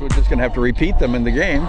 we're just going to have to repeat them in the game.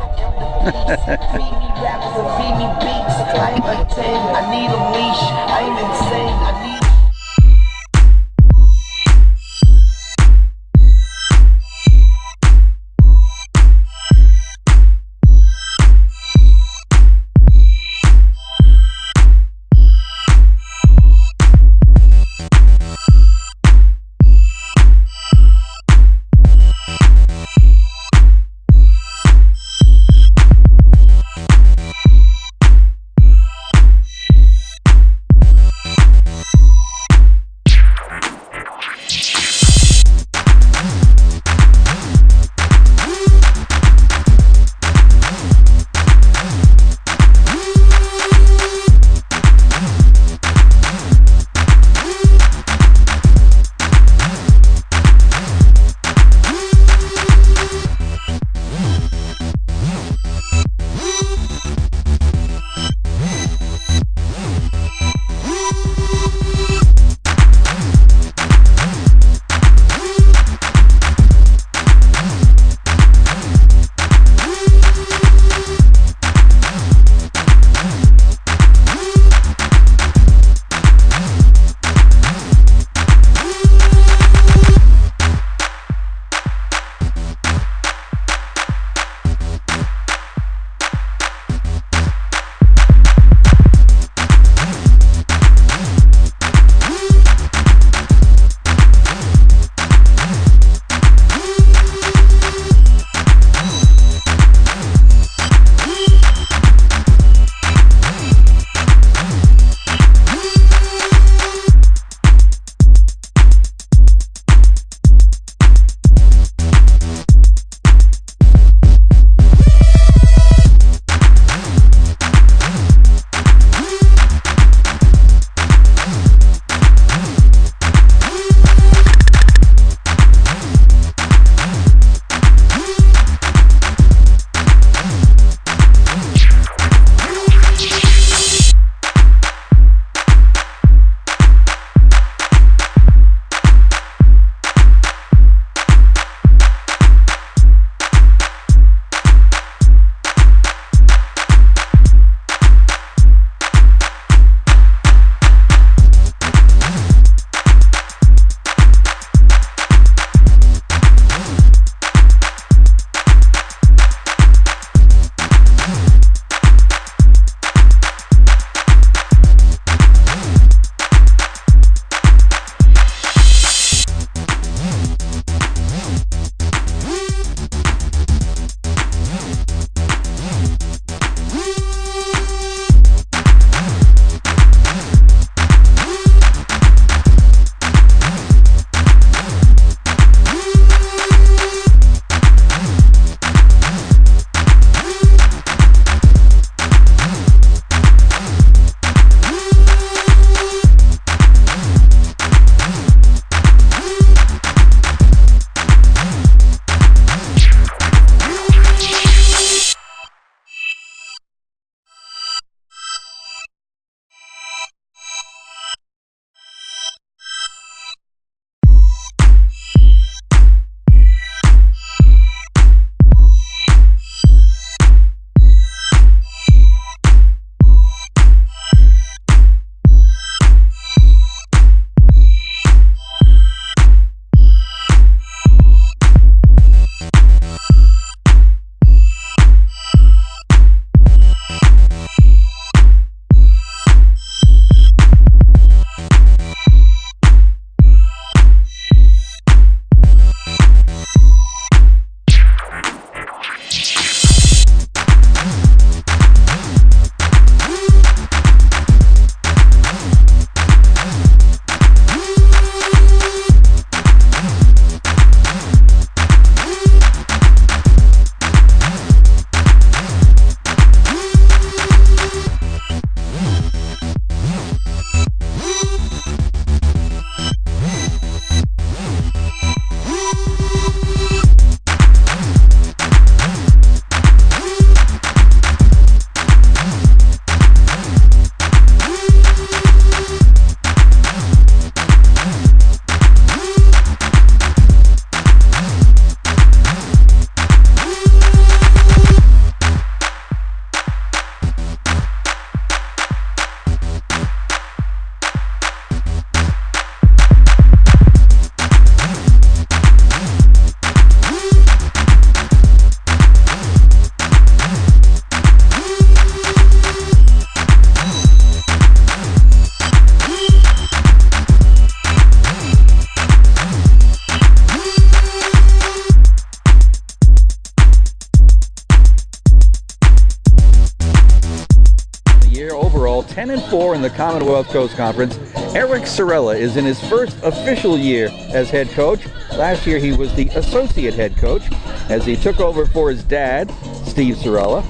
year overall, 10-4 in the Commonwealth Coast Conference. Eric Sorella is in his first official year as head coach. Last year he was the associate head coach as he took over for his dad, Steve Sorella.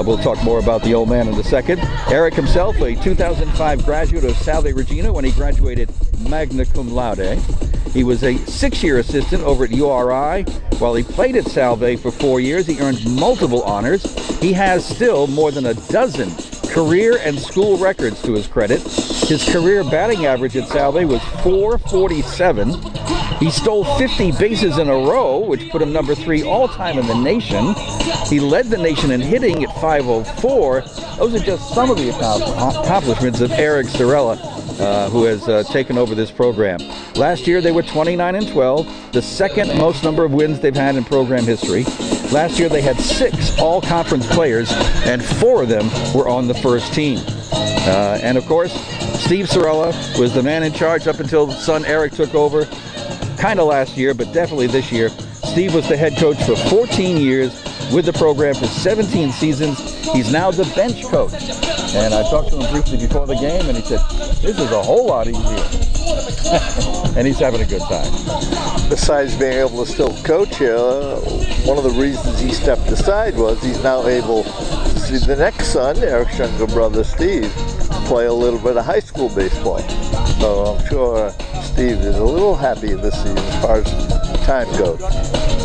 We'll talk more about the old man in a second. Eric himself, a 2005 graduate of Salve, Regina, when he graduated magna cum laude. He was a 6-year assistant over at URI. While he played at Salve for 4 years, he earned multiple honors. He has still more than a dozen career and school records to his credit. His career batting average at Salve was .447. He stole 50 bases in a row, which put him number 3 all-time in the nation. He led the nation in hitting at .504. Those are just some of the accomplishments of Eric Sorella, who has taken over this program. Last year they were 29-12, the second most number of wins they've had in program history. Last year they had 6 all-conference players, and 4 of them were on the first team. And of course, Steve Sorella was the man in charge up until son Eric took over, kind of last year, but definitely this year. Steve was the head coach for 14 years, with the program for 17 seasons. He's now the bench coach. And I talked to him briefly before the game, and he said, this is a whole lot easier. And he's having a good time. Besides being able to still coach here, one of the reasons he stepped aside was he's now able to see the next son, Eric's younger brother Steve, play a little bit of high school baseball. So I'm sure Steve is a little happy this season as far as time goes.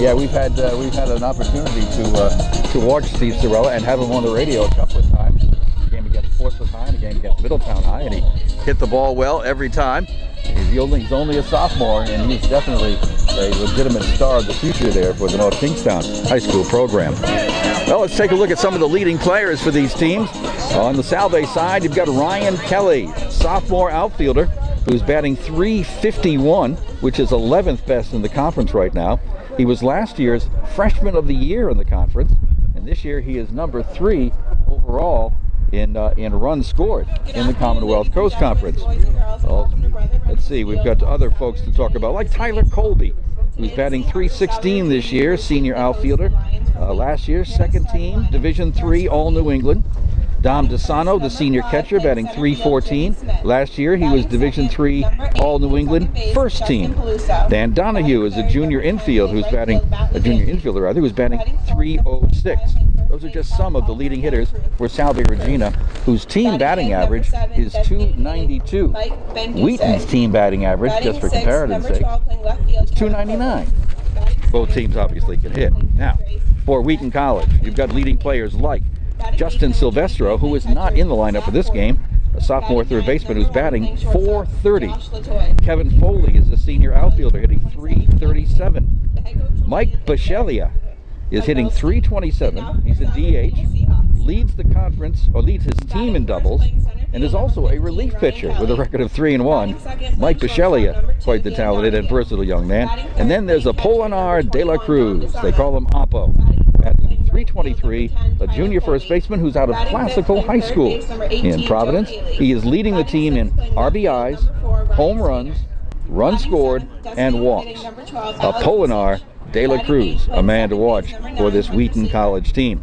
Yeah, we've had an opportunity to watch Steve Sorella and have him on the radio a couple of times. A game against Portsmouth High and a game against Middletown High, and he hit the ball well every time. He's only a sophomore, and he's definitely a legitimate star of the future there for the North Kingstown High School program. Well, let's take a look at some of the leading players for these teams. On the Salve side, you've got Ryan Kelly, sophomore outfielder, who's batting .351, which is 11th best in the conference right now. He was last year's Freshman of the Year in the conference, and this year he is number 3 overall in runs scored in the Commonwealth Coast Conference. Well, let's see, we've got other folks to talk about, like Tyler Colby, who's batting .316 this year, senior outfielder. Last year, second team, Division III, All New England. Dom DeSano, the senior catcher, batting .314. Last year, he was Division III All New England first team. Dan Donahue is a junior infielder who's batting .306. Those are just some of the leading hitters for Salve Regina, whose team batting average is .292. Wheaton's team batting average, just for comparative's sake, is .299. Both teams obviously can hit. Now, for Wheaton College, you've got leading players like Justin Silvestro, who is not in the lineup for this game, a sophomore third baseman who's batting .430. Kevin Foley is a senior outfielder hitting .337. Mike Bachelia is hitting .327. He's a DH, leads the conference, or leads his team in doubles, and is also a relief pitcher with a record of 3-1. Mike Bachelia, quite the talented and versatile young man. And then there's Apolinar De La Cruz. They call him Oppo. Batting .323, a junior first baseman who's out of Classical High School in Providence. He is leading the team in RBIs, home runs, runs scored, and walks. Apolinar De La Cruz, a man to watch for this Wheaton College team.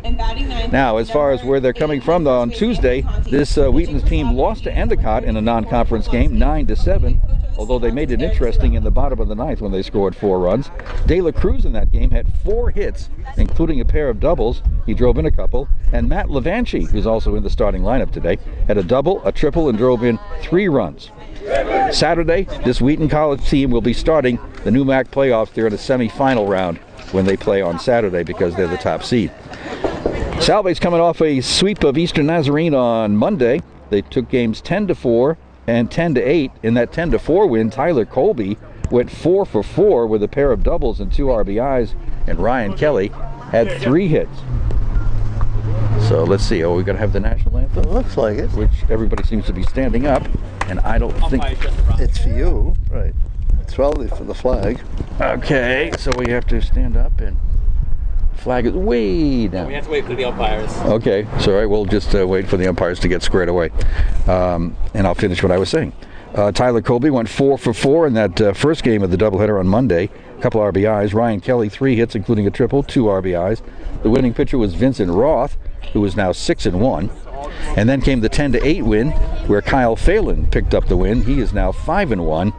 Now, as far as where they're coming from, though, on Tuesday, this Wheaton's team lost to Endicott in a non-conference game, 9-7, although they made it interesting in the bottom of the ninth when they scored 4 runs. De La Cruz in that game had 4 hits, including a pair of doubles. He drove in a couple. And Matt Levanchi, who's also in the starting lineup today, had a double, a triple, and drove in 3 runs. Saturday, this Wheaton College team will be starting the New MAC playoffs. They're in a semi-final round when they play on Saturday because they're the top seed. Salve's coming off a sweep of Eastern Nazarene on Monday. They took games 10-4 and 10-8. In that 10-4 win, Tyler Colby went 4 for 4 with a pair of doubles and 2 RBIs, and Ryan Kelly had 3 hits. So let's see. Oh, we're going to have the national anthem? It looks like it. Which everybody seems to be standing up, and I don't think... It's for you. Right. It's probably for the flag. Okay, so we have to stand up, and flag is way down. We have to wait for the umpires. Okay, so all right, we'll just wait for the umpires to get squared away. And I'll finish what I was saying. Tyler Colby went 4 for 4 in that first game of the doubleheader on Monday. A couple RBIs. Ryan Kelly, 3 hits, including a triple, 2 RBIs. The winning pitcher was Vincent Roth, who is now 6-1. And then came the 10-8 win, where Kyle Phelan picked up the win. He is now 5-1.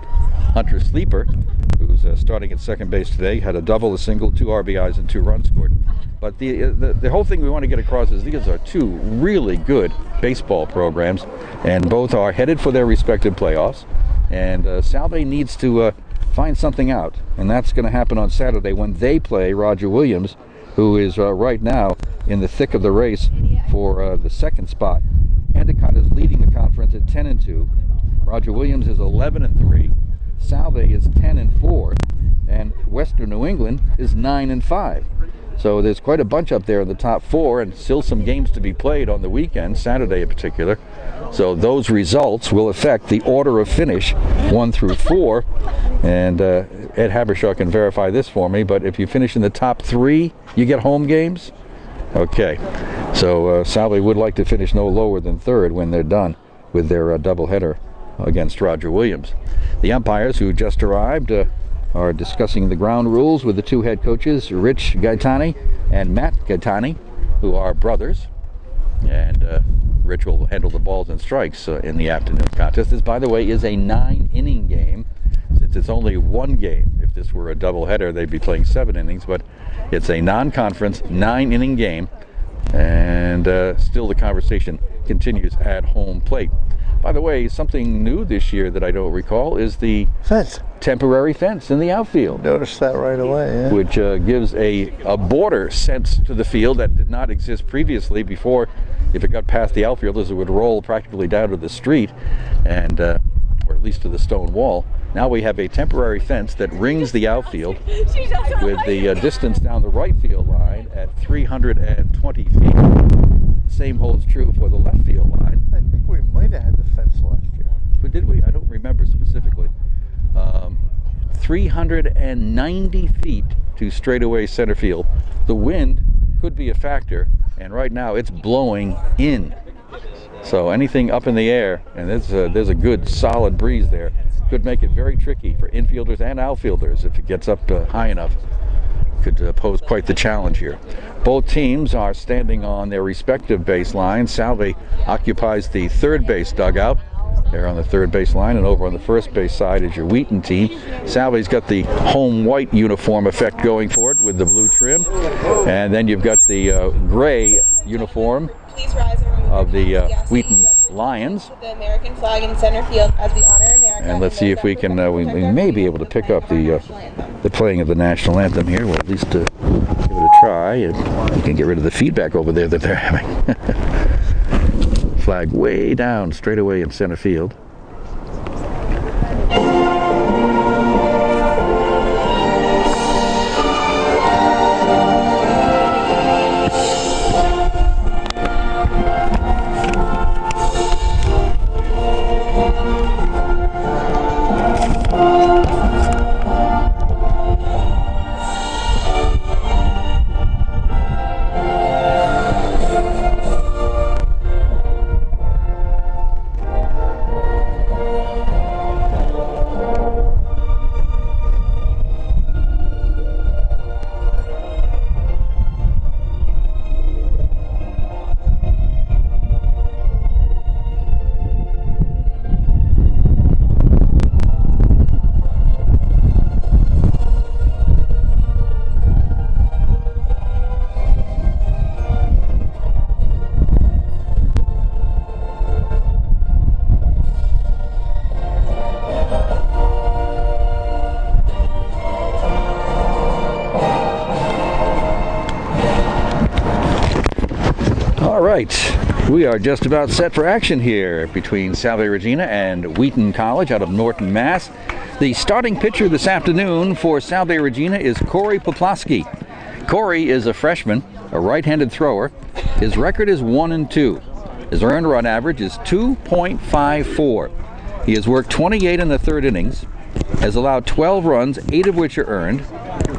Hunter Sleeper, who's starting at second base today, had a double, a single, 2 RBIs, and 2 runs scored. But the whole thing we want to get across is these are 2 really good baseball programs, and both are headed for their respective playoffs. And Salve needs to find something out, and that's going to happen on Saturday when they play Roger Williams, who is right now in the thick of the race for the second spot. Endicott is leading the conference at 10-2. Roger Williams is 11-3. Salve is 10-4, and Western New England is 9-5. So there's quite a bunch up there in the top 4, and still some games to be played on the weekend, Saturday in particular. So those results will affect the order of finish 1 through 4. And Ed Habershaw can verify this for me, but if you finish in the top 3, you get home games. Okay, so Salve would like to finish no lower than 3rd when they're done with their doubleheader against Roger Williams. The umpires who just arrived are discussing the ground rules with the 2 head coaches, Rich Gaetani and Matt Gaetani, who are brothers. And Rich will handle the balls and strikes in the afternoon contest. This, by the way, is a 9-inning game. Since it's only 1 game, if this were a doubleheader, they'd be playing 7 innings, but it's a non-conference 9-inning game, and still the conversation continues at home plate. By the way, something new this year that I don't recall is the fence. Temporary fence in the outfield. Noticed that right away, yeah. Which gives a border sense to the field that did not exist previously. Before, if it got past the outfielders, it would roll practically down to the street, and or at least to the stone wall. Now we have a temporary fence that rings the outfield with the distance down the right field line at 320 feet. Same holds true for the left field line. I think we might have had the fence last year. But did we? I don't remember specifically. 390 feet to straightaway center field. The wind could be a factor, and right now it's blowing in. So anything up in the air, and there's a good solid breeze there, could make it very tricky for infielders and outfielders if it gets up high enough. Could pose quite the challenge here. Both teams are standing on their respective baselines. Salve occupies the 3rd base dugout. They're on the 3rd base line, and over on the 1st base side is your Wheaton team. Salve's got the home white uniform effect going for it with the blue trim, and then you've got the gray uniform of the Wheaton Lions. The American flag in center field as we honor America. And let's see if we can, we may be able to pick up the playing of the national anthem here. We'll at least give it a try, and you can get rid of the feedback over there that they're having. Flag way down, straight away in center field. right, we are just about set for action here between Salve Regina and Wheaton College out of Norton, Mass. The starting pitcher this afternoon for Salve Regina is Corey Poplawski. Corey is a freshman, a right-handed thrower. His record is 1-2. His earned run average is 2.54. He has worked 28 in the third innings, has allowed 12 runs, 8 of which are earned.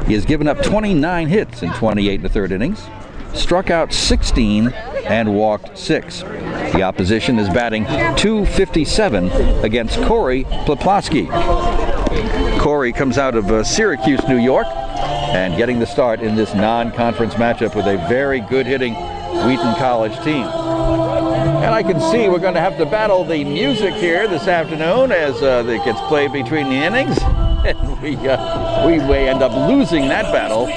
He has given up 29 hits in 28 in the third innings, struck out 16 and walked 6. The opposition is batting .257 against Corey Poplawski. Corey comes out of Syracuse, New York, and getting the start in this non-conference matchup with a very good hitting Wheaton College team. And I can see we're going to have to battle the music here this afternoon as it gets played between the innings. And we may end up losing that battle.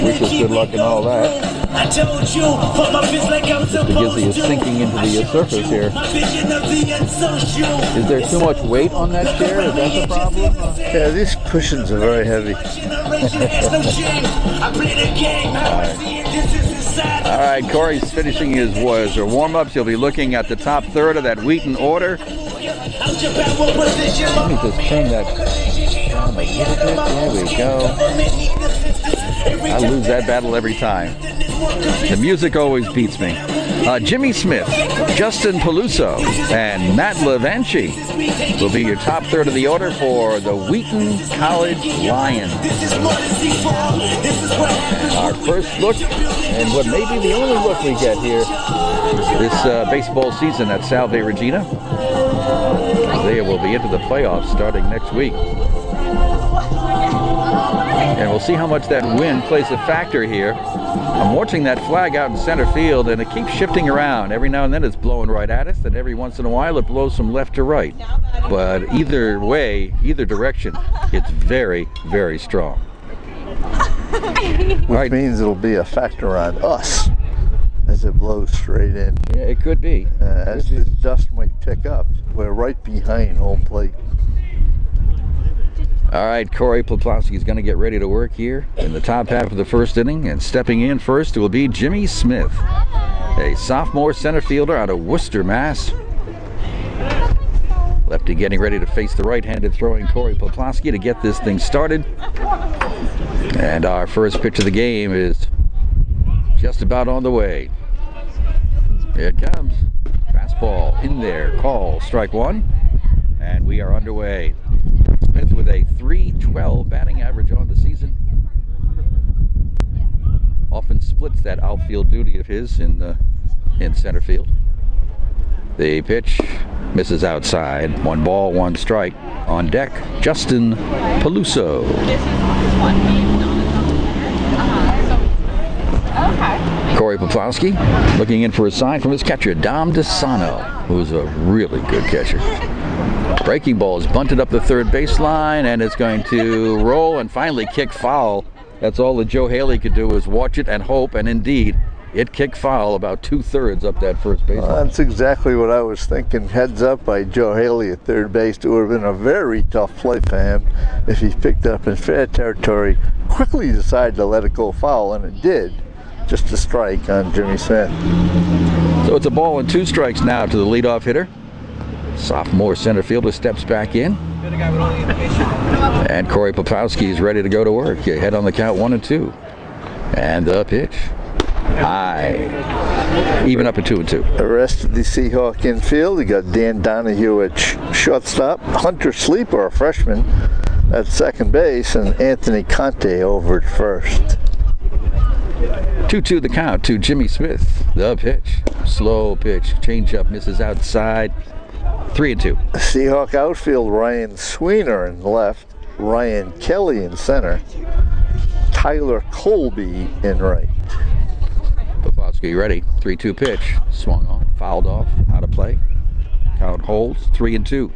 Wish us good luck and all that. Mr. Gizzy is sinking into the surface here. Is there too much weight on that chair? Is that the problem? Yeah, these cushions are very heavy. All right, Corey's finishing his warm-ups. He'll be looking at the top third of that Wheaton order. Let me just turn that down a little bit. There we go. I lose that battle every time. The music always beats me. Jimmy Smith, Justin Peluso, and Matt Levanchi will be your top third of the order for the Wheaton College Lions. Our first look, and what may be the only look we get here this baseball season at Salve, Regina. They will be into the playoffs starting next week. And we'll see how much that wind plays a factor here. I'm watching that flag out in center field, and it keeps shifting around. Every now and then it's blowing right at us, and every once in a while it blows from left to right. But either way, either direction, it's very, very strong. Which means it'll be a factor on us as it blows straight in. Yeah, it could be. As the dust might pick up, we're right behind home plate. All right, Corey Poplowski is going to get ready to work here in the top half of the first inning, and stepping in first will be Jimmy Smith, a sophomore center fielder out of Worcester, Mass. Lefty getting ready to face the right-handed throwing Corey Poplowski to get this thing started. And our first pitch of the game is just about on the way. Here it comes. Fastball in there, call, strike one, and we are underway. Smith with a .312 batting average on the season. Often splits that outfield duty of his in center field. The pitch misses outside. 1 ball, 1 strike. On deck, Justin Peluso. Corey Poplowski looking in for a sign from his catcher, Dom DeSano, who's a really good catcher. Breaking ball is bunted up the third baseline, and it's going to roll and finally kick foul. That's all that Joe Haley could do, was watch it and hope, and indeed, it kicked foul about 2/3 up that first baseline. Well, that's exactly what I was thinking. Heads up by Joe Haley at third base. It would have been a very tough play for him if he picked up in fair territory, quickly decided to let it go foul, and it did. Just a strike on Jimmy Smith. So it's a ball and 2 strikes now to the leadoff hitter. Sophomore center fielder steps back in. And Corey Poplowski is ready to go to work. Head on the count, 1-2. And the pitch. High. Even up at 2-2. The rest of the Seahawk infield, you got Dan Donahue at shortstop, Hunter Sleeper, a freshman, at second base, and Anthony Conte over at first. 2-2 the count to Jimmy Smith. The pitch. Slow pitch. Changeup misses outside. 3-2. Seahawk outfield, Ryan Sweener in left, Ryan Kelly in center, Tyler Colby in right. Poplowski ready. 3-2 pitch. Swung on. Fouled off. Out of play. Count holds. 3-2.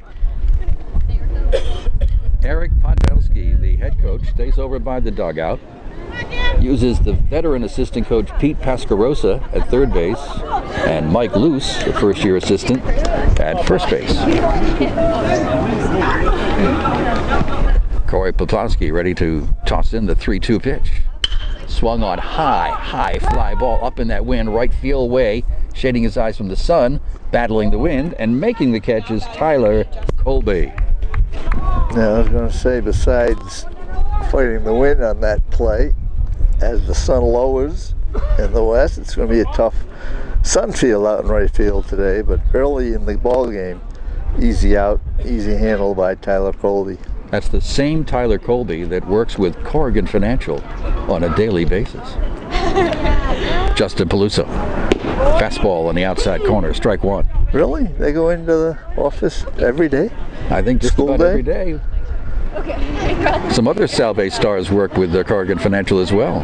Eric Podolsky, the head coach, stays over by the dugout. Uses the veteran assistant coach Pete Pascarosa at third base and Mike Luce, the first-year assistant, at first base. Corey Poplowski ready to toss in the 3-2 pitch. Swung on high fly ball up in that wind, right field way, shading his eyes from the sun, battling the wind, and making the catch is Tyler Colby. Now I was going to say, besides fighting the wind on that play, as the sun lowers in the west, it's going to be a tough sun field out in right field today, but early in the ball game, easy out, easy handle by Tyler Colby. That's the same Tyler Colby that works with Corrigan Financial on a daily basis. Justin Peluso. Fastball on the outside corner, strike one. Really? They go into the office every day? I think just School about day? every day. Okay. Some other Salve stars work with Corrigan Financial as well.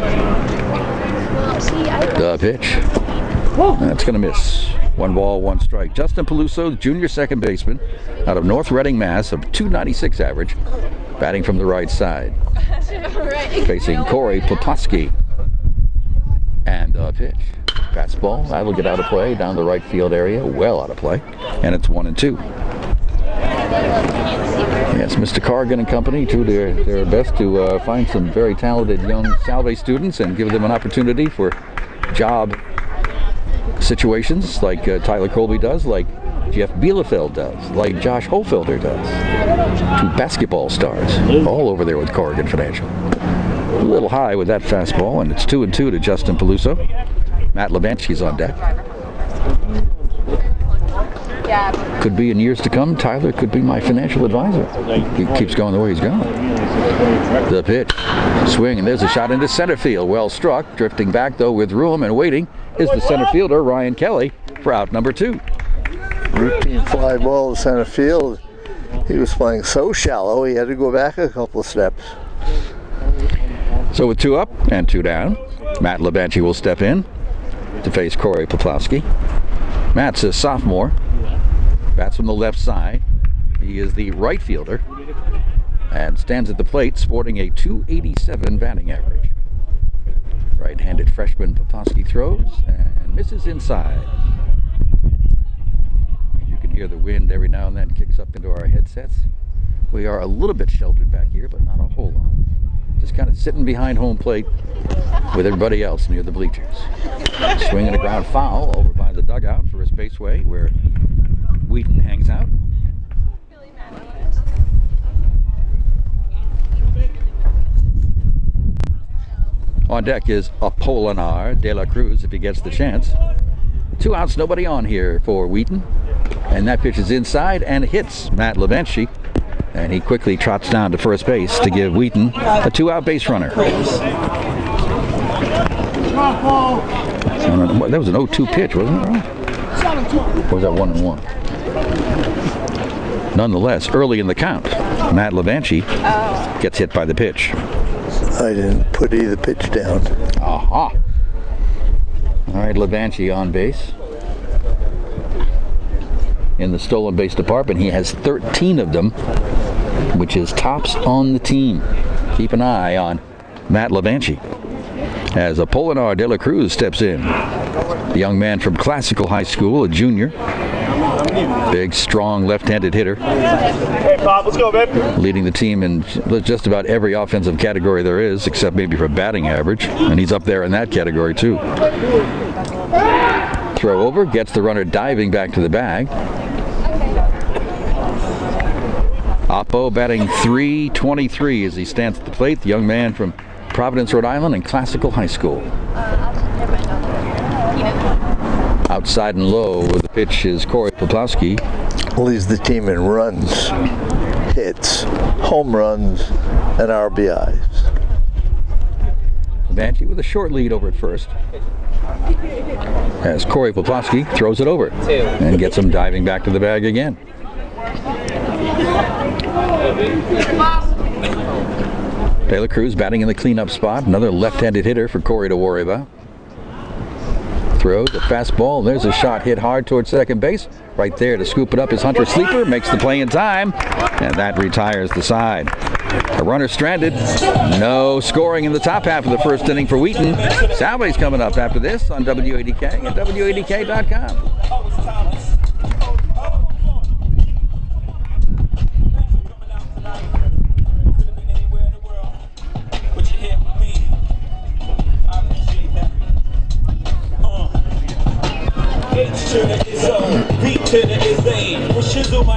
The pitch. That's going to miss. 1 ball, 1 strike. Justin Peluso, junior second baseman, out of North Reading, Mass, of .296 average, batting from the right side. Facing Corey Poplawski. And the pitch. Fastball. That'll get out of play down the right field area. Well out of play. And it's 1-2. Yes, Mr. Corrigan and company do their best to find some very talented young Salve students and give them an opportunity for job situations like Tyler Colby does, like Jeff Bielefeld does, like Josh Hofelder does. 2 basketball stars all over there with Corrigan Financial. A little high with that fastball, and it's 2-2 to Justin Peluso. Matt Levanchi's on deck. Could be in years to come, Tyler could be my financial advisor. He keeps going the way he's going. The pitch. Swing, and there's a shot into center field. Well struck. Drifting back, though, with room and waiting is the center fielder, Ryan Kelly, for out number 2. Routine fly ball to center field. He was playing so shallow, he had to go back a couple of steps. So with 2 up and 2 down, Matt Levanchi will step in to face Corey Poplawski. Matt's a sophomore. Bats from the left side. He is the right fielder and stands at the plate sporting a .287 batting average. Right-handed freshman Poplawski throws and misses inside. You can hear the wind every now and then kicks up into our headsets. We are a little bit sheltered back here, but not a whole lot. Just kind of sitting behind home plate with everybody else near the bleachers. Swinging a ground foul over by the dugout for his baseway where Wheaton hangs out. On deck is Apolinar De La Cruz if he gets the chance. 2 outs, nobody on here for Wheaton. And that pitch is inside and hits Matt Levanchi. And he quickly trots down to first base to give Wheaton a 2-out base runner. That was an 0-2 pitch, wasn't it? Or was that 1-1? Nonetheless, early in the count, Matt Levanchi gets hit by the pitch. I didn't put either pitch down. Aha! All right, Levanchi on base. In the stolen base department, he has 13 of them, which is tops on the team. Keep an eye on Matt Levanchi as Apolinar De La Cruz steps in. The young man from Classical High School, a junior. Big, strong, left-handed hitter. Hey, Bob, let's go, babe. Leading the team in just about every offensive category there is, except maybe for batting average. And he's up there in that category, too. Throw over, gets the runner diving back to the bag. Oppo batting .323 as he stands at the plate. The young man from Providence, Rhode Island, and Classical High School. Outside and low, the pitch is Corey Poplawski. Leads the team in runs, hits, home runs, and RBIs. Levanchi with a short lead over at first. As Corey Poplawski throws it over and gets him diving back to the bag again. De La Cruz batting in the cleanup spot. Another left-handed hitter for Corey to worry about. Throws a fastball. There's a shot hit hard towards second base. Right there to scoop it up is Hunter Sleeper. Makes the play in time. And that retires the side. A runner stranded. No scoring in the top half of the first inning for Wheaton. Salve's coming up after this on WADK and WADK.com. To the is O, B to the is A. What should do my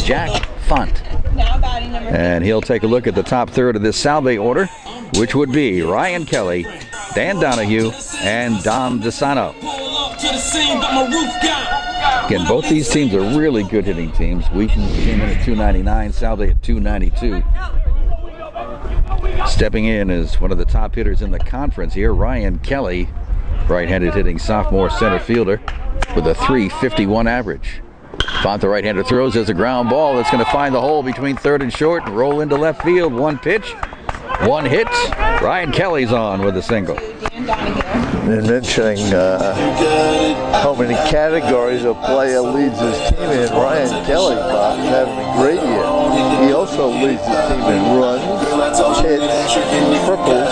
Jack Font. Now batting number And he'll take a look at the top third of this Salve order, which would be Ryan Kelly, Dan Donahue, and Dom DeSano. Again, both these teams are really good hitting teams. Wheaton came in at 299, Salve at 292. Stepping in as one of the top hitters in the conference here, Ryan Kelly, right-handed hitting sophomore center fielder with a .351 average. Font, the right-hander, throws as a ground ball that's going to find the hole between third and short and roll into left field. One pitch, one hit. Ryan Kelly's on with a single. Dan Donahue. And mentioning how many categories a player leads his team in, Ryan Kelly is having a great year. He also leads the team in runs, hits, triples,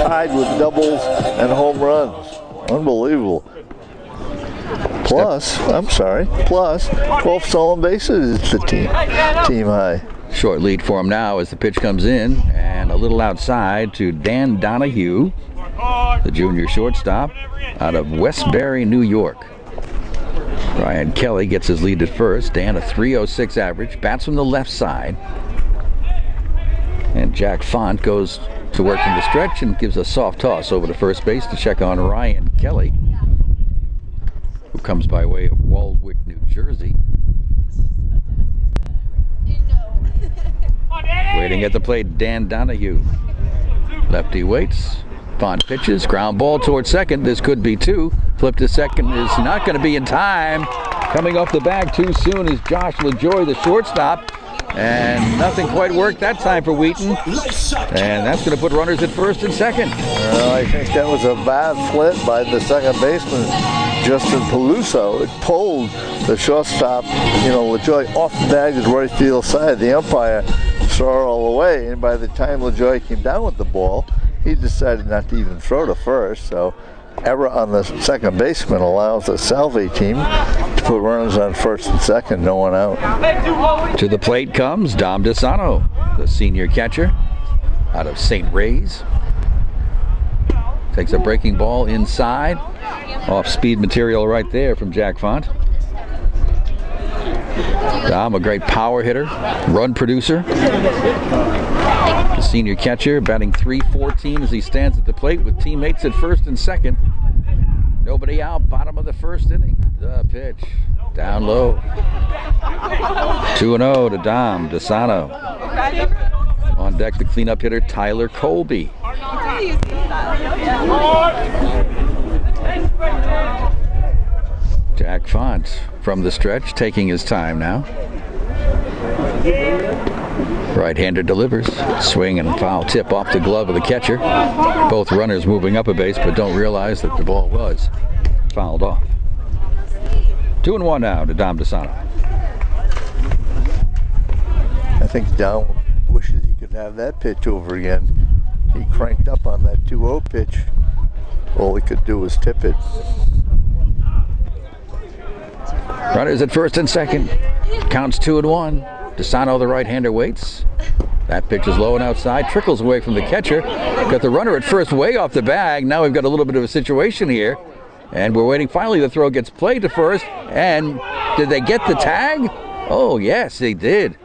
tied with doubles and home runs. Unbelievable. Plus 12 stolen bases is the team high. Short lead for him now as the pitch comes in, and a little outside to Dan Donahue, the junior shortstop out of Westbury, New York. Ryan Kelly gets his lead at first. Dan, a .306 average, bats from the left side. And Jack Font goes to work from the stretch and gives a soft toss over to first base to check on Ryan Kelly, who comes by way of Waldwick, New Jersey. Waiting at the plate, Dan Donahue. Lefty waits. Font pitches. Ground ball towards second. This could be two. Flip to second is not going to be in time. Coming off the bag too soon is Josh LaJoy, the shortstop. And nothing quite worked that time for Wheaton. And that's going to put runners at first and second. I think that was a bad flip by the second baseman, Justin Peluso. It pulled the shortstop, LaJoy, off the bag's right field side. The umpire saw it all the way, and by the time LaJoy came down with the ball, he decided not to even throw to first. So error on the second baseman allows the Salve team to put runners on first and second, no one out. To the plate comes Dom DeSano, the senior catcher out of St. Ray's. Takes a breaking ball inside. Off-speed material right there from Jack Font. Dom, a great power hitter, run producer. The senior catcher batting .314 as he stands at the plate with teammates at first and second. Nobody out, bottom of the first inning. The pitch, down low. 2-0 to Dom DeSano. On deck, the cleanup hitter, Tyler Colby. Jack Font from the stretch, taking his time now. Right-hander delivers. Swing and foul tip off the glove of the catcher. Both runners moving up a base, but don't realize that the ball was fouled off. 2-1 now to Dom DeSano. I think Dom wishes he could have that pitch over again. He cranked up on that 2-0 pitch. All he could do was tip it. Runners at first and second. Counts 2-1. DeSano, the right-hander, waits. That pitch is low and outside. Trickles away from the catcher. Got the runner at first way off the bag. Now we've got a little bit of a situation here. And we're waiting. Finally, the throw gets played to first. And did they get the tag? Oh, yes, they did.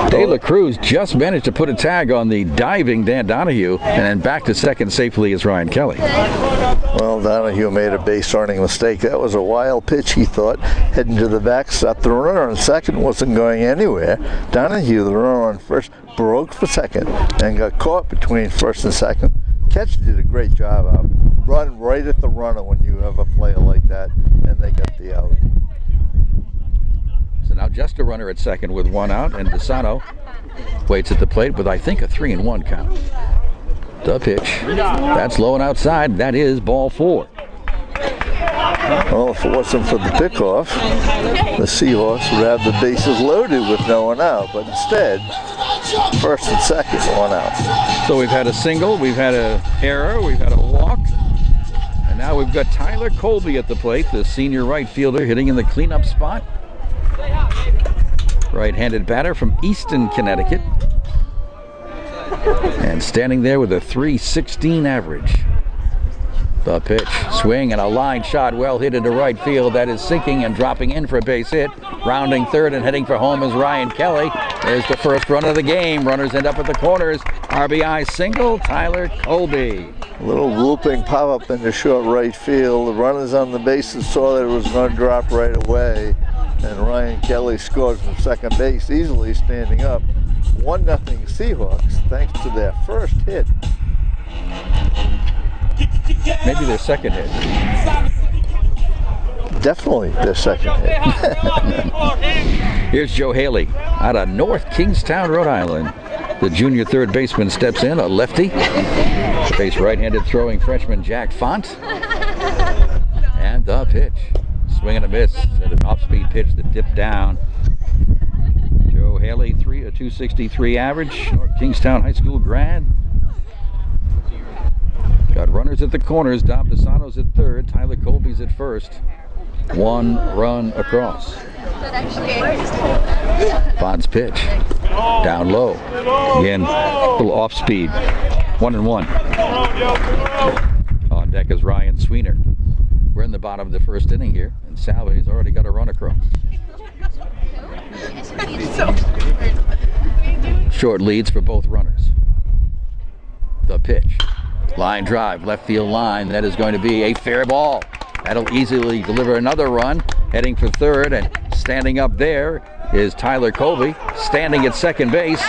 De La Cruz just managed to put a tag on the diving Dan Donahue, and then back to second safely is Ryan Kelly. Well, Donahue made a base running mistake. That was a wild pitch, he thought, heading to the backstop. The runner on second wasn't going anywhere. Donahue, the runner on first, broke for second and got caught between first and second. Catcher did a great job of run right at the runner when you have a player like that, and they got the out. So now just a runner at second with one out, and DeSano waits at the plate with, I think, a 3-1 count. The pitch. That's low and outside. That is ball 4. Well, if it wasn't for the pickoff, the Seahawks would have the bases loaded with no one out. But instead, first and second, one out. So we've had a single, we've had an error, we've had a walk, and now we've got Tyler Colby at the plate, the senior right fielder, hitting in the cleanup spot. Right-handed batter from Easton, Connecticut. And standing there with a .316 average. The pitch, swing, and a line shot well hit into right field. That is sinking and dropping in for a base hit. Rounding third and heading for home is Ryan Kelly. There's the first run of the game. Runners end up at the corners. RBI single, Tyler Colby. A little looping pop-up into short right field. The runners on the bases saw that it was going to drop right away. And Ryan Kelly scored from second base, easily standing up. 1-0 Seahawks, thanks to their first hit. Maybe their second hit. Definitely their second hit. Here's Joe Haley out of North Kingstown, Rhode Island. The junior third baseman steps in, a lefty. Face right-handed throwing freshman Jack Font. And the pitch. Swing and a miss at an off-speed pitch that dipped down. Joe Haley, a 263 average, North Kingstown High School grad. Got runners at the corners. Dom DeSano's at third. Tyler Colby's at first. 1 run across. Font's pitch. Down low. Again, a little off speed. 1-1. On deck is Ryan Sweener. We're in the bottom of the first inning here, and Salve has already got a run across. Short leads for both runners. The pitch. Line drive, left field line. That is going to be a fair ball. That'll easily deliver another run. Heading for third, and standing up there is Tyler Colby. Standing at second base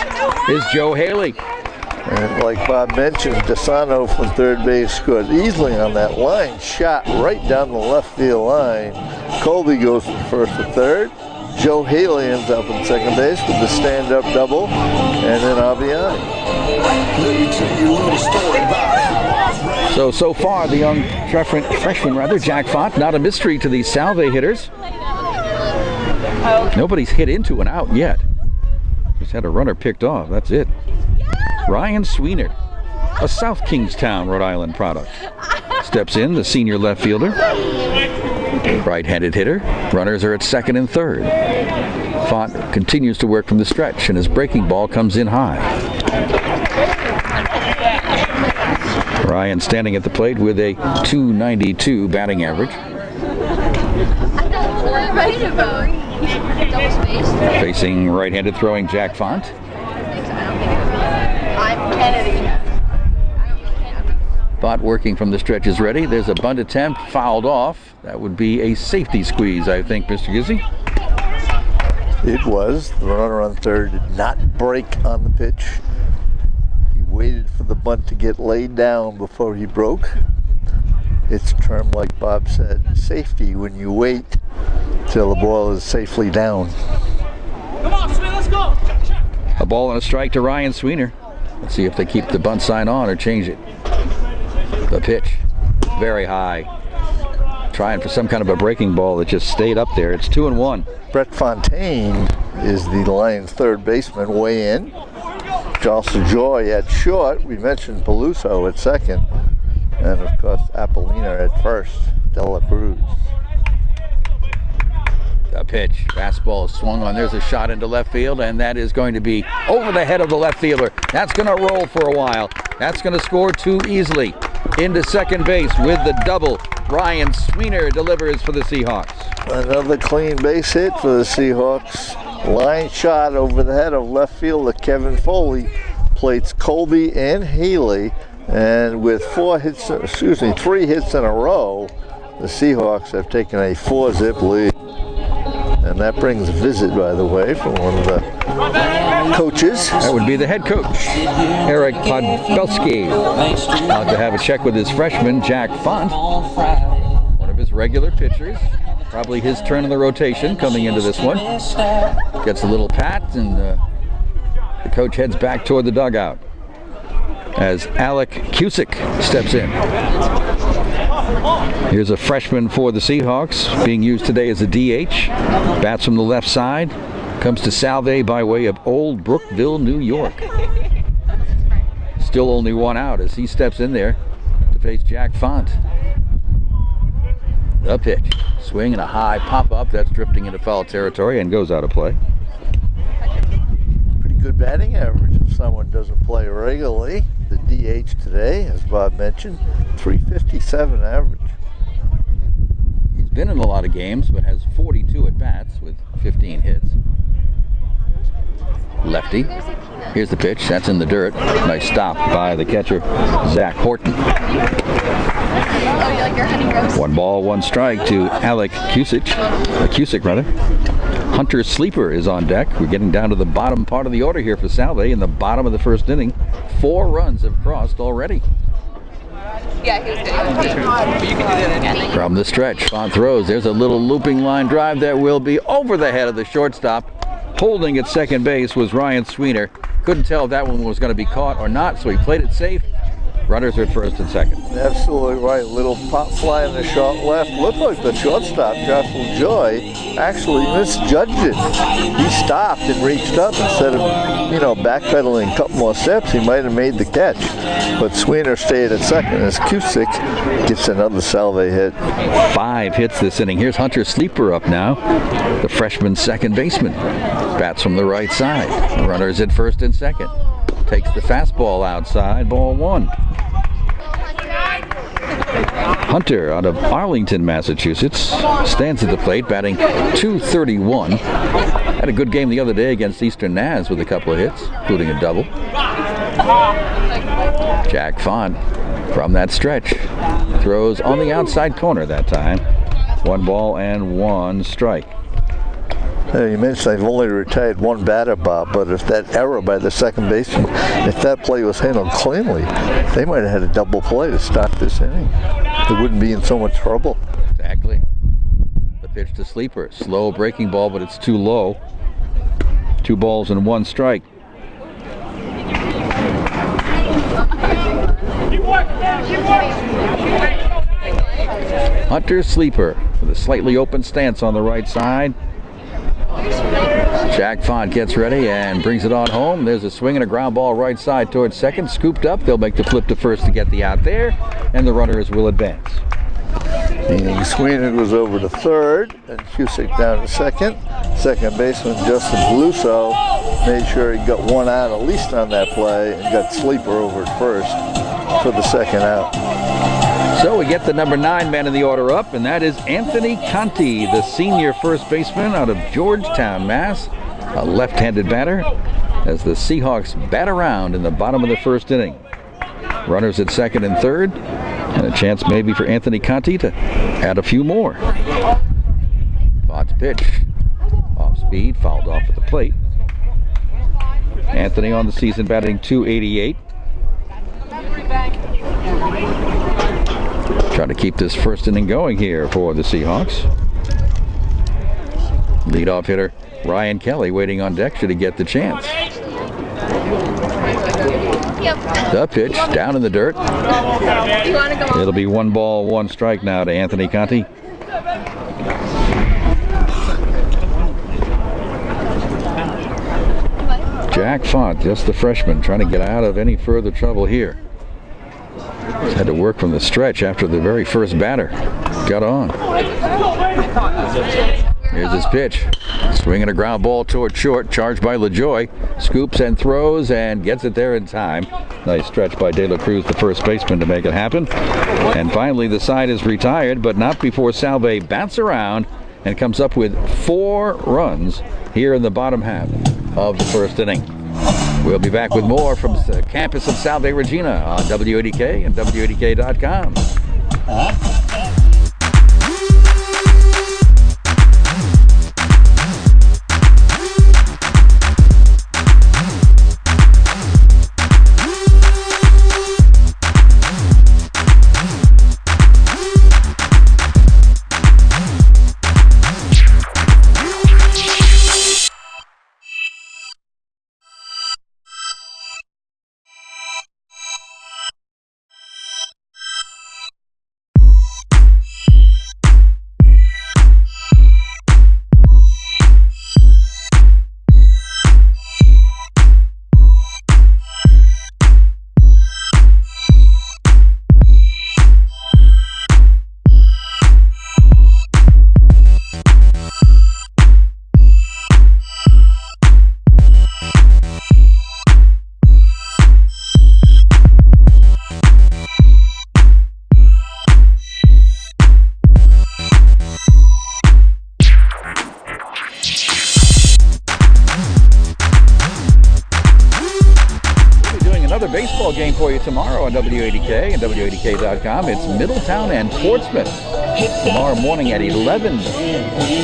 is Joe Haley. And like Bob mentioned, DeSano from third base scored easily on that line shot right down the left field line. Colby goes from first to third. Joe Haley ends up in second base with the stand-up double and an RBI. So far, the young freshman, Jack Font, not a mystery to these Salve hitters. Nobody's hit into an out yet. Just had a runner picked off, that's it. Ryan Sweener, a South Kingstown, Rhode Island product. Steps in, the senior left fielder. Right-handed hitter. Runners are at second and third. Font continues to work from the stretch, and his breaking ball comes in high. Ryan standing at the plate with a .292 batting average. Facing right-handed throwing Jack Font. Font working from the stretch is ready. There's a bunt attempt, fouled off. That would be a safety squeeze, I think, Mr. Gizzi. It was. The runner on third did not break on the pitch. He waited for the bunt to get laid down before he broke. It's termed, like Bob said, safety when you wait till the ball is safely down. Come on, Smith, let's go. A ball and a strike to Ryan Sweener. Let's see if they keep the bunt sign on or change it. The pitch, very high. Trying for some kind of a breaking ball that just stayed up there. It's 2-1. Brett Fontaine is the Lions' third baseman, way in. Jocelyn Joy at short. We mentioned Peluso at second. And of course, Apollina at first. Dela Cruz. The pitch, fastball swung on. There's a shot into left field, and that is going to be over the head of the left fielder. That's going to roll for a while. That's going to score too easily. Into second base with the double. Ryan Sweener delivers for the Seahawks. Another clean base hit for the Seahawks. Line shot over the head of left fielder Kevin Foley. Plates Colby and Haley. And with 3 hits in a row, the Seahawks have taken a 4-zip lead. And that brings a visit, by the way, from one of the coaches. That would be the head coach, Eric Podbelski. Out to have a check with his freshman, Jack Font. One of his regular pitchers. Probably his turn in the rotation coming into this one. Gets a little pat, and the coach heads back toward the dugout as Alec Cusick steps in. Here's a freshman for the Seahawks, being used today as a DH. Bats from the left side. Comes to Salve by way of Old Brookville, New York. Still only 1 out as he steps in there to face Jack Font. The pitch. Swing and a high pop-up. That's drifting into foul territory and goes out of play. Pretty good batting average if someone doesn't play regularly. The DH today, as Bob mentioned, 357 average. He's been in a lot of games, but has 42 at-bats with 15 hits. Lefty. Here's the pitch. That's in the dirt. Nice stop by the catcher, Zach Horton. 1 ball, 1 strike to Alec Cusick. Hunter Sleeper is on deck. We're getting down to the bottom part of the order here for Salve in the bottom of the first inning. 4 runs have crossed already. Yeah, he was good. From the stretch, Font throws. There's a little looping line drive that will be over the head of the shortstop. Holding at second base was Ryan Sweener. Couldn't tell if that one was going to be caught or not, so he played it safe. Runners are at first and second. Absolutely right. Little pop fly in the short left. Looked like the shortstop, Joshua Joy, actually misjudged it. He stopped and reached up instead of, backpedaling a couple more steps. He might have made the catch. But Sweener stayed at second as Cusick gets another Salve hit. 5 hits this inning. Here's Hunter Sleeper up now. The freshman second baseman. Bats from the right side. Runners at first and second. Takes the fastball outside, ball 1. Hunter out of Arlington, Massachusetts, stands at the plate, batting .231. Had a good game the other day against Eastern Naz with a couple of hits, including a double. Jack Font from that stretch throws on the outside corner that time. 1 ball and 1 strike. You mentioned they've only retired 1 batter, Bob, but if that error by the second baseman, if that play was handled cleanly, they might have had a double play to start this inning. They wouldn't be in so much trouble. Exactly. The pitch to Sleeper. Slow breaking ball, but it's too low. 2 balls and 1 strike. Hunter Sleeper with a slightly open stance on the right side. Jack Font gets ready and brings it on home. There's a swing and a ground ball right side towards second. Scooped up. They'll make the flip to first to get the out there, and the runners will advance. Meaning Sweeney was over to third, and Cusick down to second. Second baseman Justin Beluso made sure he got 1 out at least on that play and got Sleeper over at first for the second out. So we get the number 9 man in the order up, and that is Anthony Conti, the senior first baseman out of Georgetown, Mass. A left-handed batter as the Seahawks bat around in the bottom of the first inning. Runners at second and third, and a chance maybe for Anthony Conti to add a few more. Font's pitch. Off speed, fouled off at the plate. Anthony on the season batting .288. Trying to keep this first inning going here for the Seahawks. Leadoff hitter Ryan Kelly waiting on deck should he get the chance. The pitch down in the dirt. It'll be 1 ball, 1 strike now to Anthony Conti. Jack Font, just the freshman, trying to get out of any further trouble here. Had to work from the stretch after the very first batter got on. Here's his pitch. Swinging a ground ball toward short, charged by LaJoy. Scoops and throws and gets it there in time. Nice stretch by De La Cruz, the first baseman, to make it happen. And finally the side is retired, but not before Salve bats around and comes up with 4 runs here in the bottom half of the first inning. We'll be back with more from the campus of Salve Regina on WADK and WADK.com. another baseball game for you tomorrow on WADK and WADK.com. It's Middletown and Portsmouth tomorrow morning at 11.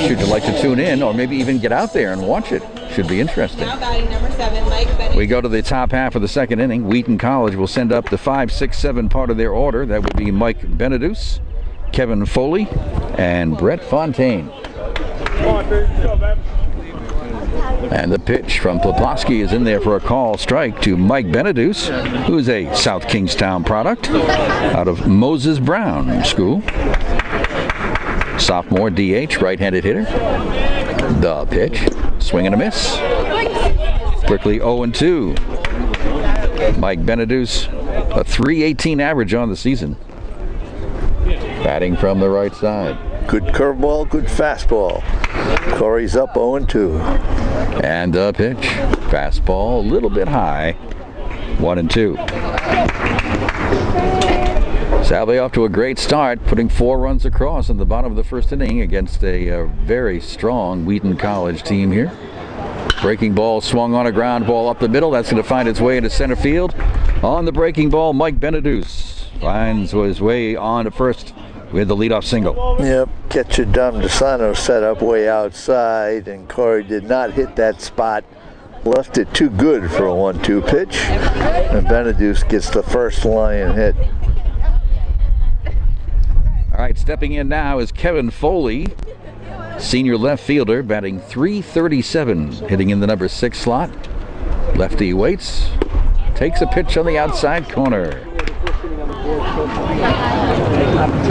Should you like to tune in or maybe even get out there and watch it? Should be interesting. Now batting number 7, Mike Bennett. We go to the top half of the second inning. Wheaton College will send up the 5, 6, 7 part of their order. That would be Mike Benedus, Kevin Foley, and Brett Fontaine. And the pitch from Poplawski is in there for a call strike to Mike Benedus, who's a South Kingstown product out of Moses Brown School. Sophomore DH, right-handed hitter. The pitch, swing and a miss. Quickly 0-2. Mike Benedus, a .318 average on the season. Batting from the right side. Good curveball, good fastball. Corey's up 0-2. And the pitch, fastball, a little bit high, 1-2. Salve off to a great start, putting 4 runs across in the bottom of the first inning against a very strong Wheaton College team here. Breaking ball swung on a ground ball up the middle. That's going to find its way into center field. On the breaking ball, Mike Benedus finds his way on to first with the leadoff single. Yep, catcher Dom DeSano set up way outside, and Corey did not hit that spot. Left it too good for a 1-2 pitch, and Benedus gets the first line hit. All right, stepping in now is Kevin Foley, senior left fielder, batting .337, hitting in the number 6 slot. Lefty waits, takes a pitch on the outside corner.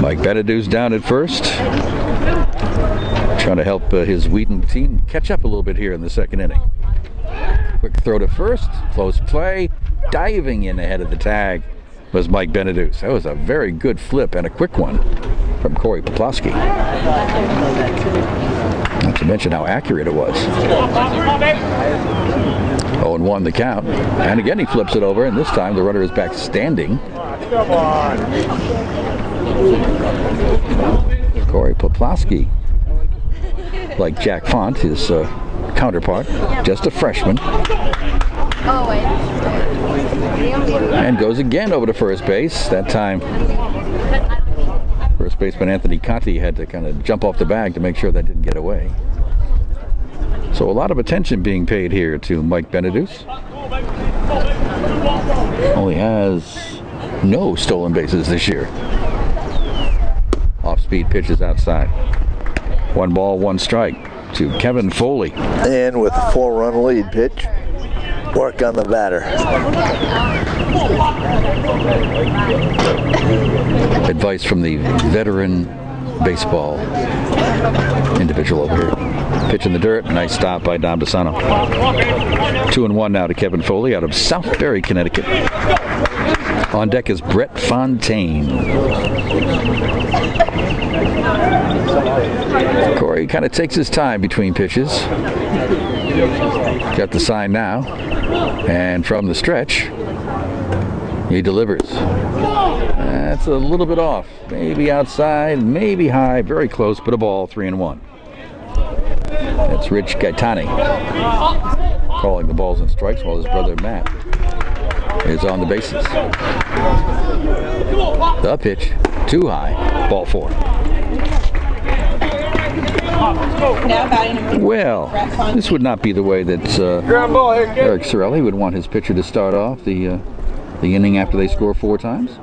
Mike Benedus down at first, trying to help his Wheaton team catch up a little bit here in the second inning. Quick throw to first, close play, diving in ahead of the tag was Mike Benedus. That was a very good flip and a quick one from Corey Poplawski. Not to mention how accurate it was. 0-1 the count, and again he flips it over, and this time the runner is back standing. Corey Poplawski, like Jack Font, his counterpart, just a freshman. And goes again over to first base. That time, first baseman Anthony Conti had to kind of jump off the bag to make sure that didn't get away. So a lot of attention being paid here to Mike Benedus. Only has no stolen bases this year. Off-speed pitches outside. 1 ball, 1 strike to Kevin Foley. And with a 4-run lead pitch, work on the batter. Advice from the veteran baseball individual over here. Pitch in the dirt, nice stop by Dom DeSano. 2-1 now to Kevin Foley out of Southbury, Connecticut. On deck is Brett Fontaine. Corey kind of takes his time between pitches. Got the sign now. And from the stretch, he delivers. That's a little bit off. Maybe outside, maybe high, very close, but a ball, 3-1. That's Rich Gaetani calling the balls and strikes while his brother Matt is on the bases. The pitch, too high, ball 4. Well, this would not be the way that Eric Sorelli would want his pitcher to start off the inning after they score 4 times.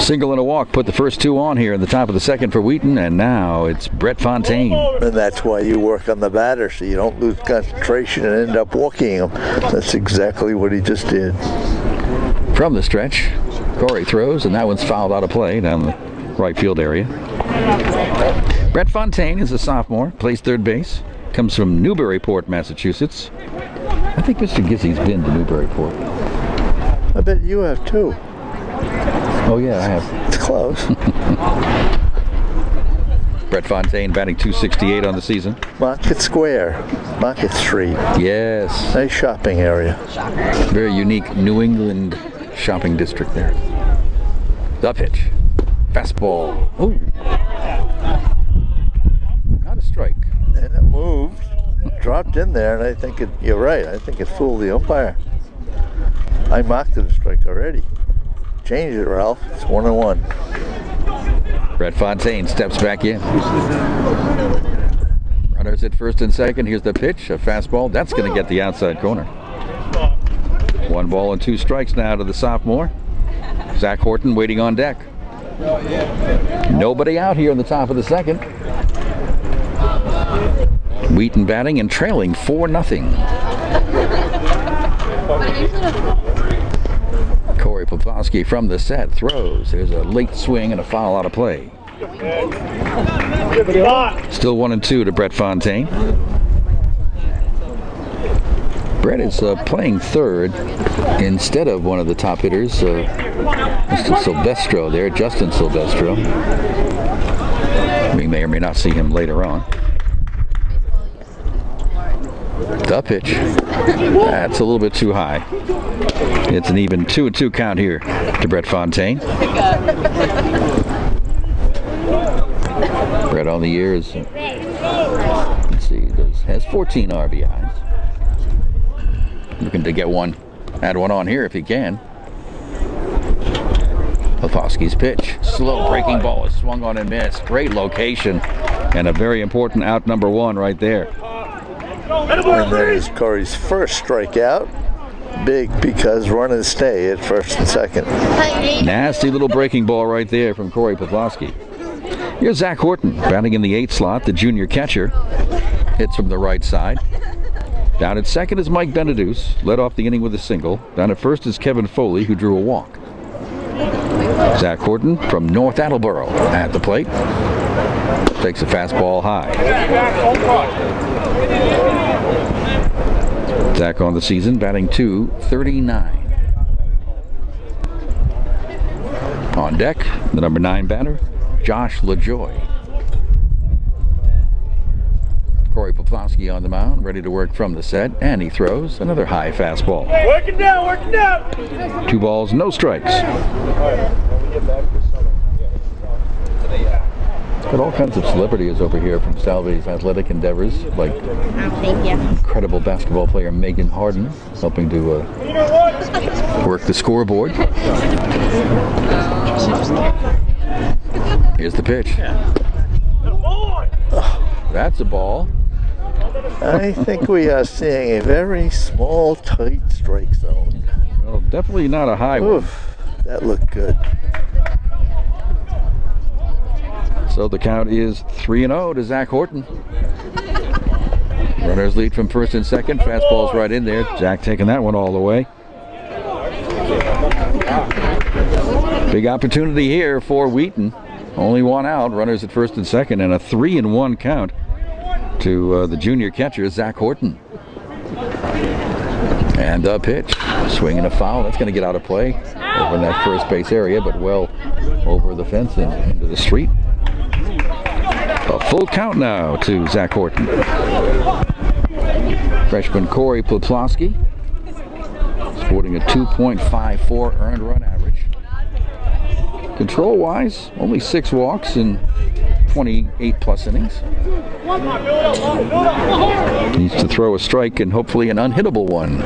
Single and a walk put the first 2 on here in the top of the second for Wheaton, and now it's Brett Fontaine. And that's why you work on the batter, so you don't lose concentration and end up walking him. That's exactly what he just did. From the stretch, Corey throws, and that one's fouled out of play down the right field area. Brett Fontaine is a sophomore, plays third base, comes from Newburyport, Massachusetts. I think Mr. Gizzy's been to Newburyport. I bet you have too. Oh yeah, I have. It's close. Brett Fontaine batting .268 on the season. Market Square, Market Street. Yes. Nice shopping area. Very unique New England shopping district there. The pitch. Fastball. Ooh. Not a strike. And it moved, dropped in there, and I think you're right. I think it fooled the umpire. I mocked it a strike already. Change it, Ralph. It's 1-1. Brett Fontaine steps back in. Runners at first and second. Here's the pitch, a fastball. That's going to get the outside corner. 1 ball and 2 strikes now to the sophomore. Zach Horton waiting on deck. Nobody out here in the top of the second. Wheaton batting and trailing 4-0. Corey Poplawski from the set throws. There's a late swing and a foul out of play. Still 1-2 to Brett Fontaine. Brett is playing third instead of one of the top hitters, Mr. Silvestro there, Justin Silvestro. We may or may not see him later on. The pitch. That's a little bit too high. It's an even 2-2 count here to Brett Fontaine. Brett on the year is, let's see, has 14 RBIs. Looking to get one, add one on here if he can. Poplawski's pitch. Slow breaking ball is swung on and missed. Great location. And a very important out number 1 right there. And there's Corey's first strikeout. Big because runners stay at first and second. Nasty little breaking ball right there from Corey Poplawski. Here's Zach Horton batting in the 8th slot, the junior catcher. Hits from the right side. Down at second is Mike Beneduce, led off the inning with a single. Down at first is Kevin Foley, who drew a walk. Zach Horton from North Attleboro at the plate. Takes a fastball high. Zach on the season batting .239. On deck, the number 9 batter, Josh LaJoy. Corey Poplawski on the mound, ready to work from the set, and he throws another high fastball. Working down, working down. 2 balls, no strikes. Got all kinds of celebrities over here from Salve's athletic endeavors, like incredible basketball player Megan Harden, helping to work the scoreboard. Here's the pitch. That's a ball. I think we are seeing a very small, tight strike zone. Well, definitely not a high one. Oof, that looked good. So the count is 3-0 to Zach Horton. Runners lead from first and second. Fastball's right in there. Zach taking that one all the way. Big opportunity here for Wheaton. Only 1 out. Runners at first and second, and a 3-1 count to the junior catcher, Zach Horton. And the pitch. Swing and a foul. That's going to get out of play over in that first base area, but well over the fence and into the street. A full count now to Zach Horton. Freshman Corey Poplawski sporting a 2.54 earned run average. Control-wise, only 6 walks in 28 plus innings. Needs to throw a strike and hopefully an unhittable one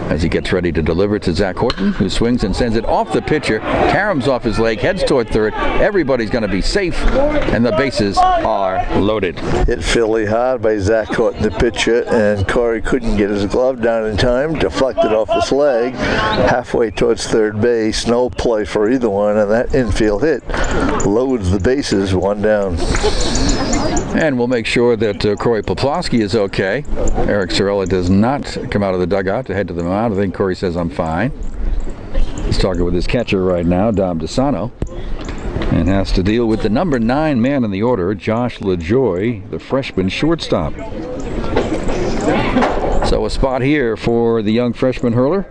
as he gets ready to deliver to Zach Horton, who swings and sends it off the pitcher, caroms off his leg, heads toward third. Everybody's going to be safe, and the bases are loaded. Hit Philly hard by Zach Horton, the pitcher, and Corey couldn't get his glove down in time, deflected off his leg, halfway towards third base. No play for either one, and that infield hit loads the bases, 1 down. And we'll make sure that Corey Poplawski is okay. Eric Sorella does not come out of the dugout to head to the mound. I think Corey says, I'm fine. He's talking with his catcher right now, Dom DeSano, and has to deal with the number 9 man in the order, Josh LaJoy, the freshman shortstop. So a spot here for the young freshman hurler.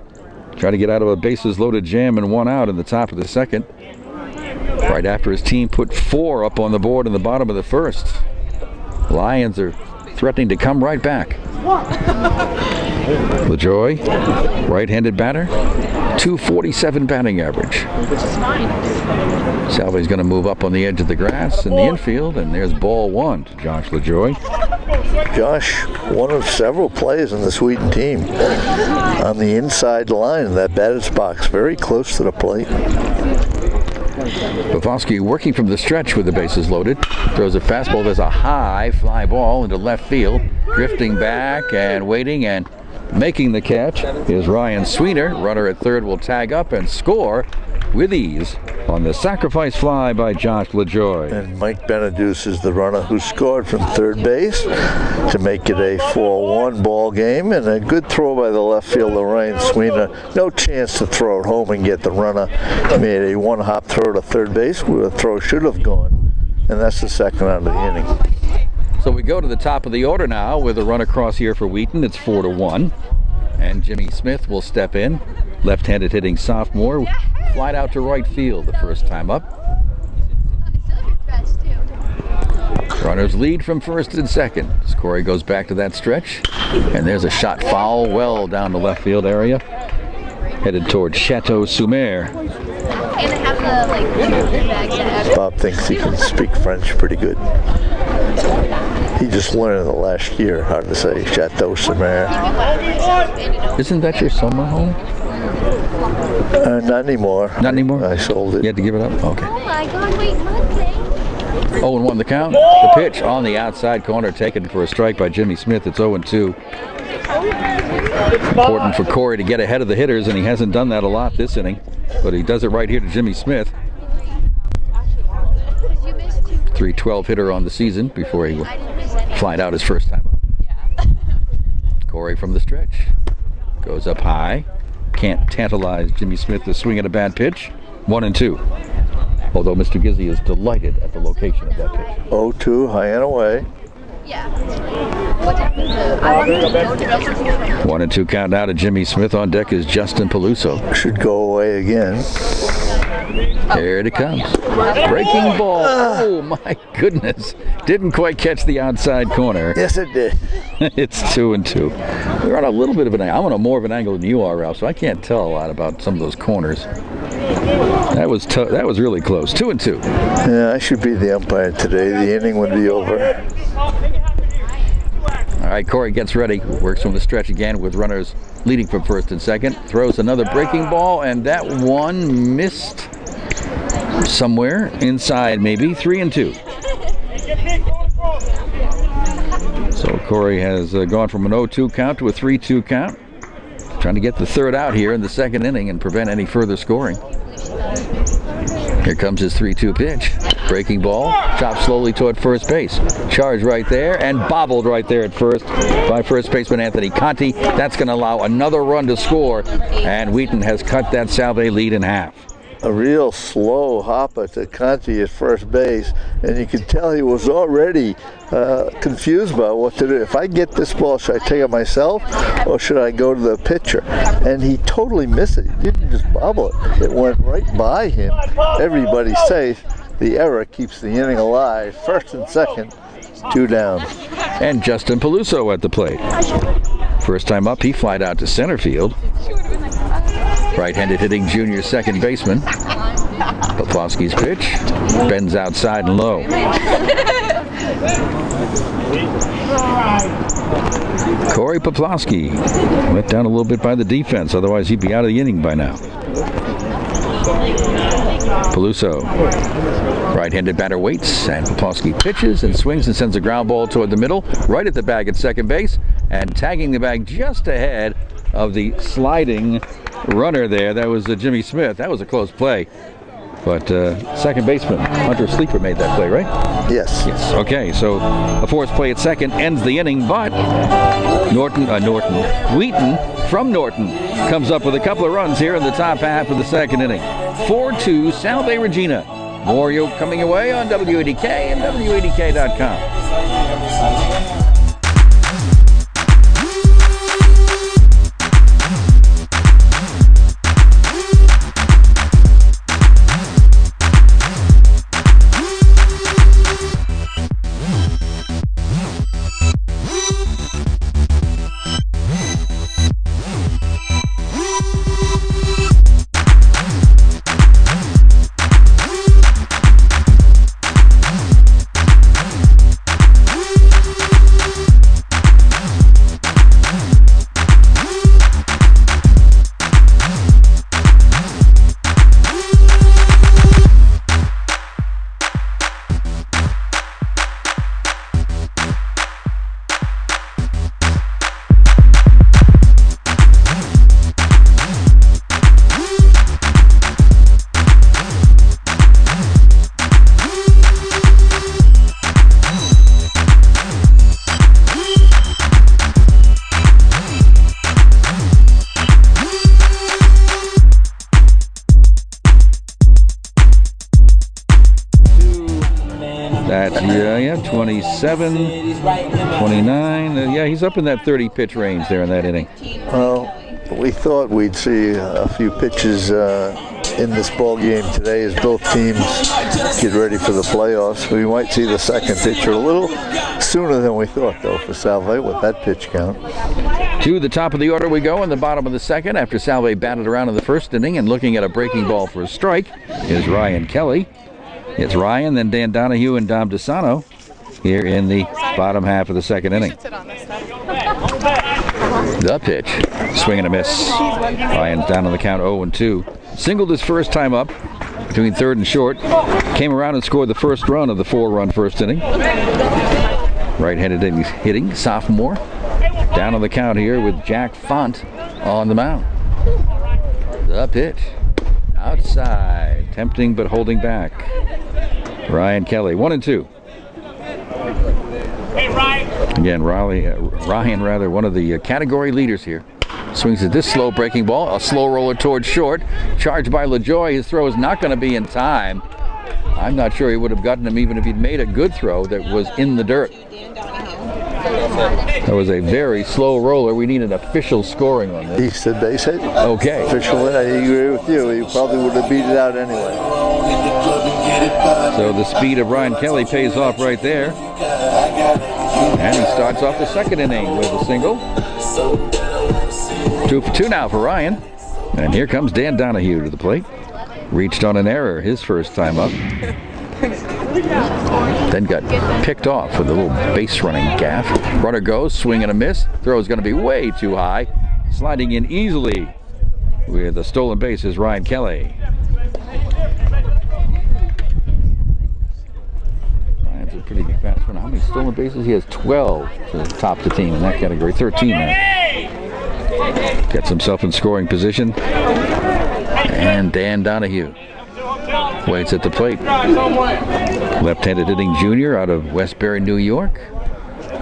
Try to get out of a bases loaded jam and 1 out in the top of the second. Right after his team put 4 up on the board in the bottom of the first. Lions are threatening to come right back. LaJoy, right-handed batter, .247 batting average. Salve's going to move up on the edge of the grass in the infield, and there's ball 1 to Josh LaJoy. Josh, one of several players in the Sweden team on the inside line in that batter's box, very close to the plate. Pavelski working from the stretch with the bases loaded. Throws a fastball. There's a high fly ball into left field. Drifting back and waiting and making the catch is Ryan Sweener. Runner at third will tag up and score with ease on the sacrifice fly by Josh LaJoy. And Mike Beneduce is the runner who scored from third base to make it a 4-1 ball game, and a good throw by the left fielder Ryan Sweener. No chance to throw it home and get the runner. He made a one-hop throw to third base where the throw should have gone, and that's the second out of the inning. So we go to the top of the order now with a run across here for Wheaton. It's 4-1, and Jimmy Smith will step in. Left-handed hitting sophomore, flied out to right field the first time up. Runners lead from first and second as Corey goes back to that stretch, and there's a shot foul well down the left field area, headed toward Chateau Soumer. Bob thinks he can speak French pretty good. He just learned in the last year how to say Chateau Soumer. Isn't that your summer home? Not anymore. Not anymore? I sold it. You had to give it up? Okay. Oh my God, wait, Monday. 0-1 the count. The pitch on the outside corner taken for a strike by Jimmy Smith. It's 0-2. Important for Corey to get ahead of the hitters, and he hasn't done that a lot this inning. But he does it right here to Jimmy Smith. 312 hitter on the season before he flied out his first time up. Corey from the stretch. Goes up high. Can't tantalize Jimmy Smith to swing at a bad pitch. 1-2. Although Mr. Gizzy is delighted at the location of that pitch. 0-2, high and away. Yeah. What happened to? I wanted to go to this. 1-2 count now to Jimmy Smith. On deck is Justin Peluso. Should go away again. Here it comes. Breaking ball. Oh my goodness. Didn't quite catch the outside corner. Yes, it did. It's 2-2. We're on a little bit of an angle. I'm on more of an angle than you are, Ralph, so I can't tell a lot about some of those corners. That was really close. 2-2. Yeah, I should be the umpire today. The inning would be over. All right, Corey gets ready. Works from the stretch again with runners leading from first and second. Throws another breaking ball, and that one missed somewhere inside, maybe. 3-2. So Corey has gone from an 0-2 count to a 3-2 count. Trying to get the third out here in the second inning and prevent any further scoring. Here comes his 3-2 pitch. Breaking ball, chopped slowly toward first base. Charge right there and bobbled right there at first by first baseman Anthony Conti. That's going to allow another run to score, and Wheaton has cut that Salve lead in half. A real slow hopper to Conti at first base, and you could tell he was already confused about what to do. If I get this ball, should I take it myself or should I go to the pitcher? And he totally missed it. He didn't just bobble it. It went right by him. Everybody's safe. The error keeps the inning alive. First and second, 2 down. And Justin Peluso at the plate. First time up, he flied out to center field. Right-handed hitting junior second baseman. Pavelski's pitch bends outside and low. Corey Pavelski let down a little bit by the defense, otherwise he'd be out of the inning by now. Peluso, right-handed batter waits, and Pavelski pitches and swings and sends a ground ball toward the middle, right at the bag at second base, and tagging the bag just ahead of the sliding runner there. That was Jimmy Smith. That was a close play. But second baseman Hunter Sleeper made that play, right? Yes. Yes. Okay, so a forced play at second ends the inning, but Wheaton from Norton comes up with a couple of runs here in the top half of the second inning. 4-2 Salve Regina. More coming away on WADK and WADK.com. 27, 29. Yeah, he's up in that 30 pitch range there in that inning. Well, we thought we'd see a few pitches in this ball game today as both teams get ready for the playoffs. We might see the second pitcher a little sooner than we thought, though, for Salve with that pitch count. To the top of the order we go in the bottom of the second after Salve batted around in the first inning and looking at a breaking ball for a strike is Ryan Kelly. It's Ryan, then Dan Donahue and Dom DeSano here in the bottom half of the second inning. The pitch, swing and a miss. Ryan's down on the count 0-2. Singled his first time up between third and short. Came around and scored the first run of the 4-run first inning. Right-handed hitting, sophomore. Down on the count here with Jack Font on the mound. The pitch, outside, tempting but holding back. Ryan Kelly, 1-2. Again, Ryan, one of the category leaders here. Swings at this slow breaking ball, a slow roller towards short. Charged by LaJoy. His throw is not going to be in time. I'm not sure he would have gotten him even if he'd made a good throw that was in the dirt. That was a very slow roller. We need an official scoring on this. He said base hit. Okay. Official, I agree with you. He probably would have beat it out anyway. So the speed of Ryan Kelly pays off right there. And he starts off the second inning with a single. 2 for 2 now for Ryan. And here comes Dan Donahue to the plate. Reached on an error his first time up. Then got picked off with a little base running gaff. Runner goes, swing and a miss. Throw is going to be way too high. Sliding in easily with a stolen base is Ryan Kelly. Ryan's a pretty fast runner. How many stolen bases? He has 12 to top the team in that category. 13 now. Gets himself in scoring position. And Dan Donahue waits at the plate. Left-handed hitting junior out of Westbury, New York.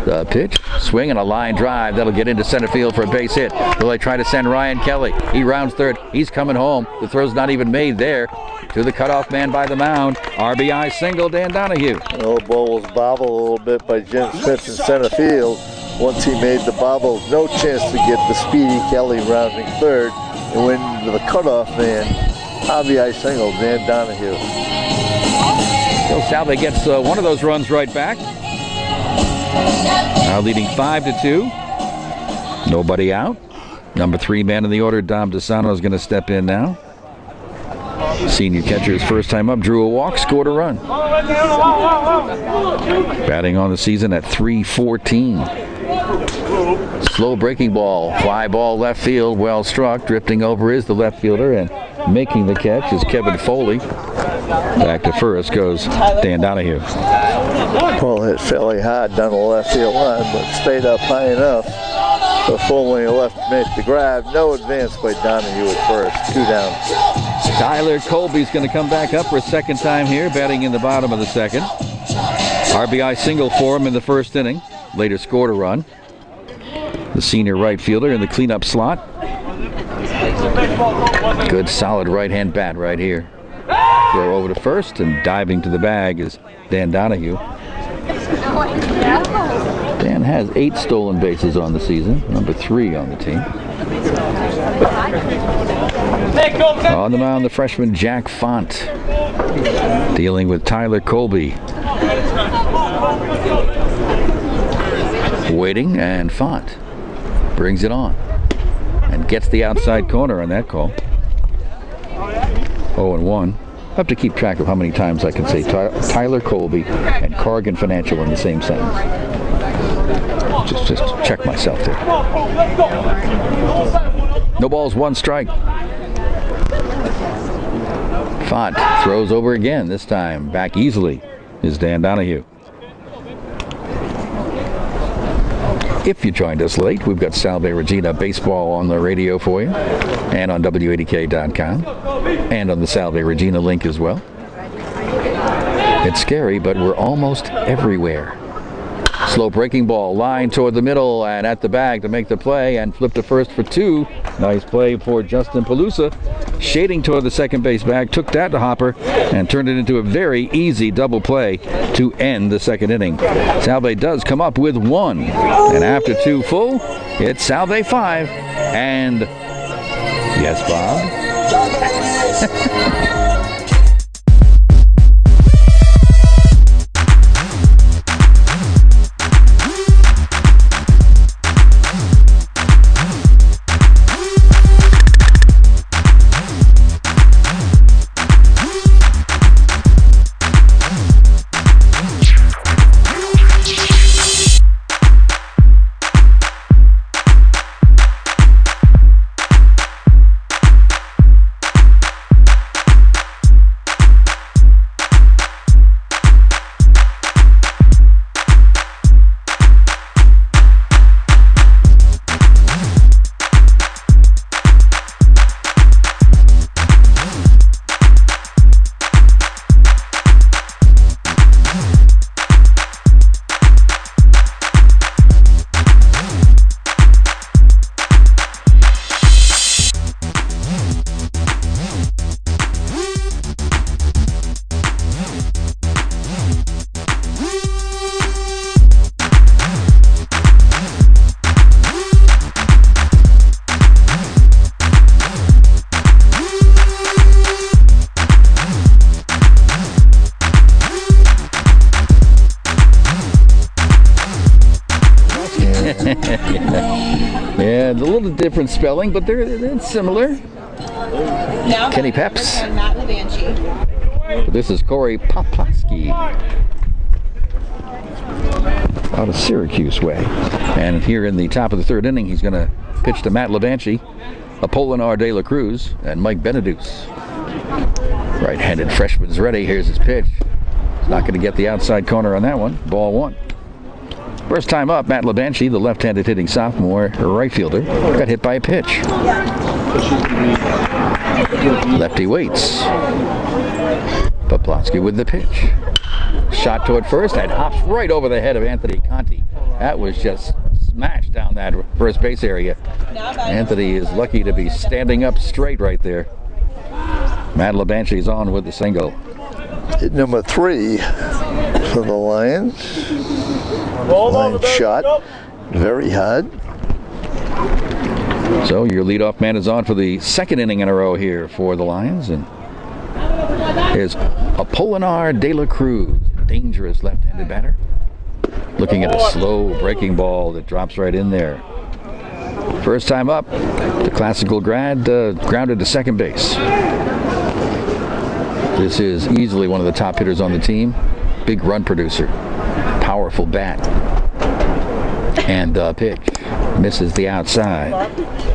The pitch, swing and a line drive. That'll get into center field for a base hit. Will they try to send Ryan Kelly? He rounds third. He's coming home. The throw's not even made there. To the cutoff man by the mound. RBI single, Dan Donahue. The ball was bobbled a little bit by Jim Smith in center field. Once he made the bobble, no chance to get the speedy Kelly rounding third. And went into the cutoff man. RBI single, Dan Donahue. So Salve gets one of those runs right back. Now leading 5-2. Nobody out. Number 3 man in the order, Dom DeSano, is going to step in now. Senior catcher's first time up, drew a walk, scored a run. Batting on the season at .314. Slow breaking ball, fly ball left field, well struck. Drifting over is the left fielder, and making the catch is Kevin Foley. Back to first goes Dan Donahue. Ball hit fairly hard down the left field line, but stayed up high enough. So Foley left made the grab. No advance by Donahue at first. 2 down. Tyler Colby's going to come back up for a second time here, batting in the bottom of the second. RBI single for him in the first inning. Later scored a run. The senior right fielder in the cleanup slot. Good solid right-hand bat right here. Throw over to first, and diving to the bag is Dan Donahue. Dan has 8 stolen bases on the season, number 3 on the team. On the mound, the freshman Jack Font, dealing with Tyler Colby. Waiting, and Font brings it on and gets the outside corner on that call. 0-1. I have to keep track of how many times I can say Tyler Colby and Corrigan Financial in the same sentence. Just check myself there. No balls, 1 strike. Font throws over again. This time back easily is Dan Donahue. If you joined us late, we've got Salve Regina baseball on the radio for you, and on W80K.com, and on the Salve Regina link as well. It's scary, but we're almost everywhere. Slow breaking ball, line toward the middle and at the bag to make the play and flip to first for 2. Nice play for Justin Pelusa. Shading toward the second base bag, took that to Hopper and turned it into a very easy double play to end the second inning. Salve does come up with 1. And after 2 full, it's Salve 5. And yes, Bob? Yeah, it's a little different spelling, but they're similar. Now Kenny Peps. Matt Levanchi. This is Corey Poplawski out of Syracuse way. And here in the top of the third inning, he's going to pitch to Matt Levanchi, Apolinar De La Cruz, and Mike Benedus. Right-handed freshman's ready. Here's his pitch. He's not going to get the outside corner on that one. Ball 1. First time up, Matt Levanchi, the left-handed hitting sophomore right fielder, got hit by a pitch. Lefty waits. Poplawski with the pitch. Shot toward first and hops right over the head of Anthony Conti. That was just smashed down that first base area. Anthony is lucky to be standing up straight right there. Matt Levanchi's on with the single. Hit number 3 for the Lions. Line shot very hard. So your leadoff man is on for the second inning in a row here for the Lions, and here's Apolinar De La Cruz, dangerous left-handed batter, looking at a slow breaking ball that drops right in there. First time up, the classical grad grounded to second base. This is easily one of the top hitters on the team, big run producer, powerful bat. And the pitch misses the outside.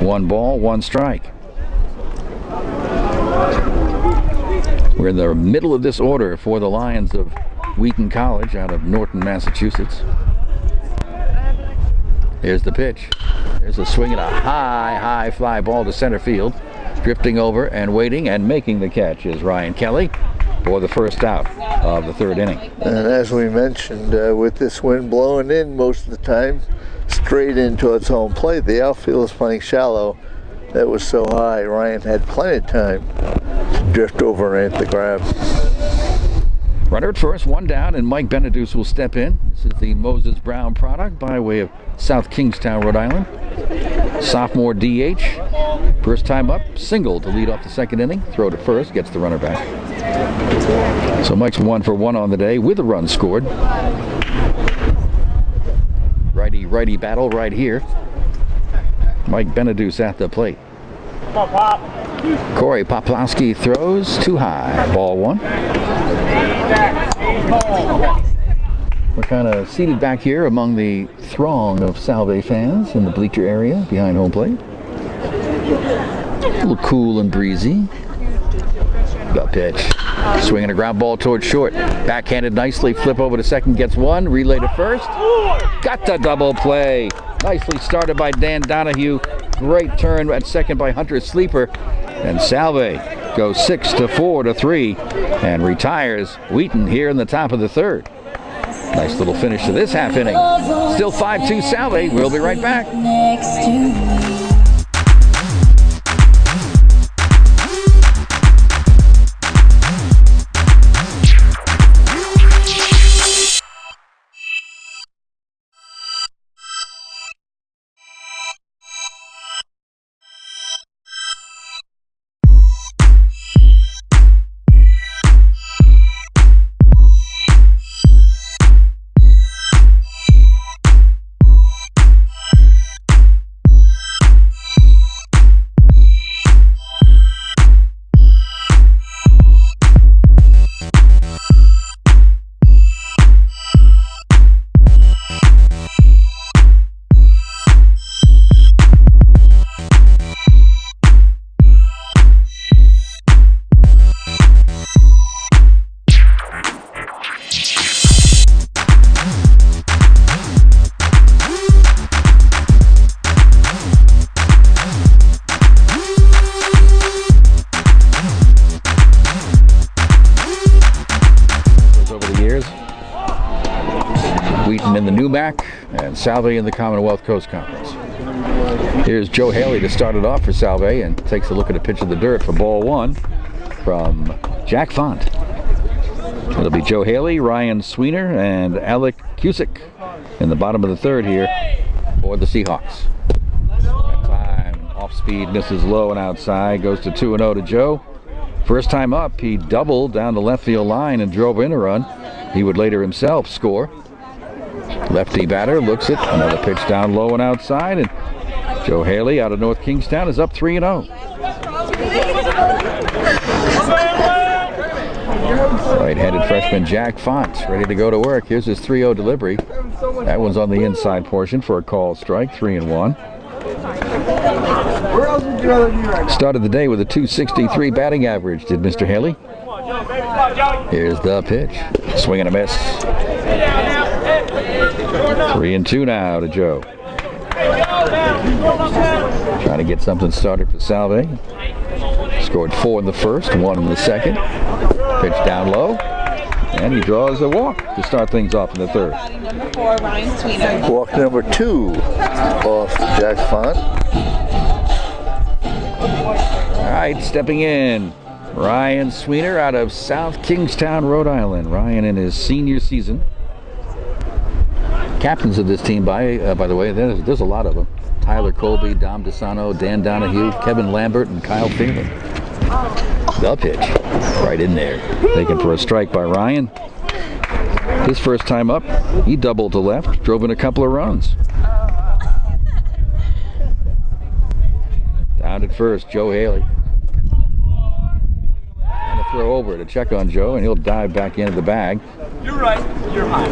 1 ball, 1 strike. We're in the middle of this order for the Lions of Wheaton College out of Norton, Massachusetts. Here's the pitch. There's a swing and a high fly ball to center field. Drifting over and waiting and making the catch is Ryan Kelly for the first out of the third inning. And as we mentioned, with this wind blowing in most of the time, straight in towards home plate, the outfield is playing shallow. That was so high, Ryan had plenty of time to drift over and hit the grab. Runner at first, 1 down, and Mike Benedus will step in. This is the Moses Brown product by way of South Kingstown, Rhode Island. Sophomore DH. First time up, single to lead off the second inning. Throw to first, gets the runner back. So Mike's 1 for 1 on the day with a run scored. Righty battle right here. Mike Benedus at the plate. Corey Poplawski throws too high. Ball 1. We're kind of seated back here among the throng of Salve fans in the bleacher area behind home plate. A little cool and breezy. The pitch. Swinging a ground ball towards short. Backhanded nicely. Flip over to second. Gets 1. Relay to first. Got the double play. Nicely started by Dan Donahue. Great turn at second by Hunter Sleeper. And Salve goes 6-4-3 and retires Wheaton here in the top of the third. Nice little finish to this half inning. Still 5-2 Salve. We'll be right back. Next to me. Wheaton in the Newmac and Salve in the Commonwealth Coast Conference. Here's Joe Haley to start it off for Salve and takes a look at a pitch of the dirt for ball one from Jack Font. It'll be Joe Haley, Ryan Sweener, and Alec Cusick in the bottom of the third here for the Seahawks. That time, off speed, misses low and outside, goes to 2-0 to Joe. First time up, he doubled down the left field line and drove in a run. He would later himself score. Lefty batter looks at another pitch down low and outside, and Joe Haley out of North Kingstown is up 3-0. Right-handed freshman Jack Font ready to go to work. Here's his 3-0 delivery. That one's on the inside portion for a called strike, 3-1. Started the day with a .263 batting average, did Mr. Haley. Here's the pitch. Swing and a miss. 3-2 now to Joe. Trying to get something started for Salve. Scored 4 in the first, 1 in the second. Pitch down low, and he draws a walk to start things off in the third. Number 4, Ryan Sweener. Walk number 2 off Jack Font. All right, stepping in, Ryan Sweener out of South Kingstown, Rhode Island. Ryan in his senior season. Captains of this team, by the way, there's a lot of them. Tyler Colby, Dom DeSano, Dan Donahue, Kevin Lambert, and Kyle Phelan. The pitch, right in there. Taken for a strike by Ryan. His first time up, he doubled to left, drove in a couple of runs. Down at first, Joe Haley. And a throw over to check on Joe, and he'll dive back into the bag. You're right. You're high.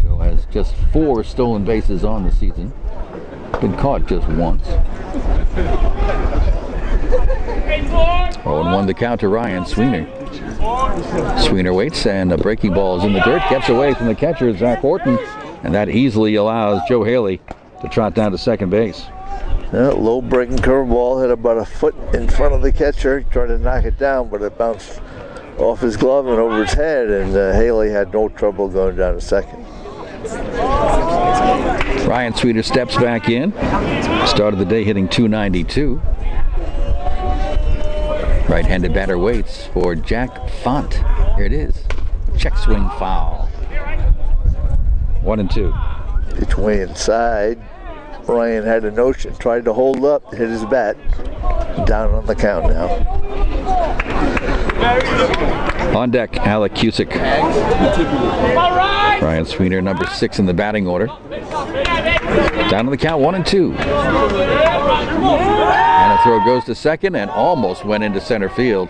Joe has just 4 stolen bases on the season. Been caught just once. 0-1 the count to Ryan Sweener. Sweener waits, and the breaking ball is in the dirt. Gets away from the catcher, Zach Horton, and that easily allows Joe Haley to trot down to second base. Low breaking curveball hit about a foot in front of the catcher. He tried to knock it down, but it bounced off his glove and over his head, and Haley had no trouble going down to second. Ryan Sweener steps back in. Started the day hitting .292. Right-handed batter waits for Jack Font. Here it is. Check swing foul. 1-2. It's way inside. Ryan had a notion, tried to hold up, hit his bat. Down on the count now. On deck, Alec Cusick. Ryan Sweener, number 6 in the batting order. Down on the count, 1-2. And a throw goes to second and almost went into center field.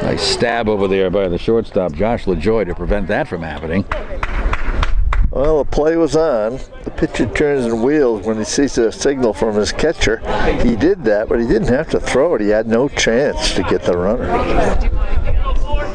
Nice stab over there by the shortstop, Josh LaJoy, to prevent that from happening. Well, the play was on. The pitcher turns and wheels when he sees a signal from his catcher. He did that, but he didn't have to throw it. He had no chance to get the runner.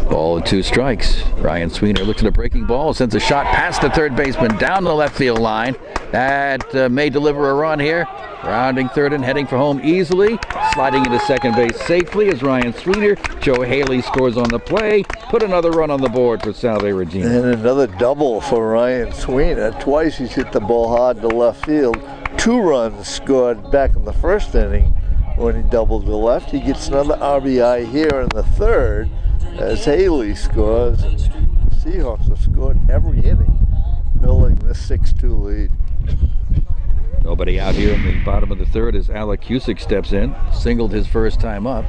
Ball and 2 strikes. Ryan Sweener looks at a breaking ball, sends a shot past the third baseman, down the left field line. That may deliver a run here. Rounding third and heading for home easily. Sliding into second base safely is Ryan Sweeter. Joe Haley scores on the play. Put another run on the board for Salve Regina. And another double for Ryan Sweeter. Twice he's hit the ball hard to left field. 2 runs scored back in the first inning when he doubled to left. He gets another RBI here in the third as Haley scores. And the Seahawks have scored every inning, building this 6-2 lead. Nobody out here in the bottom of the third as Alec Cusick steps in. Singled his first time up.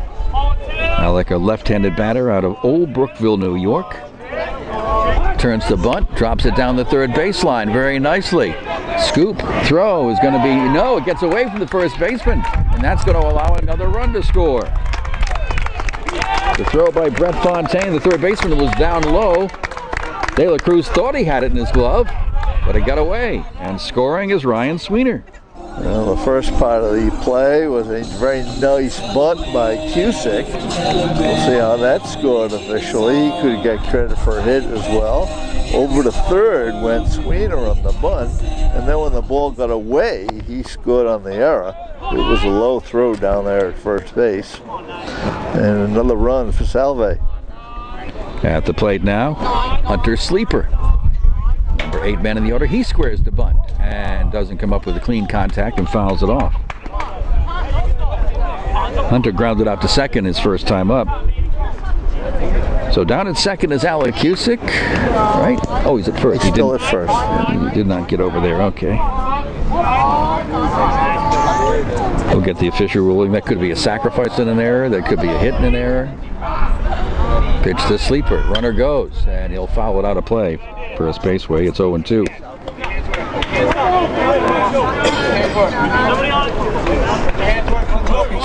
Alec, a left-handed batter out of Old Brookville, New York. Turns the bunt, drops it down the third baseline very nicely. Scoop, throw is going to be, no, it gets away from the first baseman. And that's going to allow another run to score. The throw by Brett Fontaine, the third baseman, was down low. De La Cruz thought he had it in his glove, but it got away. And scoring is Ryan Sweeter. Well, the first part of the play was a very nice bunt by Cusick. We'll see how that scored officially. He could get credit for a hit as well. Over to third went Sweeter on the bunt, and then when the ball got away, he scored on the error. It was a low throw down there at first base. And another run for Salve. At the plate now, Hunter Sleeper. Number 8 man in the order, he squares the bunt and doesn't come up with a clean contact and fouls it off. Hunter grounded out to second his first time up. So down at second is Alec Cusick, right? Oh, he's at first. He's still at first. He did not get over there, okay. We'll get the official ruling. That could be a sacrifice in an error, that could be a hit in an error. Pitch to Sleeper, runner goes, and he'll foul it out of play. First baseway, it's 0-2.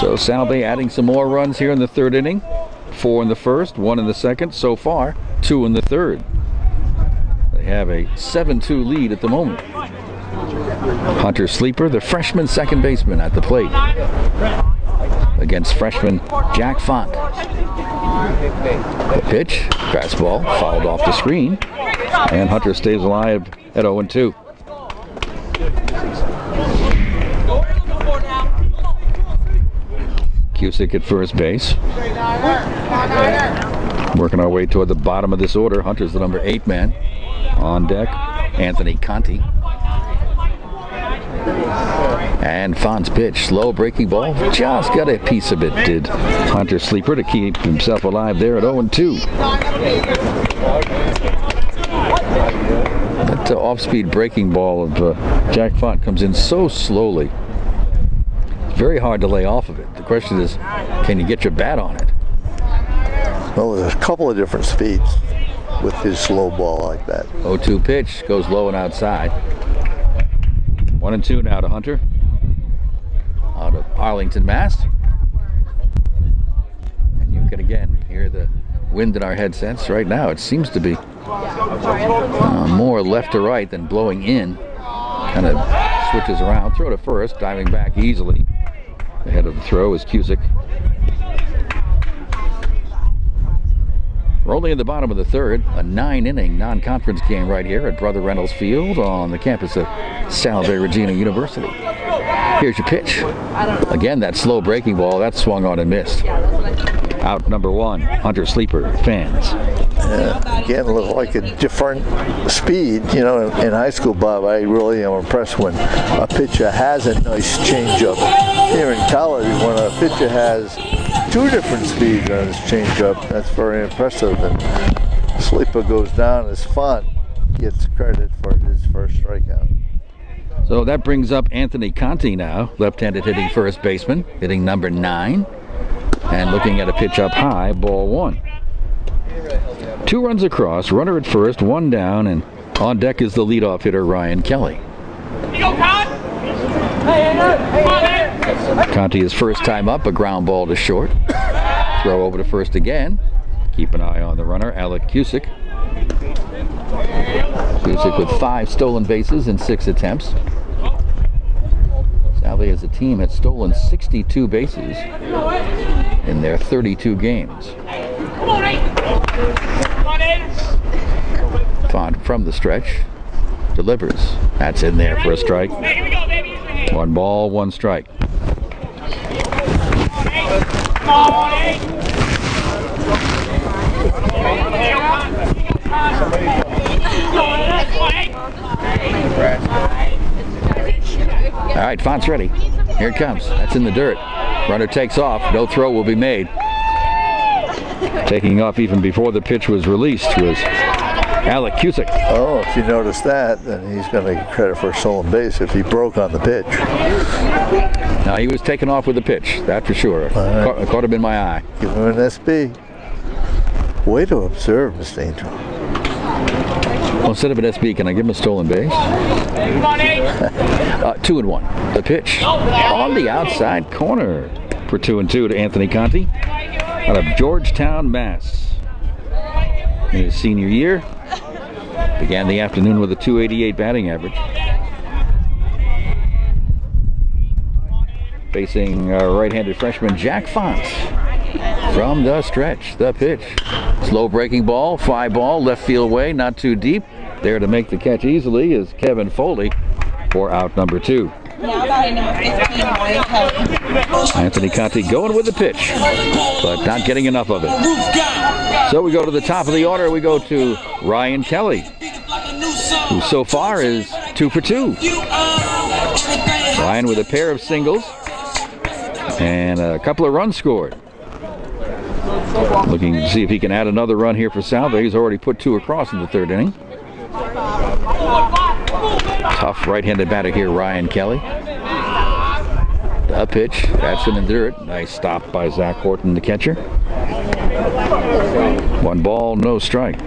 So Salve adding some more runs here in the third inning. 4 in the first, 1 in the second. So far, 2 in the third. They have a 7-2 lead at the moment. Hunter Sleeper, the freshman second baseman at the plate, against freshman Jack Font. The pitch, fastball, fouled off the screen, and Hunter stays alive at 0-2. Cusick at first base. Working our way toward the bottom of this order. Hunter's the number 8 man. On deck, Anthony Conti. And Font's pitch, slow breaking ball, just got a piece of it, did Hunter Sleeper, to keep himself alive there at 0-2. That off-speed breaking ball of Jack Font comes in so slowly. It's very hard to lay off of it. The question is, can you get your bat on it? Well, there's a couple of different speeds with his slow ball like that. 0-2 pitch, goes low and outside. 1-2 now to Hunter. Out of Arlington, Mass. And you can again hear the wind in our headsets. Right now it seems to be more left to right than blowing in. Kind of switches around. Throw to first, diving back easily. Ahead of the throw is Cusick. We're only in the bottom of the third, a 9-inning non-conference game right here at Brother Reynolds Field on the campus of Salve Regina University. Here's your pitch. Again, that slow breaking ball, that swung on and missed. Out number 1, Hunter Sleeper, fans. Again, look like a different speed. You know, in high school, Bob, I really am impressed when a pitcher has a nice changeup. Here in college, when a pitcher has 2 different speeds on his changeup, that's very impressive. And Sleeper goes down as Font gets credit for his first strikeout. So that brings up Anthony Conti now, left-handed hitting first baseman, hitting number 9, and looking at a pitch up high, ball 1. 2 runs across, runner at first, 1 down, and on deck is the leadoff hitter Ryan Kelly. Conti is first time up, a ground ball to short. Throw over to first again. Keep an eye on the runner, Alec Cusick. Cusick with 5 stolen bases in 6 attempts. Salve as a team had stolen 62 bases in their 32 games. Font from the stretch delivers That's in there for a strike. 1 ball, 1 strike. All right, Font's ready. Here it comes. That's in the dirt. Runner takes off. No throw will be made. Taking off even before the pitch was released was Alec Cusick. Oh, if you notice that, then he's going to get credit for a stolen base if he broke on the pitch. Now, he was taken off with the pitch, that for sure. Right. Caught him in my eye. Give him an SB. Way to observe, Mr. Angel. Well, instead of an SB, can I give him a stolen base? 2-1. The pitch on the outside corner for 2-2 to Anthony Conti out of Georgetown, Mass. In his senior year, began the afternoon with a .288 batting average. Facing right-handed freshman Jack Font from the stretch. The pitch. Slow breaking ball, fly ball, left field way, not too deep. There to make the catch easily is Kevin Foley for out number 2. Now batting number 15, Ryan Kelly. Anthony Conti going with the pitch, but not getting enough of it. So we go to the top of the order. We go to Ryan Kelly, who so far is 2 for 2. Ryan with a pair of singles and a couple of runs scored. Looking to see if he can add another run here for Salve. He's already put 2 across in the 3rd inning. Tough right-handed batter here, Ryan Kelly. The pitch, that's in the dirt. Nice stop by Zach Horton, the catcher. 1 ball, no strike.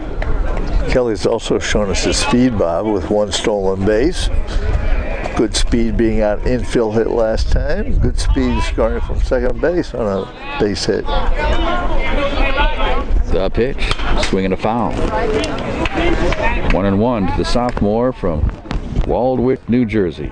Kelly's also shown us his speed, Bob, with 1 stolen base. Good speed being on infield hit last time. Good speed scoring from second base on a base hit. The pitch, swinging a foul. 1-1 to the sophomore from Waldwick, New Jersey.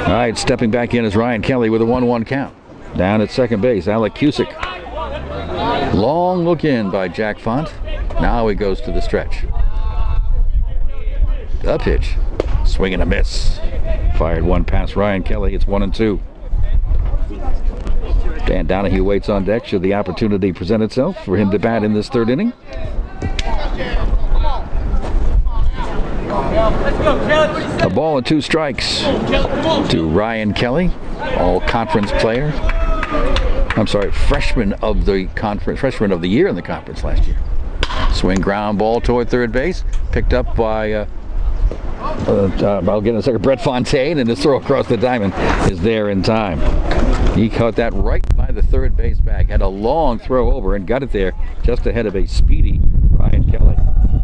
All right, stepping back in is Ryan Kelly with a 1-1 count. Down at second base, Alec Cusick. Long look in by Jack Font. Now he goes to the stretch. The pitch, swing and a miss. Fired 1 past Ryan Kelly. It's 1-2. Dan Donahue waits on deck should the opportunity present itself for him to bat in this 3rd inning. A ball and 2 strikes to Ryan Kelly, all conference player. I'm sorry, freshman of the conference, freshman of the year in the conference last year. Swing ground ball toward 3rd base, picked up by I'll get in a second, Brett Fontaine, and his throw across the diamond is there in time. He caught that right by the 3rd base bag, had a long throw over and got it there just ahead of a speedy Ryan Kelly.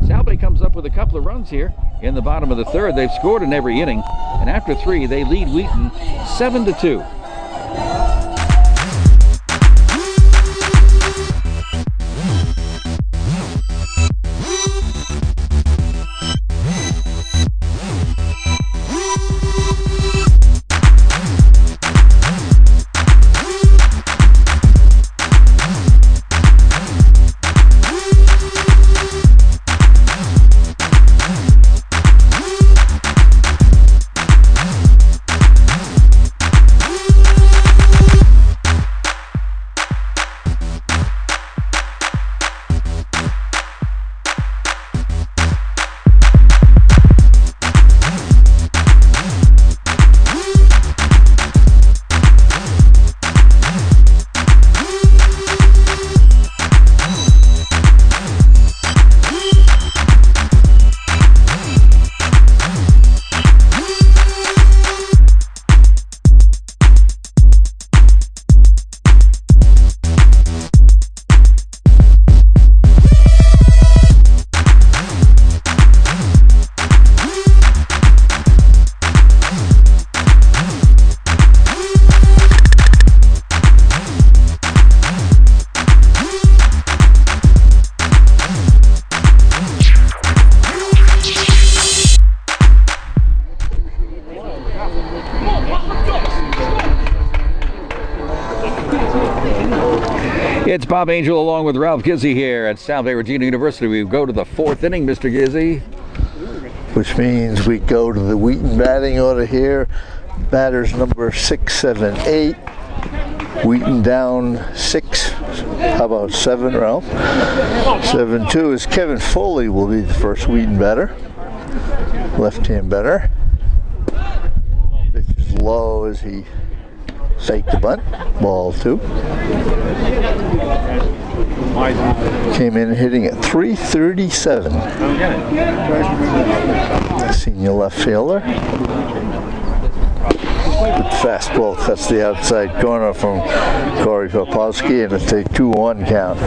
Salve comes up with a couple of runs here in the bottom of the 3rd. They've scored in every inning, and after 3, they lead Wheaton 7-2. It's Bob Angel along with Ralph Gizzi here at Salve, Regina University. We go to the 4th inning, Mr. Gizzi. Which means we go to the Wheaton batting order here. Batters number 6, 7, 8. Wheaton down 6. How about 7, Ralph? 7-2 is Kevin Foley will be the first Wheaton batter. Left-hand batter. Pitch is low as he faked the bunt. Ball 2. Came in hitting at 337. Senior left fielder. The fastball cuts the outside corner from Corey Popowski, and it's a 2-1 count.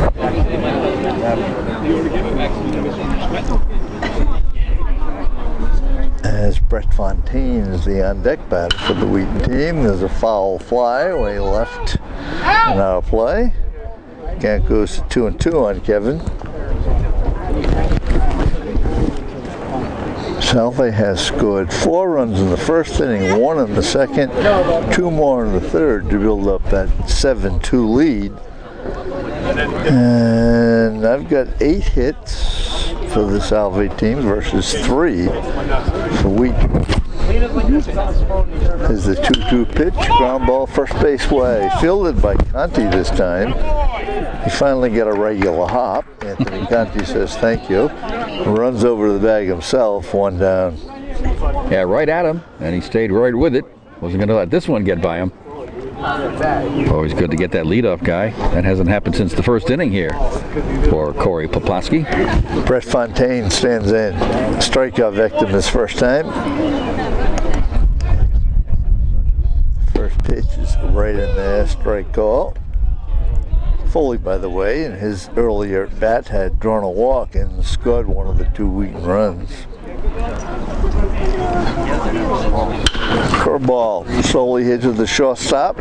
As Brett Fontaine is the on-deck batter for the Wheaton team. There's a foul fly way left and out of play. Count goes to 2-2 on Kevin. Salve has scored 4 runs in the first inning, 1 in the second, 2 more in the third to build up that 7-2 lead. And I've got 8 hits for the Salve team versus 3 for Wheaton. Is the 2-2 pitch, ground ball first base way, fielded by Conti this time. He finally got a regular hop. Anthony Conti says thank you. Runs over to the bag himself, 1 down. Yeah, right at him, and he stayed right with it. Wasn't going to let this one get by him. Always good to get that leadoff guy. That hasn't happened since the first inning here for Corey Popowski. Brett Fontaine stands in. Strikeout victim his first time. First pitch is right in there, strike call. Foley, by the way, in his earlier at bat had drawn a walk and scored one of the 2 Wheaton runs. Curveball slowly hit to the shortstop.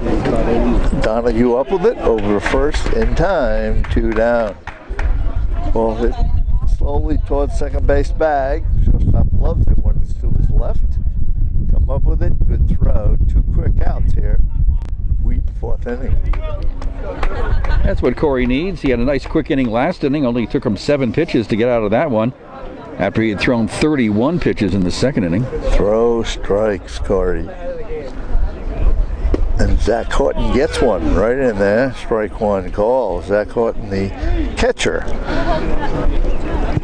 Donahue up with it over first in time, 2 down. Ball hit slowly towards second base bag. Shortstop loves it when it's to his left. Come up with it, good throw. 2 quick outs here. Wheaton 4th inning. That's what Corey needs. He had a nice quick inning last inning. Only took him 7 pitches to get out of that one after he had thrown 31 pitches in the second inning. Throw strikes, Corey. And Zach Horton gets one right in there. Strike 1 call. Zach Horton, the catcher.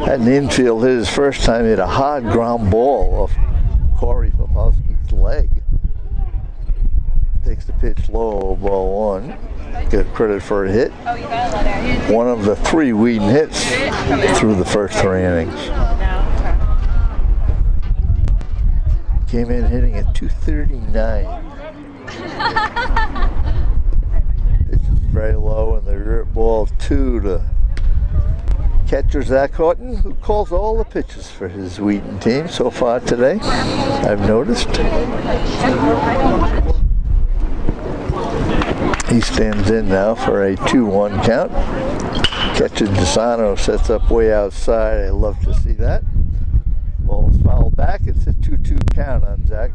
Had an infield hit his first time. Hit a hard ground ball off Corey Popowski's leg. Takes the pitch low, ball 1. Get credit for a hit. One of the 3 Wheaton hits through the first 3 innings. Came in hitting at 239. Pitch is very low, and the dirt ball 2 to catcher Zach Horton, who calls all the pitches for his Wheaton team so far today, I've noticed. He stands in now for a 2-1 count. Catcher DeSano sets up way outside. I love to see that. Ball's fouled back. It's a 2-2 count on Zach.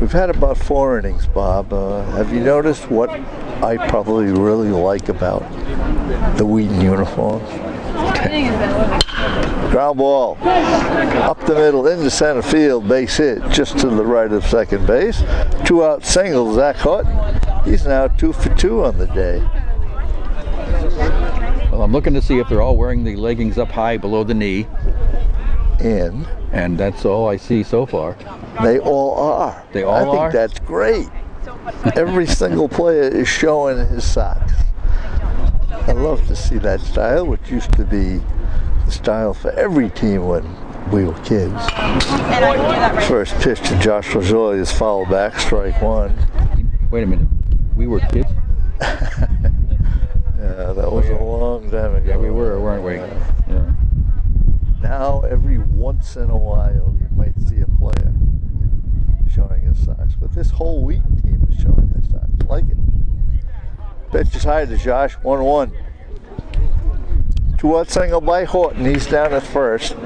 We've had about 4 innings, Bob. Have you noticed what I probably really like about the Wheaton uniforms? Ground ball up the middle into center field, base hit just to the right of second base. 2 out single, Zach Horton. He's now 2 for 2 on the day. Well, I'm looking to see if they're all wearing the leggings up high below the knee. And that's all I see so far. They all are. They all are? I think that's great. Every single player is showing his socks. I love to see that style, which used to be the style for every team when we were kids. First pitch to Josh Lajoie is foul back, strike 1. Wait a minute. We were kids? Yeah, that was a long time ago. Yeah, we were, weren't we? Yeah. Now, every once in a while, you might see a player showing his socks. But this whole Wheaton team is showing their socks. I like it. Pitch is high to Josh, 1-1. 2-out single by Horton. He's down at first.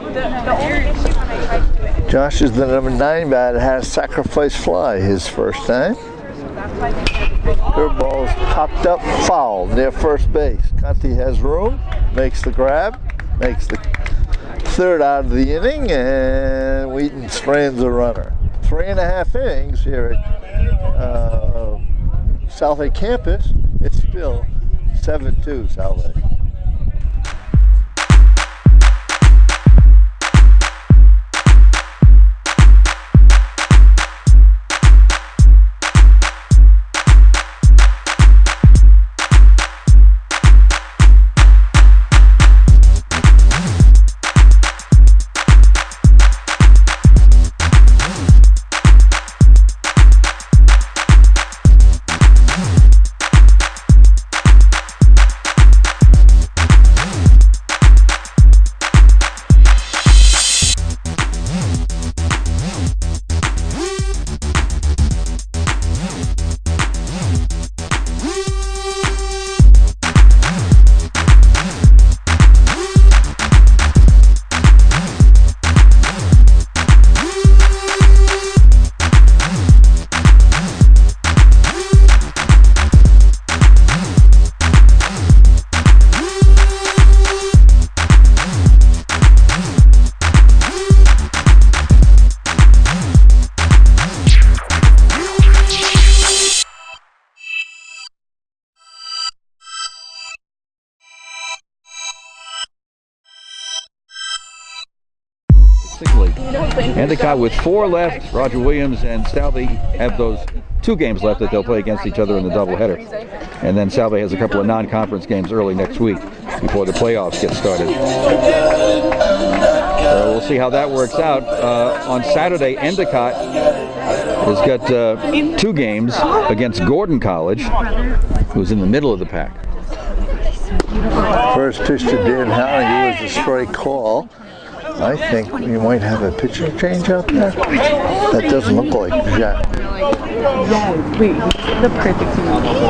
Josh is the number 9 batter. Has sacrifice fly his first time. Curveball's popped up, foul near first base. Conti has room, makes the grab, makes the third out of the inning, and Wheaton strands a runner. 3.5 innings here at Salve campus. It's still 7-2 Salve. Endicott with 4 left. Roger Williams and Salve have those 2 games left that they'll play against each other in the doubleheader. And then Salve has a couple of non-conference games early next week before the playoffs get started. We'll see how that works out. On Saturday, Endicott has got 2 games against Gordon College, who's in the middle of the pack. First pitch to Dan Howard was a strike call. I think you might have a pitcher change out there. That doesn't look like Jack.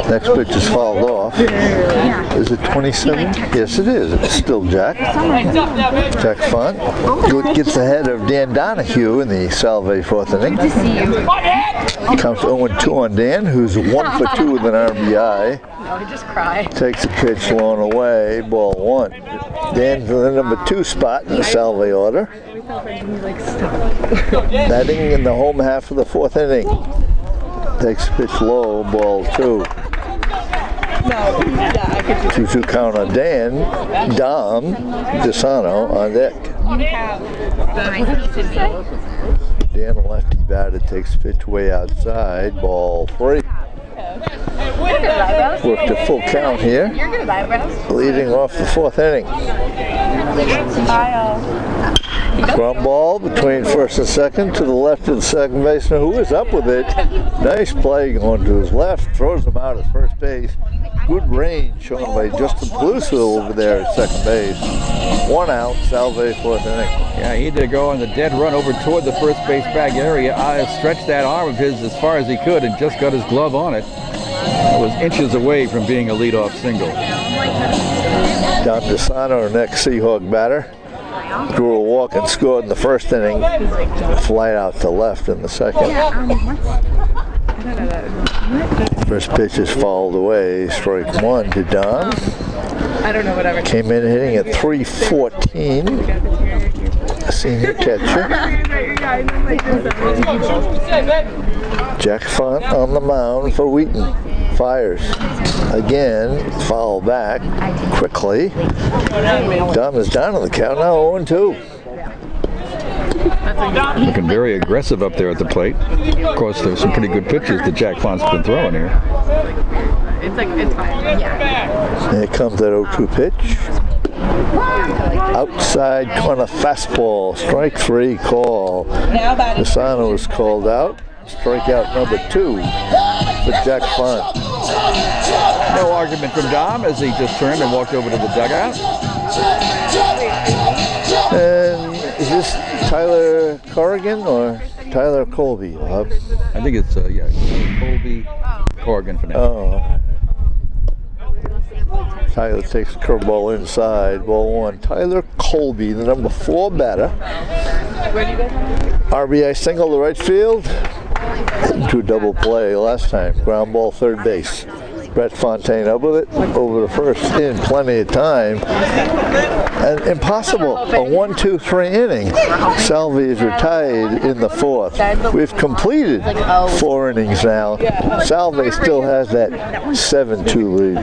Next pitch is fouled off. Is it 27? Yes, it is. It's still Jack. Jack Font gets ahead of Dan Donahue in the Salve 4th inning. Comes 0-2 on Dan, who's 1 for 2 with an RBI. No, he just cried. Takes a pitch long away, ball 1. Dan's in the number 2 spot in the Salve order. Batting in the home half of the 4th inning. Takes a pitch low, ball 2. 2-2 count on Dan. Dom DeSano on deck. Dan, a lefty batter, takes a pitch way outside, ball 3. Worked a full count here. Leading off the 4th inning. Ground ball between first and second to the left of the second baseman, who is up with it. Nice play going to his left. Throws him out at first base. Good range shown by Justin Bluesville over there at second base. 1 out, Salve 4th inning. Yeah, he had to go on the dead run over toward the first base bag area. Stretched that arm of his as far as he could and just got his glove on it. It was inches away from being a leadoff single. Don DeSano, next Seahawk batter, drew a walk and scored in the 1st inning. Fly out to left in the 2nd. First pitch is fouled away. Strike 1 to Don. Came in hitting at 314. Senior catcher. Jack Font on the mound for Wheaton. Fires again, foul back quickly. Dom is down on the count now, 0-2. Looking very aggressive up there at the plate. Of course, there's some pretty good pitches that Jack Font's been throwing here. It's fine. Yeah. Here comes that 0-2 pitch. Outside corner fastball, strike 3 call. Desano is called out. Strikeout number 2 for Jack Font. No argument from Dom as he just turned and walked over to the dugout. And is this Tyler Corrigan or Tyler Colby, Bob? I think it's, yeah, Colby Corrigan for now. Oh. Tyler takes the curveball inside, ball 1. Tyler Colby, the number 4 batter. RBI single to right field. into a double play last time. Ground ball, third base. Brett Fontaine up with it over the first in, plenty of time. And impossible, a 1-2-3 inning. Salve is retired in the fourth. We've completed 4 innings now. Salve still has that 7-2 lead.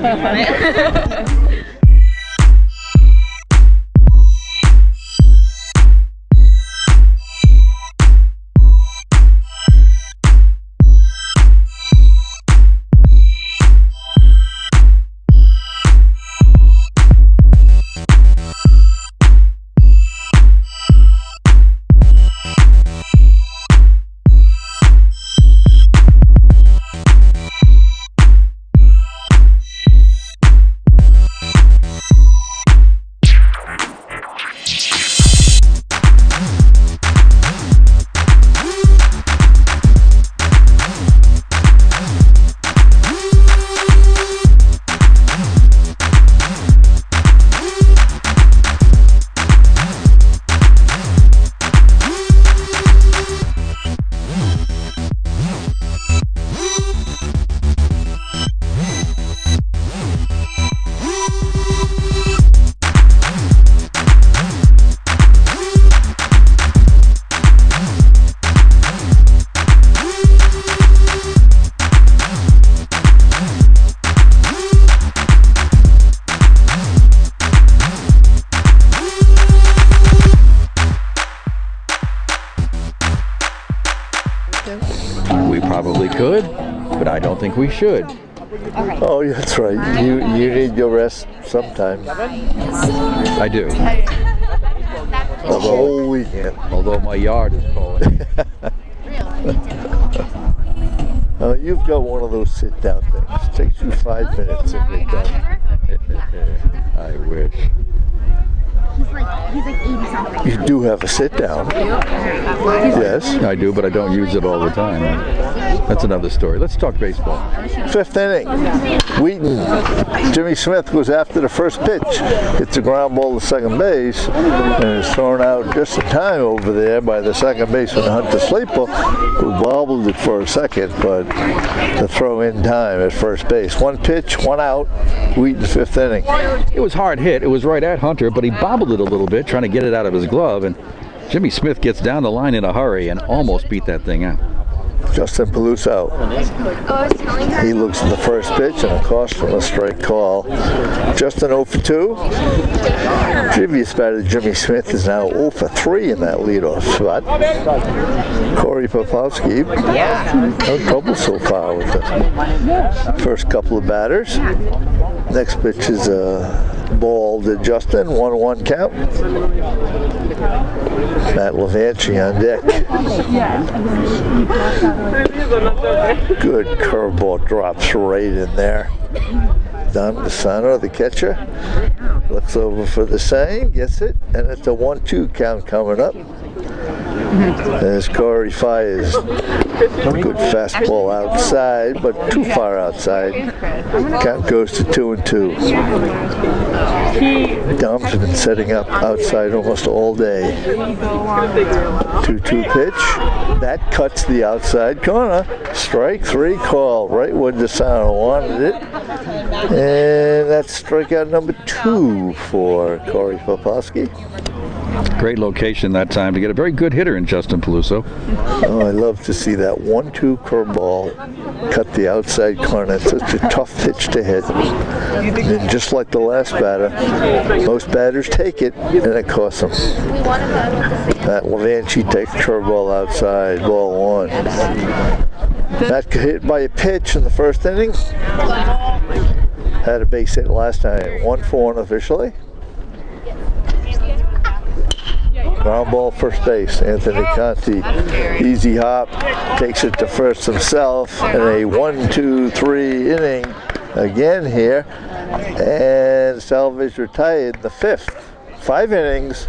We probably could, but I don't think we should. Oh, that's right. You need your rest sometime. I do. The whole weekend. Although my yard is calling. You've got one of those sit-down things. It takes you 5 minutes to get done. I wish. He's like 80 something. You do have a sit-down. Yes. I do, but I don't use it all the time. That's another story. Let's talk baseball. 5th inning. Wheaton. Jimmy Smith was after the first pitch. Hits a ground ball to second base and is thrown out just in time over there by the second baseman Hunter Sleeper, who bobbled it for a second, but the throw in time at first base. 1 pitch, 1 out. Wheaton's 5th inning. It was hard hit. It was right at Hunter, but he bobbled it a little bit, trying to get it out of his glove, and Jimmy Smith gets down the line in a hurry and almost beat that thing out. Justin Palouse out. He looks at the first pitch and a caution, a strike call. Justin 0 for 2. Previous batter Jimmy Smith is now 0 for 3 in that leadoff spot. Corey Popowski, no trouble so far with the first couple of batters. Next pitch is a ball to Justin, 1-1 count. Matt Levanchi on deck. Good curveball, drops right in there. Don Desano, the catcher, looks over for the same, gets it, and it's a 1-2 count coming up. As Corey fires a good fastball outside, but too far outside. Count goes to 2-2. Dom's been setting up outside almost all day. 2-2 pitch. That cuts the outside corner. Strike 3 call, right where Desano wanted it. And that's strikeout number 2 for Corey Popowski. Great location that time to get a very good hitter in Justin Palouse. Oh, I love to see that 1-2 curveball cut the outside corner. It's such a tough pitch to hit. And just like the last batter, most batters take it, and it costs them. That Levanchi takes curveball outside, ball 1. That hit by a pitch in the first inning. Had a base hit last time, 1-for-1 officially. Ground ball, first base, Anthony Conti. Easy hop, takes it to first himself, and a 1-2-3 inning again here. And Salve's retired the 5th. 5 innings,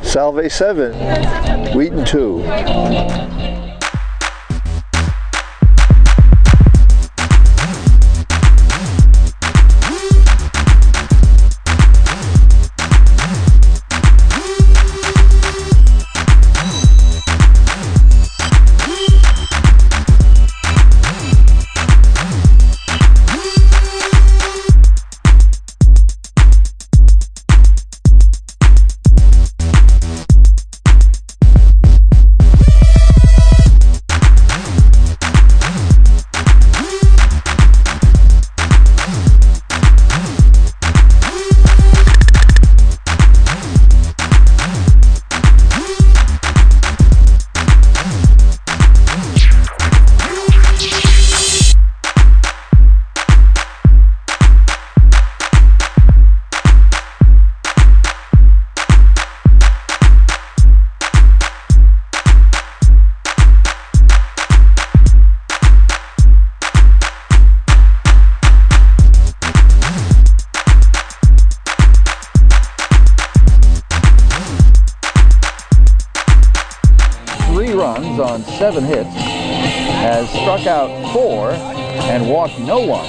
Salve 7, Wheaton 2. runs on 7 hits, has struck out 4 and walked no one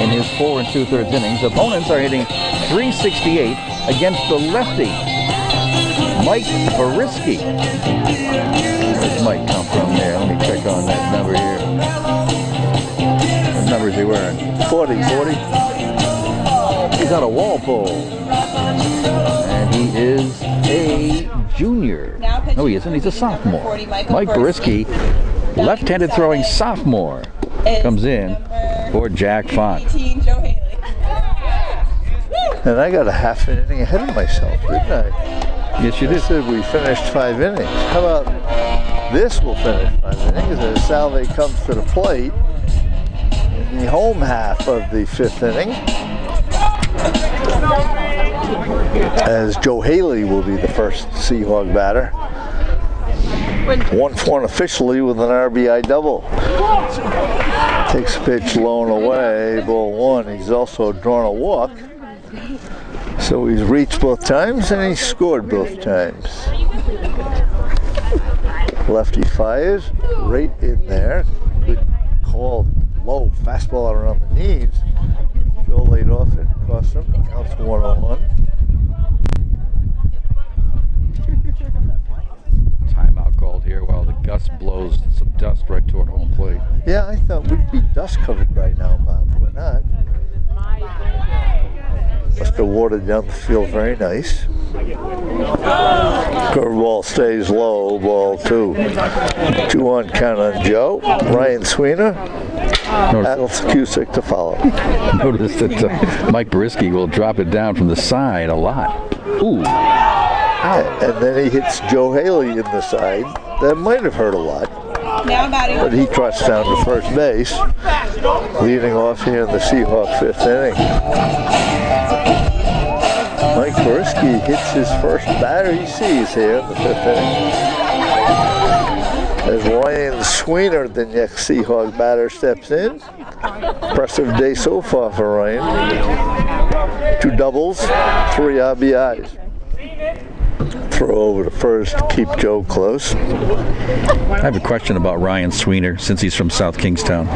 in his 4 2/3 innings. Opponents are hitting .368 against the lefty, Mike Boriski. Where's Mike come from there? Let me check on that number here. What number is he wearing? 40. He's out of Walpole. And he is a junior. No, he isn't. He's a sophomore. Mike Boriski, left-handed throwing sophomore, comes in for Jack Font. And I got a half an inning ahead of myself, didn't I? Yes, you I did. said we finished 5 innings. How about this will finish 5 innings as Salve comes to the plate in the home half of the 5th inning. As Joe Haley will be the first Seahawk batter. 1 for 1 officially with an RBI double. Takes a pitch low and away, ball 1. He's also drawn a walk. So he's reached both times and he's scored both times. Lefty fires right in there. Good call, low fastball around the knees. Joe laid off it, cost him. Counts 1-1. Timeout called here while the gust blows some dust right toward home plate. Yeah, I thought we'd be dust covered right now, Bob. We're not. Must have watered down the field very nice. Curveball stays low, ball 2. 2-1 count on Joe. Ryan Sweener. Alex Cusick to follow. Notice that Mike Boriski will drop it down from the side a lot. Ooh. And then he hits Joe Haley in the side. That might have hurt a lot. But he trots down to first base, leading off here in the Seahawk 5th inning. Mike Boriski hits his first batter he sees here in the 5th inning. As Ryan Sweener, the next Seahawk batter, steps in. Impressive day so far for Ryan. 2 doubles, 3 RBIs. Throw over to first to keep Joe close. I have a question about Ryan Sweener, since he's from South Kingstown.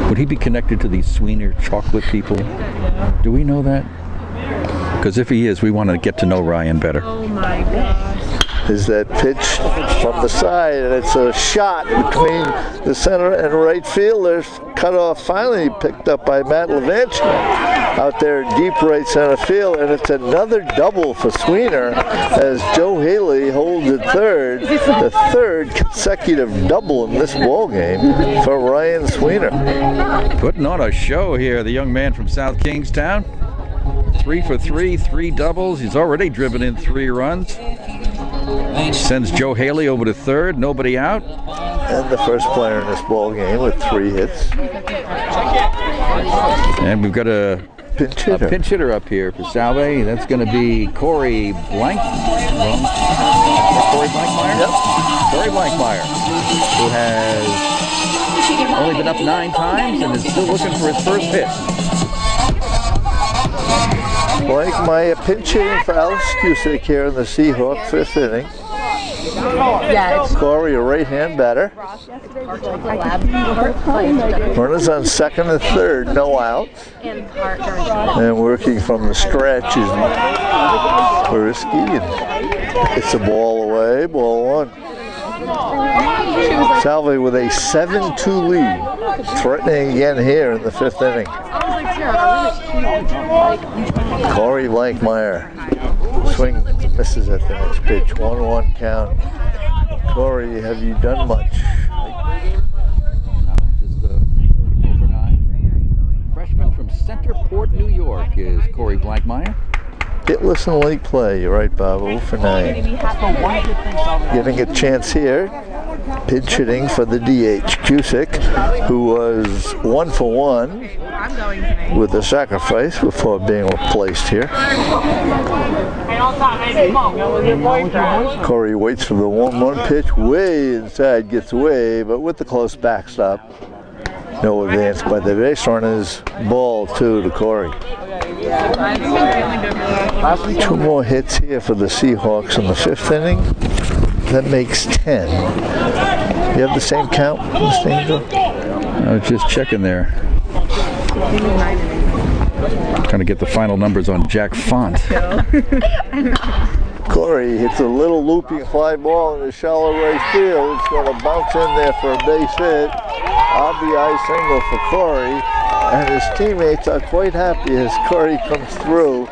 Would he be connected to these Sweener chocolate people? Do we know that? Because if he is, we want to get to know Ryan better. Oh my gosh. Is that pitch from the side, and it's a shot between the center and right fielders. Cut off finally picked up by Matt Levanchi out there deep right center field, and it's another double for Sweener as Joe Haley holds at third. The 3rd consecutive double in this ball game for Ryan Sweener. Putting on a show here, the young man from South Kingstown. 3 for 3, 3 doubles. He's already driven in 3 runs. Sends Joe Haley over to third, nobody out. And the first player in this ball game with 3 hits. And we've got a pinch hitter up here for Salve. That's going to be Corey Blankmeyer. Yep. Corey Blankmeyer, who has only been up 9 times and is still looking for his first hit. Blankmeyer pinch hitting for Alex Cusick here in the Seahawk 5th inning. Yeah, it's Corey, a right-hand batter. Runners on 2nd and 3rd, no outs. And working from the stretch is Boriski, and it's a ball away, ball 1. Salve with a 7-2 lead, threatening again here in the 5th inning. Corey Blankmeyer swings and misses at the next pitch. 1-1 count. Corey, have you done much? No, just over 9. Freshman from Centerport, New York is Corey Blankmeyer. Hitless in league play. You're right, Bob. 0 for 9. Getting a chance here. Pinch hitting for the DH, Cusick, who was 1 for 1 with a sacrifice before being replaced here. Corey waits for the 1-1 pitch, way inside, gets away, but with the close backstop, no advance by the base runners. Ball 2 to Corey. 2 more hits here for the Seahawks in the 5th inning. That makes 10. You have the same count, Mr. Angel? I was just checking there. Trying to get the final numbers on Jack Font. Corey hits a little looping fly ball in the shallow right field. It's going to bounce in there for a base hit. RBI single for Corey. And his teammates are quite happy as Corey comes through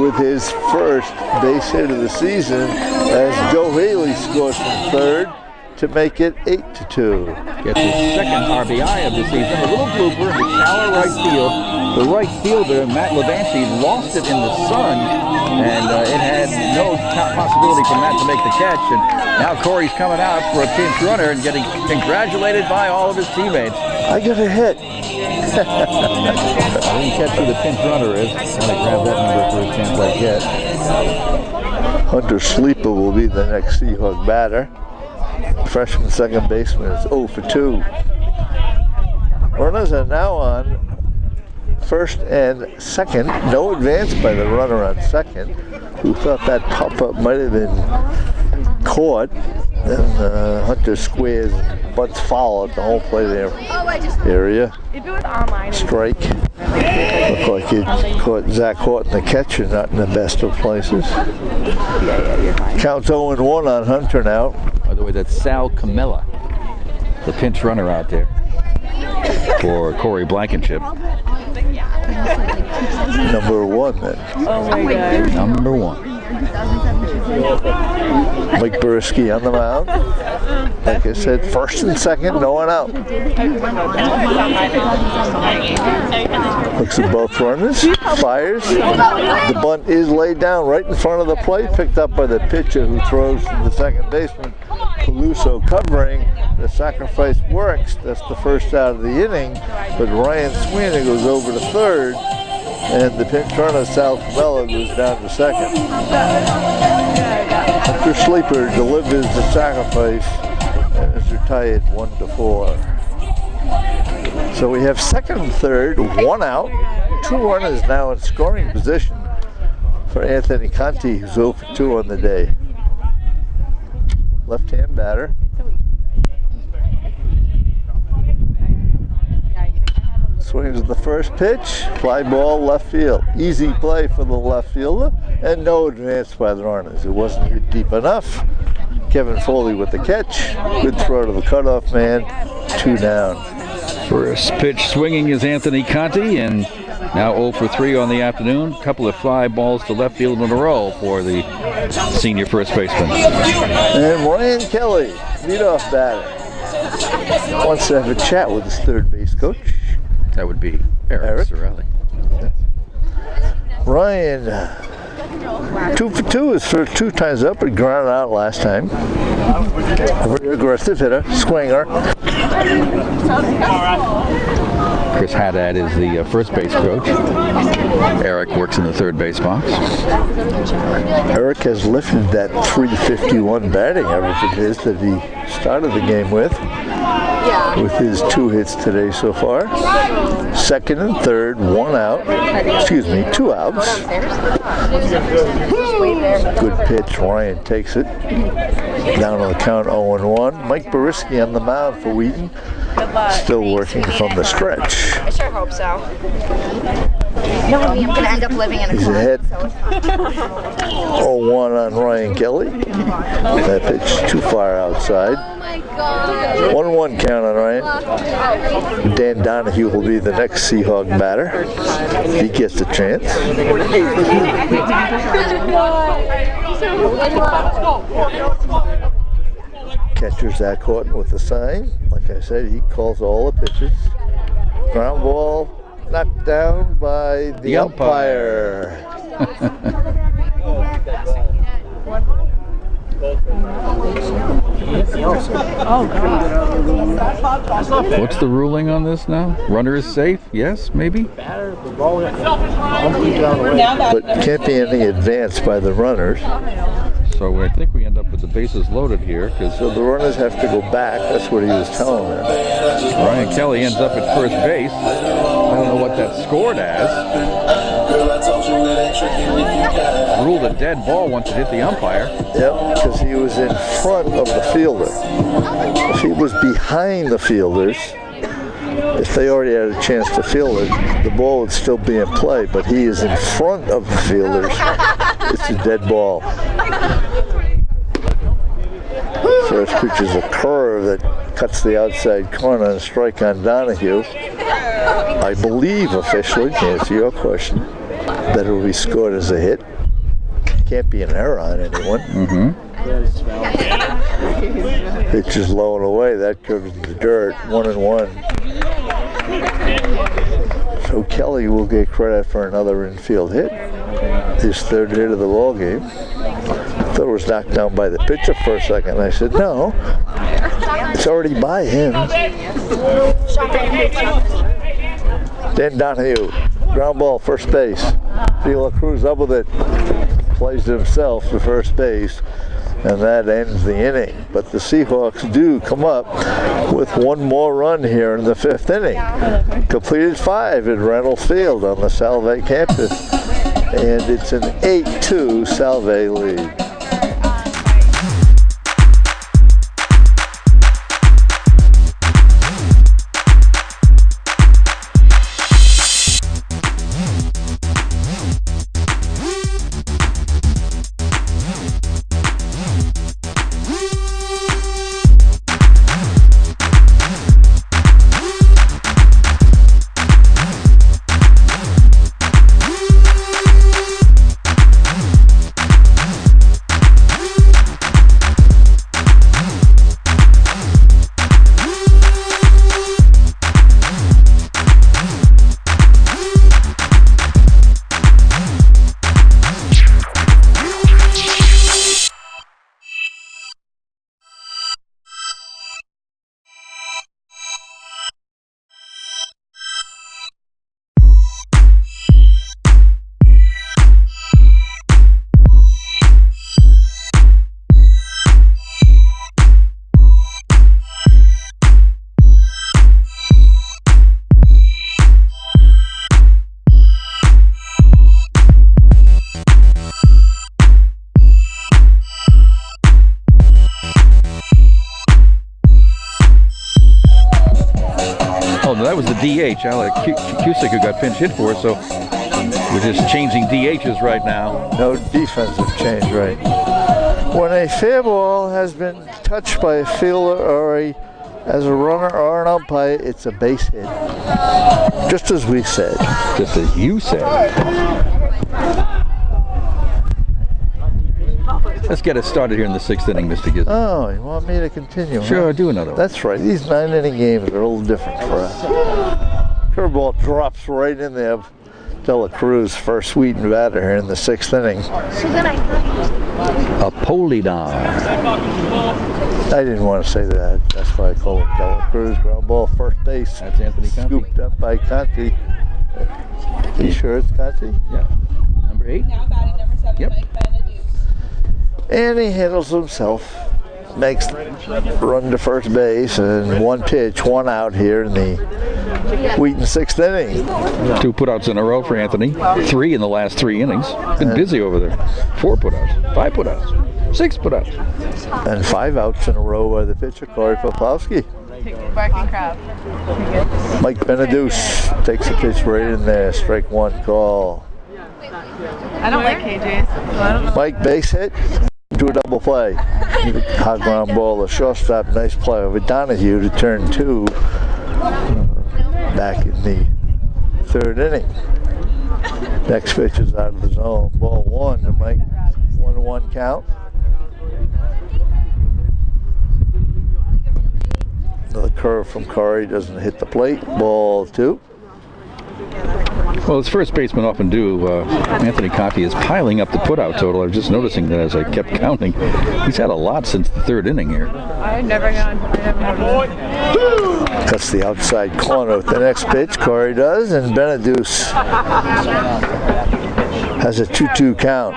with his first base hit of the season as Joe Haley scores from third to make it 8-2. Gets his second RBI of the season. A little blooper in the shallow right field. The right fielder, Matt Levanti, lost it in the sun, and it had no possibility for Matt to make the catch. And now Corey's coming out for a pinch runner and getting congratulated by all of his teammates. I got a hit. I didn't catch who the pinch runner is. I'm going to grab that number for a chance I get. Hunter Sleeper will be the next Seahawk batter. Freshman second baseman is 0 for 2. Runners are now on first and second. No advance by the runner on second, who thought that pop-up might have been caught. Then Hunter squares and butts foul at the home plate area. Strike. Looked like it caught Zach Horton, the catcher, not in the best of places. Counts 0-1 on Hunter now. By the way, that's Sal Camella, the pinch runner out there for Corey Blankenship. Number 1 then. Oh my God. Number 1. Mike Buriski on the mound. Like I said, first and second, no one out. Looks at both runners, fires. The bunt is laid down right in front of the plate, picked up by the pitcher who throws to the second baseman. Peluso covering. The sacrifice works. That's the first out of the inning. But Ryan Sweeney goes over to third. And the pinch runner, Sal Camella, goes down to second. Hunter Sleeper delivers the sacrifice and is retired 1-4. So we have second and third, 1 out. 2 runners now in scoring position for Anthony Conti, who's 0 for 2 on the day. Left-hand batter. Swings at the first pitch, fly ball left field. Easy play for the left fielder, and no advance by the runners. It wasn't deep enough. Kevin Foley with the catch. Good throw to the cutoff man. 2 down. First pitch swinging is Anthony Conti, and now 0 for 3 on the afternoon. Couple of fly balls to left field in a row for the senior first baseman. And Ryan Kelly, leadoff batter, wants to have a chat with his third base coach. That would be Eric Sorelli. Ryan, 2 for 2 is for 2 times up, but grounded out last time. A very aggressive hitter, swinger. Chris Haddad is the first base coach. Eric works in the third base box. Eric has lifted that .351 batting average of his that he started the game with his 2 hits today so far. Second and third, 1 out. Excuse me, 2 outs. Good pitch, Ryan takes it. Down on the count 0-1. Mike Buriski on the mound for Wheaton. Still working from the stretch. I sure hope so. I'm gonna end up living in a He's ahead. 0-1 on Ryan Kelly. That pitch too far outside. 1-1 count on Ryan. Dan Donahue will be the next Seahawk batter. He gets a chance. Catcher Zach Horton with the sign. Like I said, he calls all the pitches. Ground ball knocked down by the umpire. What's the ruling on this now? Runner is safe? Yes, maybe? But can't be any advance by the runners. So I think we end up with the bases loaded here. So the runners have to go back. That's what he was telling them. Ryan Kelly ends up at first base. I don't know what that scored as. ruled a dead ball once it hit the umpire. Yep, because he was in front of the fielder. If he was behind the fielders, if they already had a chance to field it, the ball would still be in play, but he is in front of the fielders. It's a dead ball. First pitch is a curve that cuts the outside corner and a strike on Donahue. I believe officially, to answer your question, that it will be scored as a hit. Can't be an error on anyone. Pitch is low and away. That curves the dirt. 1-1. So Kelly will get credit for another infield hit. His third hit of the ball game. I thought it was knocked down by the pitcher for a second. I said, no, it's already by him. Then Donahue, ground ball, first base. De La Cruz up with it, plays it himself to first base, and that ends the inning. But the Seahawks do come up with one more run here in the fifth inning. Completed 5 at Reynolds Field on the Salve campus, and it's an 8-2 Salve lead. That was the DH, Alec Cusick, who got pinch hit for, so we're just changing DHs right now. No defensive change, right? When a fair ball has been touched by a fielder or as a runner or an umpire, it's a base hit. Just as we said. Just as you said. Let's get it started here in the 6th inning, Mr. Gizzard. Oh, you want me to continue? Sure, huh? do another one. That's right. These 9-inning games are a little different for us. Curveball drops right in there. De La Cruz, first sweetened batter here in the 6th inning. Apollinaire. I didn't want to say that. That's why I call him De La Cruz. Ground ball, first base. That's Anthony Conti. Scooped up by Conti. Are you sure it's Conti? Yeah. Number 8. Now batting number 7, Yep. Mike Benedict. And he handles himself. Makes the run to first base, and one pitch, one out here in the Wheaton 6th inning. 2 putouts in a row for Anthony. 3 in the last 3 innings. Been busy over there. 4 putouts, 5 putouts, 6 putouts. And 5 outs in a row by the pitcher, Corey Poplowski. Barking crab. Mike Benedict takes a pitch right in there. Strike 1 call. I don't like KJs, so I don't know. Mike base hit. Do a double play. High ground ball, the shortstop, nice play over Donahue to turn 2 back in the 3rd inning. Next pitch is out of the zone. Ball 1 to Mike. 1-1 count. Another curve from Corey doesn't hit the plate. Ball 2. Well, as first basemen often do, Anthony Conti is piling up the putout total. I was just noticing that as I kept counting. He's had a lot since the 3rd inning here. I've never gone. Cuts the outside corner with the next pitch. Corey does, and Benedict Has a 2-2 count.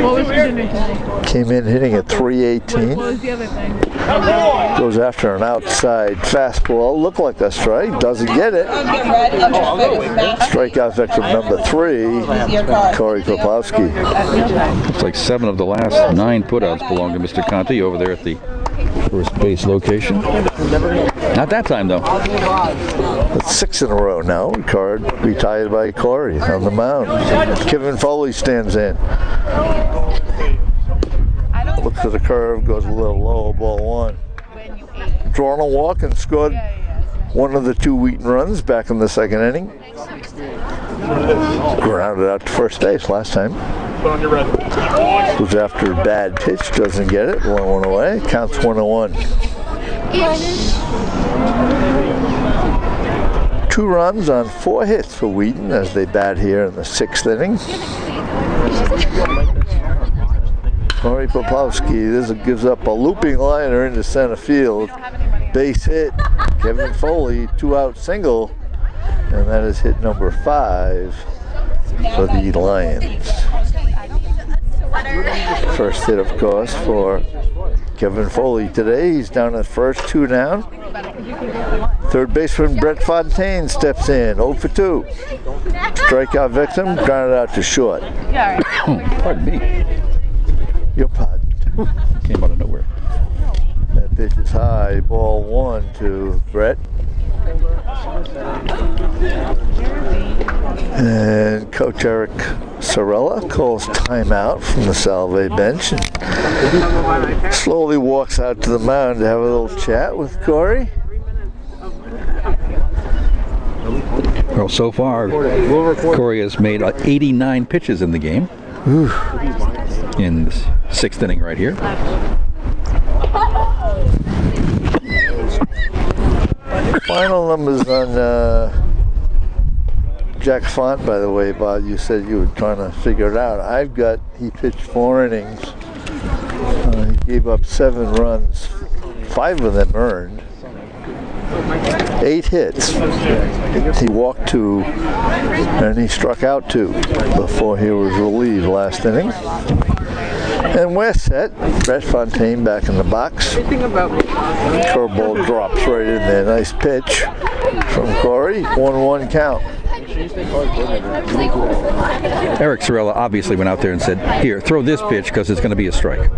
What was Regina today? Came in hitting at 318. What was the other thing? Goes after an outside fastball. Looked like a strike. Doesn't get it. Strikeout victim number 3, Corey Poplowski. Looks like 7 of the last 9 putouts belong to Mr. Conti over there at the first base location. Not that time, though. That's 6 in a row now. Card retired by Corey on the mound. Kevin Foley stands in. Looks at the curve, goes a little low, ball 1. Drawn a walk and scored one of the 2 Wheaton runs back in the 2nd inning. Grounded out to first base last time. Was after a bad pitch, doesn't get it, 1-1 away, counts 1-1. 2 runs on 4 hits for Wheaton as they bat here in the 6th inning. Corey Poplowski, this gives up a looping liner into center field. Base hit. Kevin Foley, 2-out single. And that is hit number 5 for the Lions. First hit, of course, for Kevin Foley today. He's down at first, 2 down. Third baseman Brett Fontaine steps in, 0 for 2. Strikeout victim, grounded out to short. Pardon me. Your pardon. Came out of nowhere. That pitch is high, ball 1 to Brett. And Coach Eric Sorella calls timeout from the Salve bench and slowly walks out to the mound to have a little chat with Corey. Well, so far, Corey has made 89 pitches in the game. Ooh. In the 6th inning right here. Final numbers on Jack Font, by the way, Bob. You said you were trying to figure it out. I've got, he pitched 4 innings. He gave up 7 runs, 5 of them earned. 8 hits. He walked 2 and he struck out 2 before he was relieved last inning. And we're set. Brett Fontaine back in the box. Curveball drops right in there. Nice pitch from Corey. 1-1 count. Eric Sorella obviously went out there and said, here, throw this pitch because it's going to be a strike.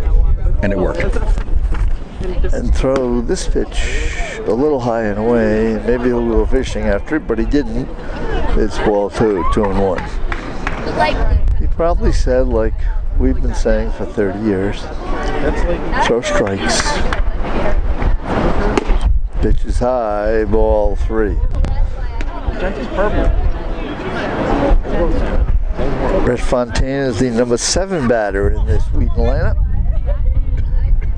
And it worked. And throw this pitch a little high and away. Maybe he'll go fishing after it, but he didn't. It's ball 2, 2-1. He probably said, like we've been saying for 30 years, throw strikes. Pitch is high, ball 3. Brett Fontaine is the number 7 batter in this Wheaton lineup.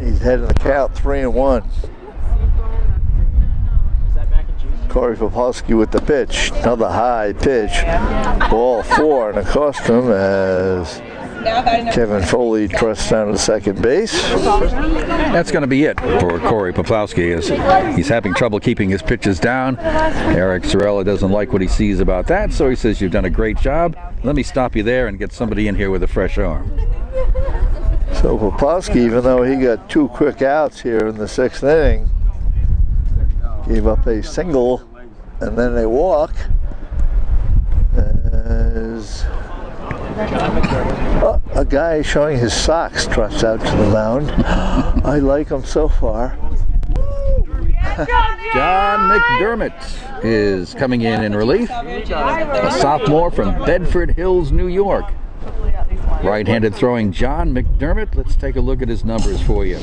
He's heading the count 3-1. Corey Poplowski with the pitch. Another high pitch. Ball 4, and it cost him as Kevin Foley trusts down to second base. That's going to be it for Corey Poplowski, as he's having trouble keeping his pitches down. Eric Sorella doesn't like what he sees about that, so he says, you've done a great job. Let me stop you there and get somebody in here with a fresh arm. So Poplowski, even though he got 2 quick outs here in the 6th inning, gave up a single and then a walk. As a guy showing his socks trots out to the mound. I like him so far. John McDermott is coming in relief. A sophomore from Bedford Hills, New York. Right-handed throwing John McDermott. Let's take a look at his numbers for you.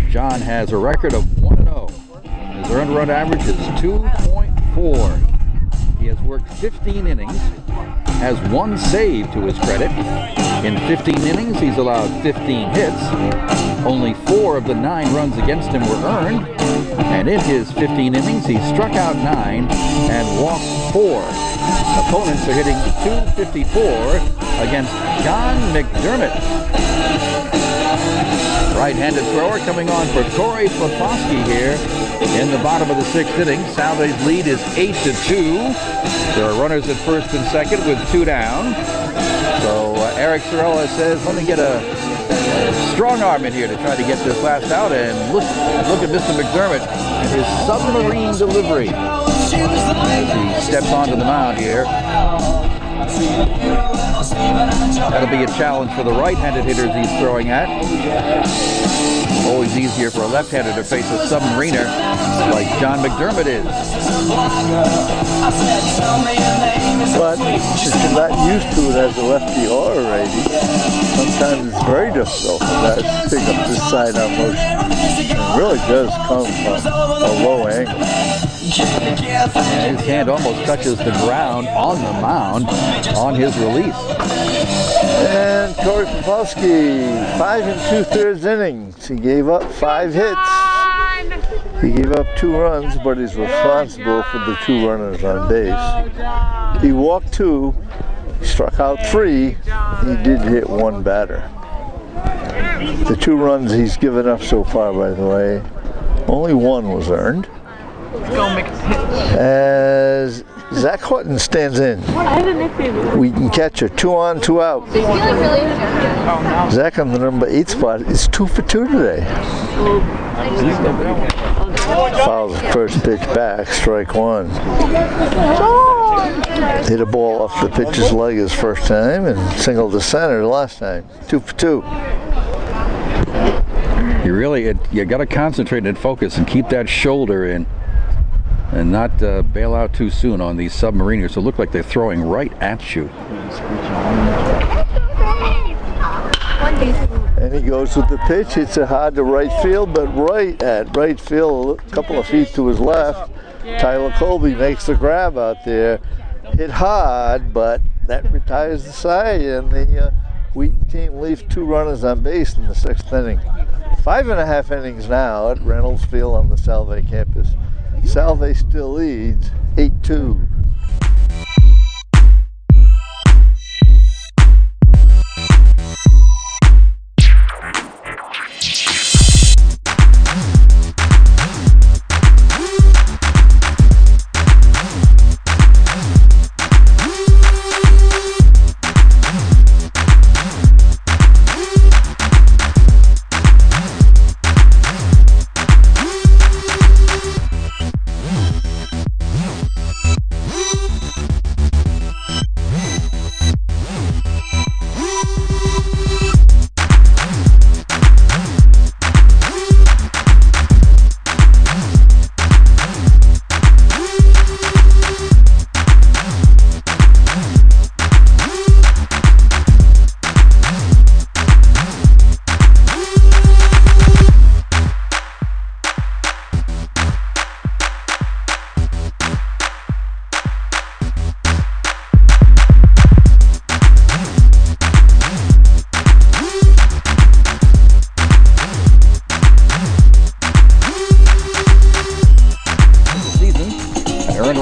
John has a record of 1-0. His earned run average is 2.4. He has worked 15 innings, has 1 save to his credit. In 15 innings, he's allowed 15 hits. Only 4 of the 9 runs against him were earned. And in his 15 innings, he struck out 9 and walked 4. Opponents are hitting .254 against John McDermott. Right-handed thrower coming on for Corey Poplowski here in the bottom of the 6th inning. Salve's lead is 8-2. There are runners at first and second with 2 down. So Eric Sorella says, let me get a strong arm in here to try to get this last out. And look at Mr. McDermott and his submarine delivery as he steps onto the mound here. That'll be a challenge for the right-handed hitters he's throwing at. Always easier for a left-hander to face a submariner like John McDermott is. But since you're not used to it as a lefty or a righty, sometimes it's very difficult for guys to pick up this side-on motion. It really does come from a low angle. And his hand almost touches the ground on the mound on his release. And Corey Popowski, 5 2/3 innings. He gave up 5 hits. He gave up 2 runs, but he's responsible for the 2 runners on base. He walked 2, he struck out 3, he did hit 1 batter. The 2 runs he's given up so far, by the way, only 1 was earned. As Zach Hutton stands in. We can catch a 2 on, 2 out. Zach on the number 8 spot is 2 for 2 today. Fouls the first pitch back, strike 1. Hit a ball off the pitcher's leg his first time and singled to center the last time. 2 for 2. You got to concentrate and focus and keep that shoulder in. And not bail out too soon on these submariners who look like they're throwing right at you. And he goes with the pitch. Hits it hard to right field, but right at right field, a couple of feet to his left. Tyler Colby makes the grab out there. Hit hard, but that retires the side, and the Wheaton team leaves 2 runners on base in the 6th inning. 5.5 innings now at Reynolds Field on the Salve campus. Salve still leads 8-2.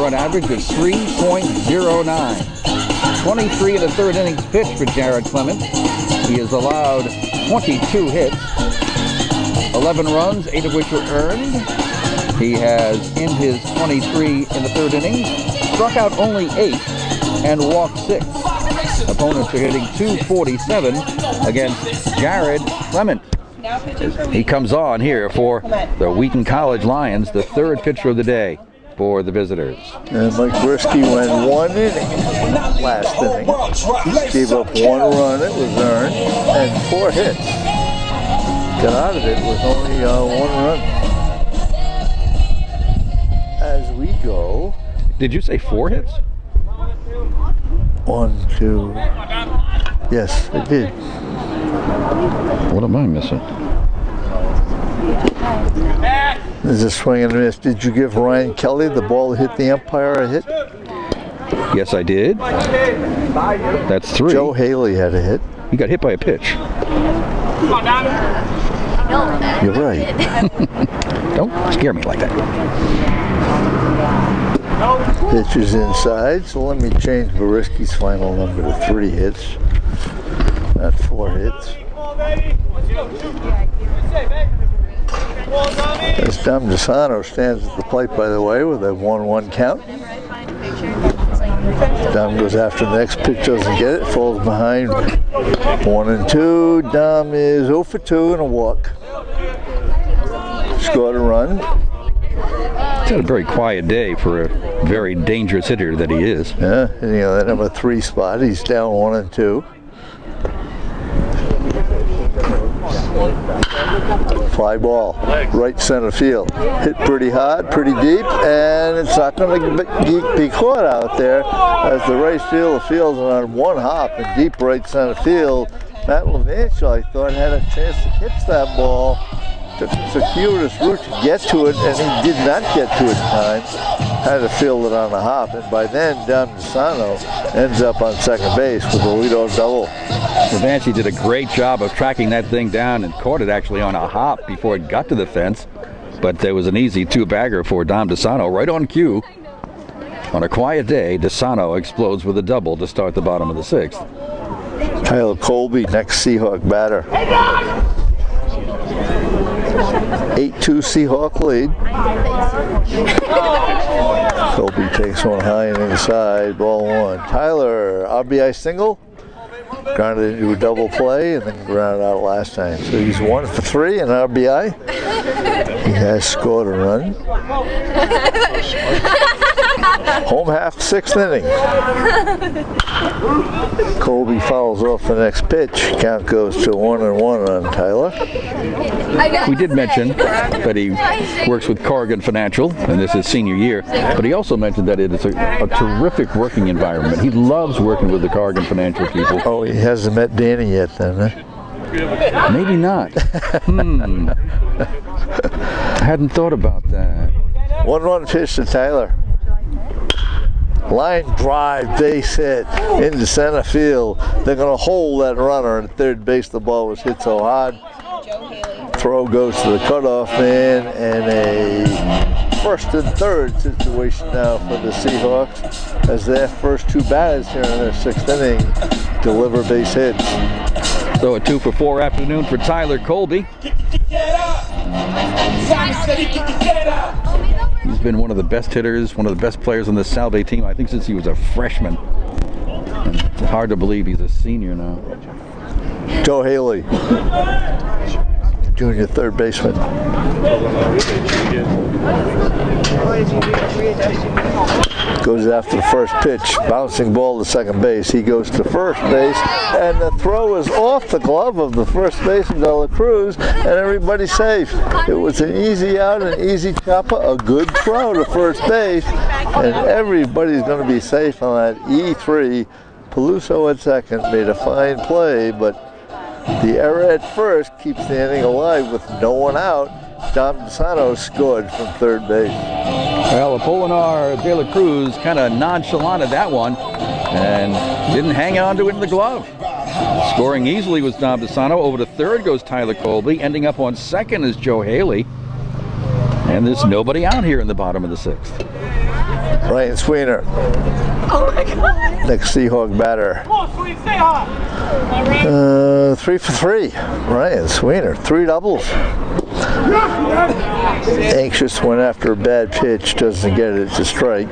Average of 3.09. 23 1/3 innings pitched for Jared Clement. He has allowed 22 hits, 11 runs, 8 of which were earned. He has, in his 23 1/3 innings, struck out only 8 and walked 6. Opponents are hitting .247 against Jared Clement. He comes on here for the Wheaton College Lions, the 3rd pitcher of the day for the visitors. And Mike Brisky went 1 inning last inning. Gave up 1 run, it was earned, and 4 hits. Got out of it with only 1 run. As we go. Did you say 4 hits? 1, 2. Yes, I did. What am I missing? There's a swing and a miss. Did you give Ryan Kelly the ball that hit the umpire a hit? Yes, I did. That's 3. Joe Haley had a hit. He got hit by a pitch. You're right. Don't scare me like that. Pitch is inside, so let me change Boriski's final number to 3 hits, not 4 hits. As Dom DeSano stands at the plate, by the way, with a 1-1 count. Dom goes after the next pitch, doesn't get it, falls behind 1-2. Dom is 0 for 2 and a walk. Scored a run. It's had a very quiet day for a very dangerous hitter that he is. Yeah, and, you know, that number 3 spot, he's down 1-2. Fly ball, right center field. Hit pretty hard, pretty deep, and it's not going to be caught out there as the right fielder fields it on one hop in deep right center field. Matt LaVanche, I thought, had a chance to catch that ball. Took a circuitous route to get to it, and he did not get to it in time. Had to field it on a hop, and by then, Dom DeSano ends up on second base with a leadoff double. LaVanche did a great job of tracking that thing down and caught it actually on a hop before it got to the fence. But there was an easy 2-bagger for Dom DeSano right on cue. On a quiet day, DeSano explodes with a double to start the bottom of the 6th. Tyler Colby, next Seahawk batter. 8-2 Seahawk lead. Colby takes one high and inside, ball 1. Tyler, RBI single, grounded into a double play, and then grounded out last time. So he's 1 for 3 in RBI. He has scored a run. Home half, 6th inning. Colby fouls off the next pitch. Count goes to 1-1 on Tyler. We did mention that he works with Corrigan Financial, and this is senior year, but he also mentioned that it is a terrific working environment. He loves working with the Corrigan Financial people. Oh, he hasn't met Danny yet then, huh? Maybe not. I hadn't thought about that. 1-1 pitch to Tyler. Line drive, base hit into center field. They're going to hold that runner at third base. The ball was hit so hard. Throw goes to the cutoff man, and a 1st and 3rd situation now for the Seahawks as their first 2 batters here in their 6th inning deliver base hits. So a 2 for 4 afternoon for Tyler Colby. He's been one of the best hitters, one of the best players on the Salve team, I think, since he was a freshman. And it's hard to believe he's a senior now. Joe Haley, junior 3rd baseman. Goes after the first pitch, bouncing ball to second base. He goes to first base, and the throw is off the glove of the first baseman, De La Cruz, and everybody's safe. It was an easy out, an easy chopper, a good throw to first base, and everybody's going to be safe on that E3. Peluso at second made a fine play, but the error at first keeps the inning alive with no one out. Dom DeSano scored from third base. Well, Apolinar De La Cruz kind of nonchalanted that one and didn't hang on to it in the glove. Scoring easily was Dom DeSano. Over to third goes Tyler Colby. Ending up on second is Joe Haley. And there's nobody out here in the bottom of the 6th. Ryan Sweener. Oh my God. Next Seahawk batter. 3 for 3. Ryan Sweener, 3 doubles. Anxious went after a bad pitch, doesn't get it to strike.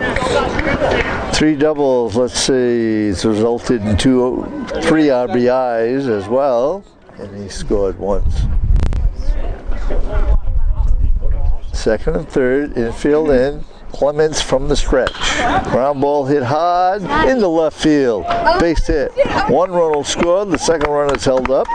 3 doubles, let's see, it's resulted in 3 RBIs as well, and he scored once. Second and third, infield in. Clements from the stretch. Ground ball hit hard into left field. Base hit. 1 run will score. The second run is held up.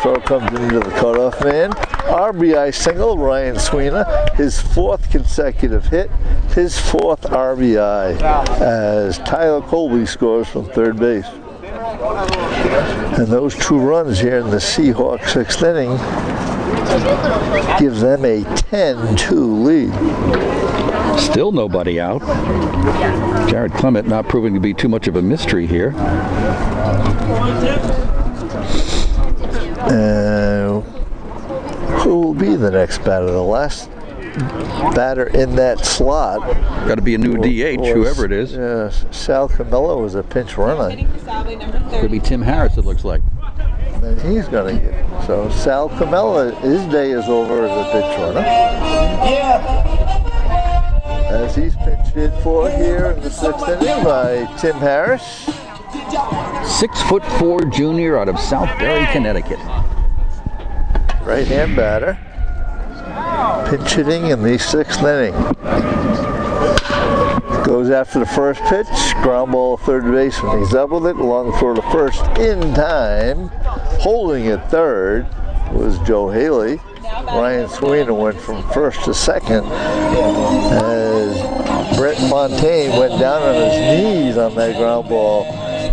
Throw comes into the cutoff man. RBI single, Ryan Sweener. His 4th consecutive hit. His 4th RBI as Tyler Colby scores from third base. And those 2 runs here in the Seahawks 6th inning gives them a 10-2 lead. Still nobody out. Jared Clement not proving to be too much of a mystery here. Who will be the next batter? The last batter in that slot. Got to be a new DH, whoever it is. Sal Camillo was a pinch runner. Could be Tim Harris, it looks like. And he's going to get it. So Sal Camillo, his day is over as a pinch runner. as he's pinch hit for here in the 6th inning by Tim Harris. 6'4" junior out of Southbury, Connecticut. Right-hand batter. Pinch hitting in the 6th inning. Goes after the first pitch, ground ball third baseman. He's up with it, long for the first in time. Holding at third was Joe Haley. Ryan Sweeney went from first to second as Brett Fontaine went down on his knees on that ground ball.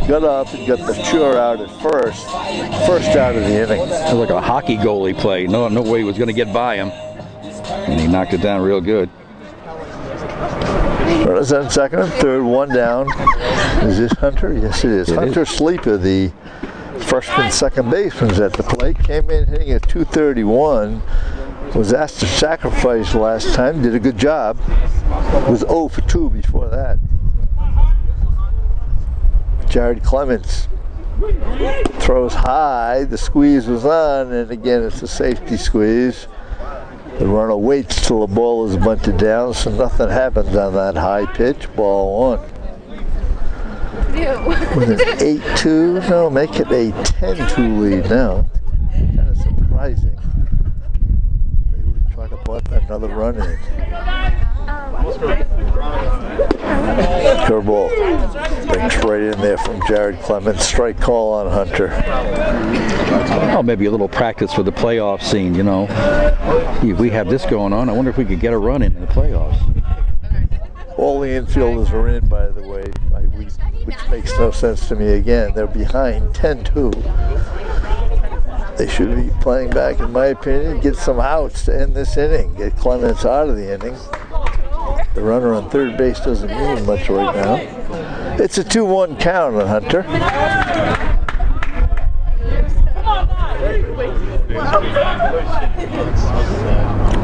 Got up and got the sure out at first out of the inning. It was like a hockey goalie play. No way he was going to get by him. And he knocked it down real good. Runners on second and third, one down. Is this Hunter? Yes, it is. Hunter Sleeper, the freshman second baseman's at the plate. Came in hitting at 231. Was asked to sacrifice last time. Did a good job. Was 0 for 2 before that. Jared Clements throws high. The squeeze was on, and again it's a safety squeeze. The runner waits till the ball is bunted down, so nothing happens on that high pitch. Ball 1. With an 8-2, no, make it a 10-2 lead now. Kind of surprising. They would try to butt another run in. Curveball breaks right in there from Jared Clements. Strike call on Hunter. Oh, maybe a little practice for the playoff scene, you know. If we have this going on, I wonder if we could get a run in the playoffs. All the infielders are in, by the way, which makes no sense to me again. They're behind 10-2. They should be playing back, in my opinion, get some outs to end this inning. Get Clements out of the inning. The runner on third base doesn't mean much right now. It's a 2-1 count on Hunter.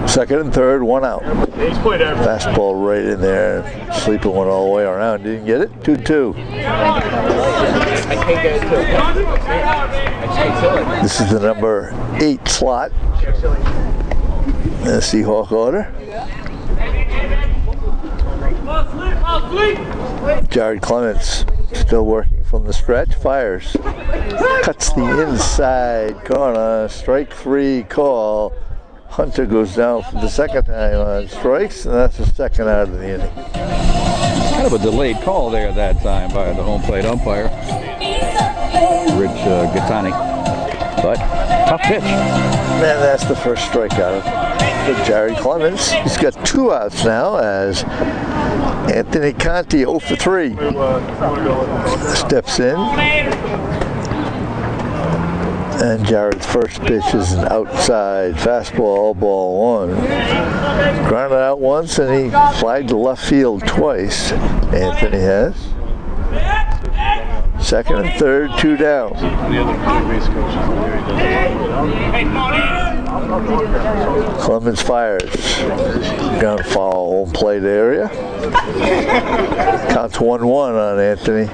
Second and third, one out. Fastball right in there. Sleeper went all the way around. Didn't get it. 2-2. This is the number 8 slot in the Seahawk order. Jared Clements still working from the stretch. Fires. Cuts the inside corner. Strike 3 call. Hunter goes down for the second time on strikes, and that's the second out of the inning. Kind of a delayed call there that time by the home plate umpire, Rich Gattani. But tough pitch. And that's the first strikeout for Jared Clements. He's got 2 outs now as Anthony Conti 0 for 3 steps in. And Jared's first pitch is an outside fastball, ball 1. Grounded out once, and he flagged to left field twice. Anthony has. Second and third, 2 down. Clemens fires. Ground foul, home plate area. Counts 1-1 on Anthony.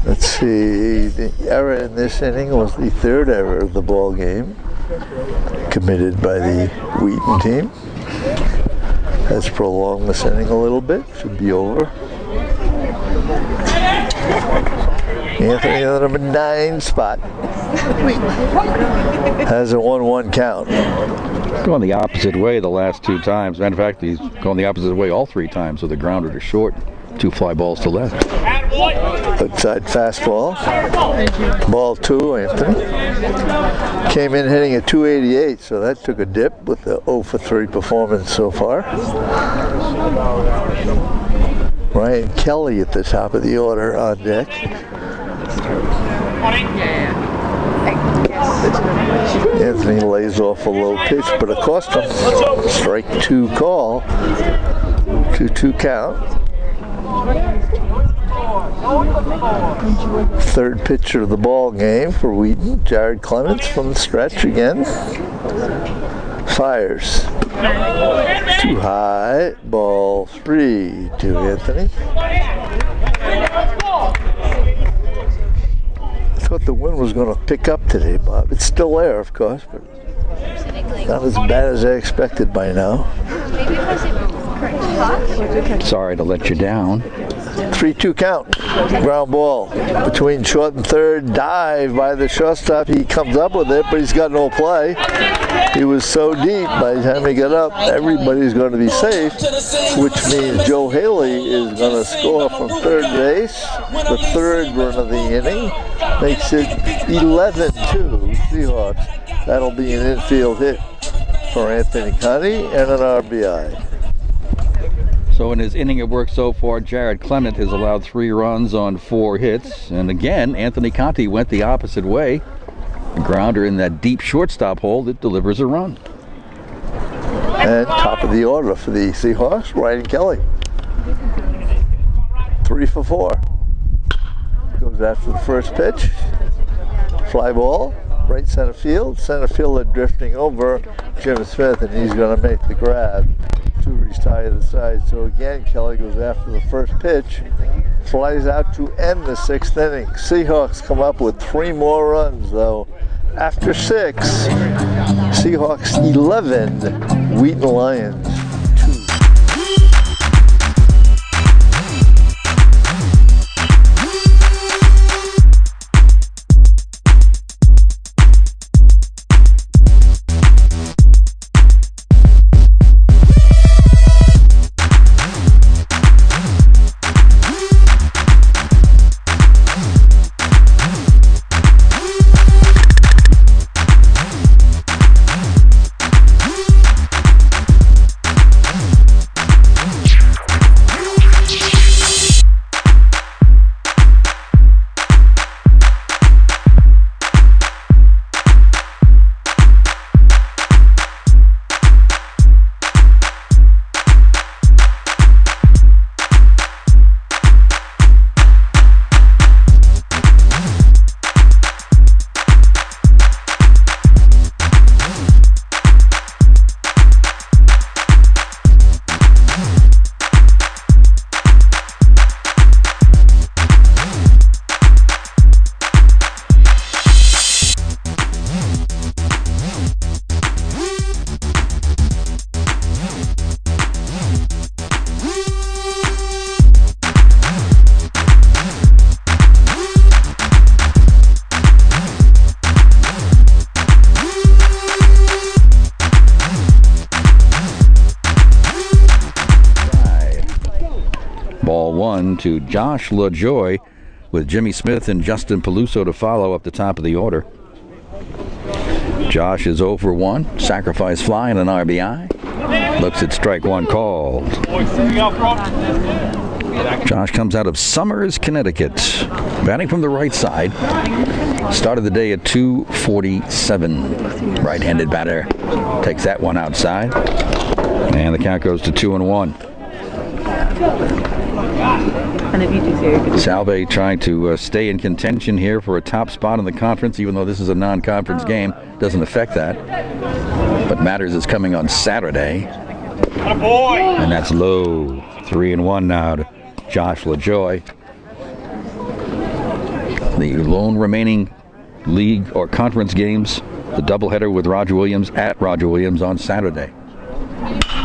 Let's see, the error in this inning was the 3rd error of the ball game, committed by the Wheaton team. Has prolonged this inning a little bit, should be over. Anthony on the number 9 spot has a 1-1 count. Going the opposite way the last 2 times. Matter of fact, he's going the opposite way all 3 times with a grounder to short. 2 fly balls to left. Outside fastball. Ball 2, Anthony. Came in hitting at 288, so that took a dip with the 0 for 3 performance so far. Ryan Kelly at the top of the order on deck. Anthony lays off a low pitch, but it cost him. Strike 2 call. 2-2 count. 3rd pitcher of the ball game for Wheaton. Jared Clements from the stretch again. Fires. Too high. Ball 3 to Anthony. I thought the wind was going to pick up today, Bob. It's still there, of course, but Not as bad as I expected by now. Maybe because it Sorry to let you down. 3-2 count. Ground ball between short and third. Dive by the shortstop. He comes up with it, but he's got no play. He was so deep. By the time he got up, everybody's going to be safe, which means Joe Haley is going to score from third base. The third run of the inning makes it 11-2 Seahawks. That'll be an infield hit for Anthony Conti and an RBI. So in his inning of work so far, Jared Clement has allowed 3 runs on 4 hits. And again, Anthony Conti went the opposite way. A grounder in that deep shortstop hole that delivers a run. And top of the order for the Seahawks, Ryan Kelly. 3 for 4. Goes after the first pitch. Fly ball, right center field. Center fielder drifting over Jim Smith, and he's going to make the grab to retire the side. So again, Kelly goes after the first pitch, flies out to end the 6th inning. Seahawks come up with 3 more runs though. After 6, Seahawks 11, Wheaton Lions 2. Ball 1 to Josh LaJoy, with Jimmy Smith and Justin Peluso to follow up the top of the order. Josh is 0 for 1, sacrifice fly and an RBI. Looks at strike 1 called. Josh comes out of Somers, Connecticut, batting from the right side. Started the day at 247. Right-handed batter takes that one outside, and the count goes to 2-1. Salve trying to stay in contention here for a top spot in the conference, even though this is a non-conference game. Doesn't affect that. But matters is coming on Saturday. And that's low. 3-1 now to Josh LaJoy. The lone remaining league or conference games, the doubleheader with Roger Williams at Roger Williams on Saturday.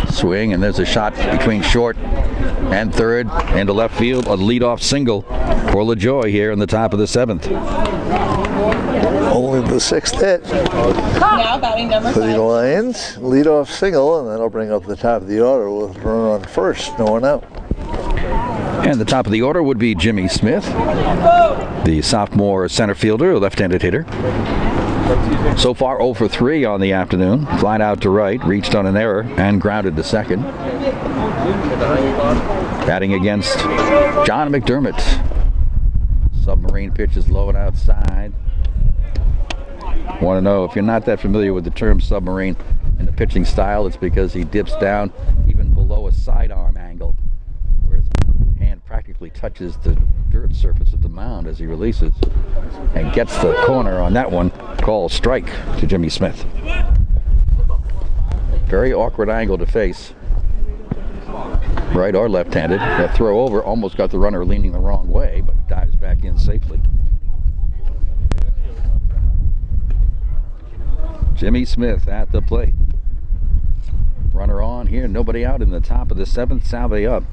Swing, and there's a shot between short and third into left field. A leadoff single for LaJoy here in the top of the 7th. Only the 6th hit Now batting number for the 5. Lions. Leadoff single, and that'll bring up the top of the order with a runner on first, no one out. And the top of the order would be Jimmy Smith, the sophomore center fielder, left-handed hitter. So far 0 for 3 on the afternoon. Flied out to right, reached on an error, and grounded to second. Batting against John McDermott. Submarine pitch is low and outside. Want to know, if you're not that familiar with the term submarine in the pitching style, it's because he dips down even below a sidearm angle, where his hand practically touches the dirt surface of the mound as he releases, and gets the corner on that one. Call strike to Jimmy Smith. Very awkward angle to face. Right or left-handed. That throw over almost got the runner leaning the wrong way, but he dives back in safely. Jimmy Smith at the plate. Runner on here, nobody out in the top of the 7th. Salve up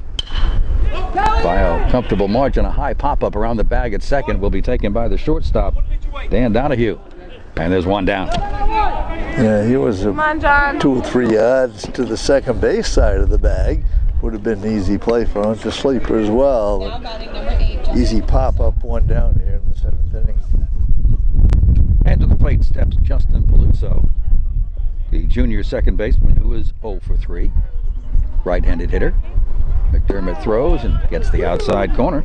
by a comfortable margin. A high pop-up around the bag at second will be taken by the shortstop, Dan Donahue. And there's one down. Yeah, he was 2 or 3 yards to the second base side of the bag. Would have been an easy play for him. It's a sleeper as well. Now batting number 8. Easy pop-up, one down here in the 7th inning. And to the plate steps Justin Peluso, the junior second baseman, who is 0 for 3. Right-handed hitter. McDermott throws and gets the outside corner.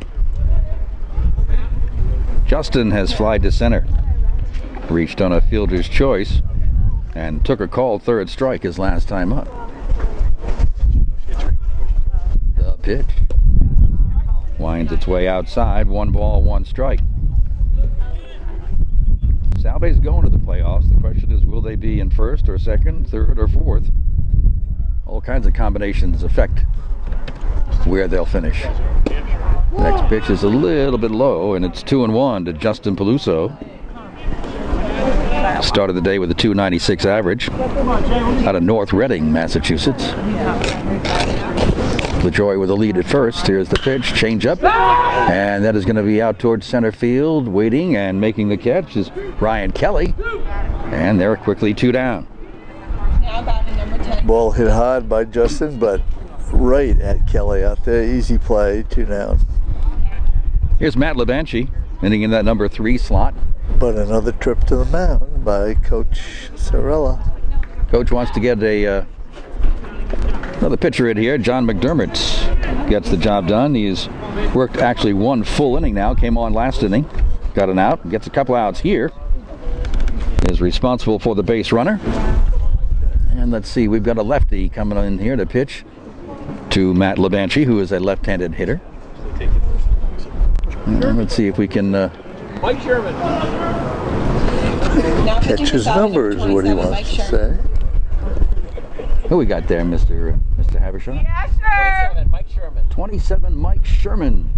Justin has flied to center. Reached on a fielder's choice and took a called third strike his last time up. The pitch winds its way outside. 1 ball, 1 strike. Salve's going to the playoffs. The question is, will they be in first or second, third or fourth? All kinds of combinations affect where they'll finish. Next pitch is a little bit low, and it's 2-1 to Justin Peluso. Started the day with a .296 average out of North Reading, Massachusetts. LaJoy with a lead at first. Here's the pitch, change up, and that is going to be out towards center field. Waiting and making the catch is Ryan Kelly, and they're quickly 2 down. Now batting number 10. Ball hit hard by Justin, but right at Kelly out there. Easy play, 2 down. Here's Matt Labanchi, hitting in that number 3 slot. But another trip to the mound by Coach Sorella. Coach wants to get another pitcher in here. John McDermott gets the job done. He's worked actually 1 full inning now. Came on last inning, got an out, gets a couple outs here. Is responsible for the base runner. And let's see, we've got a lefty coming in here to pitch to Matt Labanchi, who is a left-handed hitter. And let's see if we can Mike Sherman. Catch his numbers, what he wants to say. Who we got there, Mr. Habershaw? Yes, sir. 27, Mike Sherman. 27, Mike Sherman,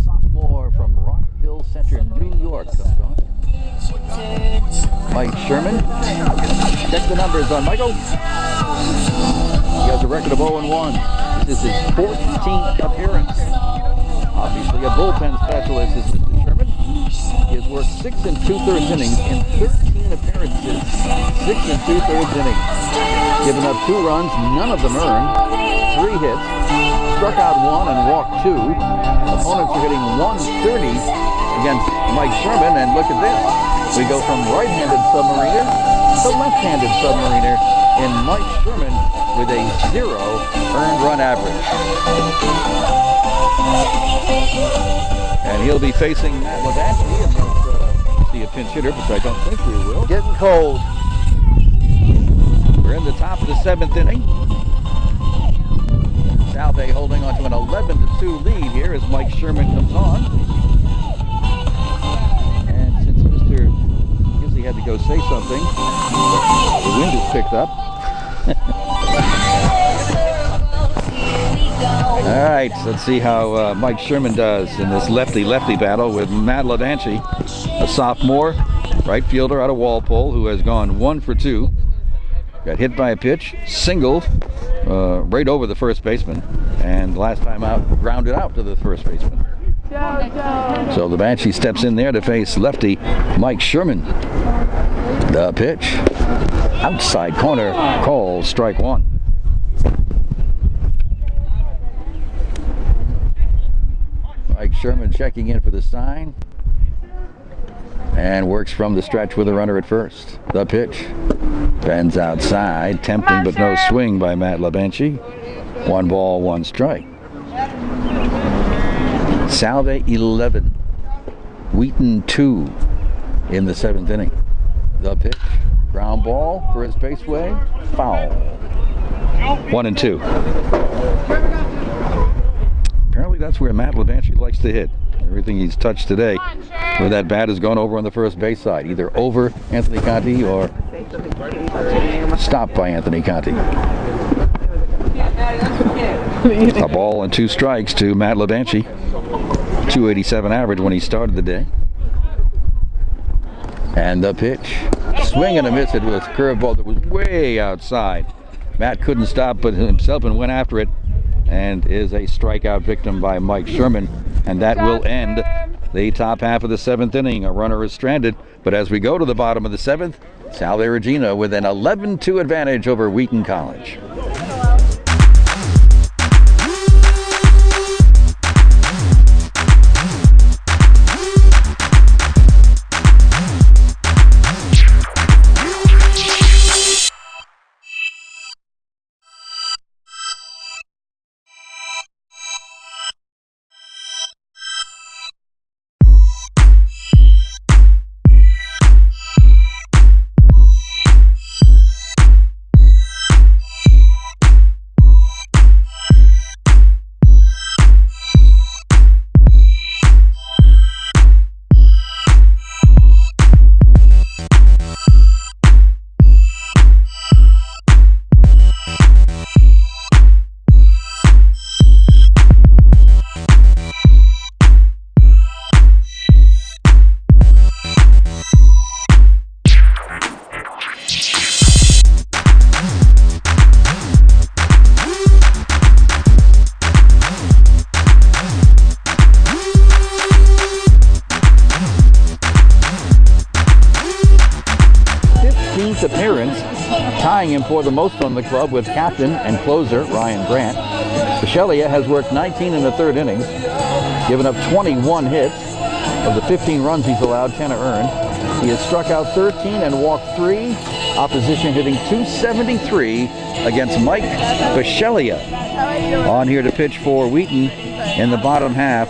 sophomore from Rockville Center, New York. Comes on. Mike Sherman. Check the numbers on Michael. He has a record of 0-1. This is his 14th appearance. Obviously a bullpen specialist is Mr. Sherman. He has worked 6 2/3 innings in 13 appearances. 6 2/3 innings. Given up 2 runs, none of them earned. 3 hits. Struck out 1 and walked 2. Opponents are hitting 130 against Mike Sherman, and look at this. We go from right-handed submariner to left-handed submariner in Mike Sherman with a 0 earned run average. And he'll be facing Matt Labanchi unless see a pinch hitter, which I don't think we will. Getting cold. We're in the top of the 7th inning. Salve holding on to an 11-2 lead here as Mike Sherman comes on. And since Mr. Gizzy had to go say something, the wind is picked up. All right, let's see how Mike Sherman does in this lefty-lefty battle with Matt Labanchi, a sophomore right fielder out of Walpole who has gone 1 for 2. Got hit by a pitch, singled right over the first baseman, and last time out, grounded out to the first baseman. So Labanchi steps in there to face lefty Mike Sherman. The pitch, outside corner, called strike 1. Mike Sherman checking in for the sign and works from the stretch with a runner at first. The pitch bends outside, tempting but no swing by Matt Labanchi. 1 ball, 1 strike. Salve 11, Wheaton 2 in the 7th inning. The pitch, ground ball, first baseway, foul. 1-2. Apparently that's where Matt Labanchi likes to hit. Everything he's touched today with that bat has gone over on the first base side, either over Anthony Conti or stopped by Anthony Conti. A ball and 2 strikes to Matt Labanchi. 287 average when he started the day. And the pitch, swing and a miss. It was a curveball that was way outside. Matt couldn't stop but himself and went after it, and is a strikeout victim by Mike Sherman. And that will end the top half of the 7th inning. A runner is stranded, but as we go to the bottom of the 7th, Salve Regina with an 11-2 advantage over Wheaton College. Appearance, tying him for the most on the club with captain and closer Ryan Grant. Bisceglia has worked 19 in the 3rd innings, given up 21 hits. Of the 15 runs he's allowed, 10 are earned. He has struck out 13 and walked 3. Opposition hitting .273 against Mike Bisceglia. On here to pitch for Wheaton in the bottom half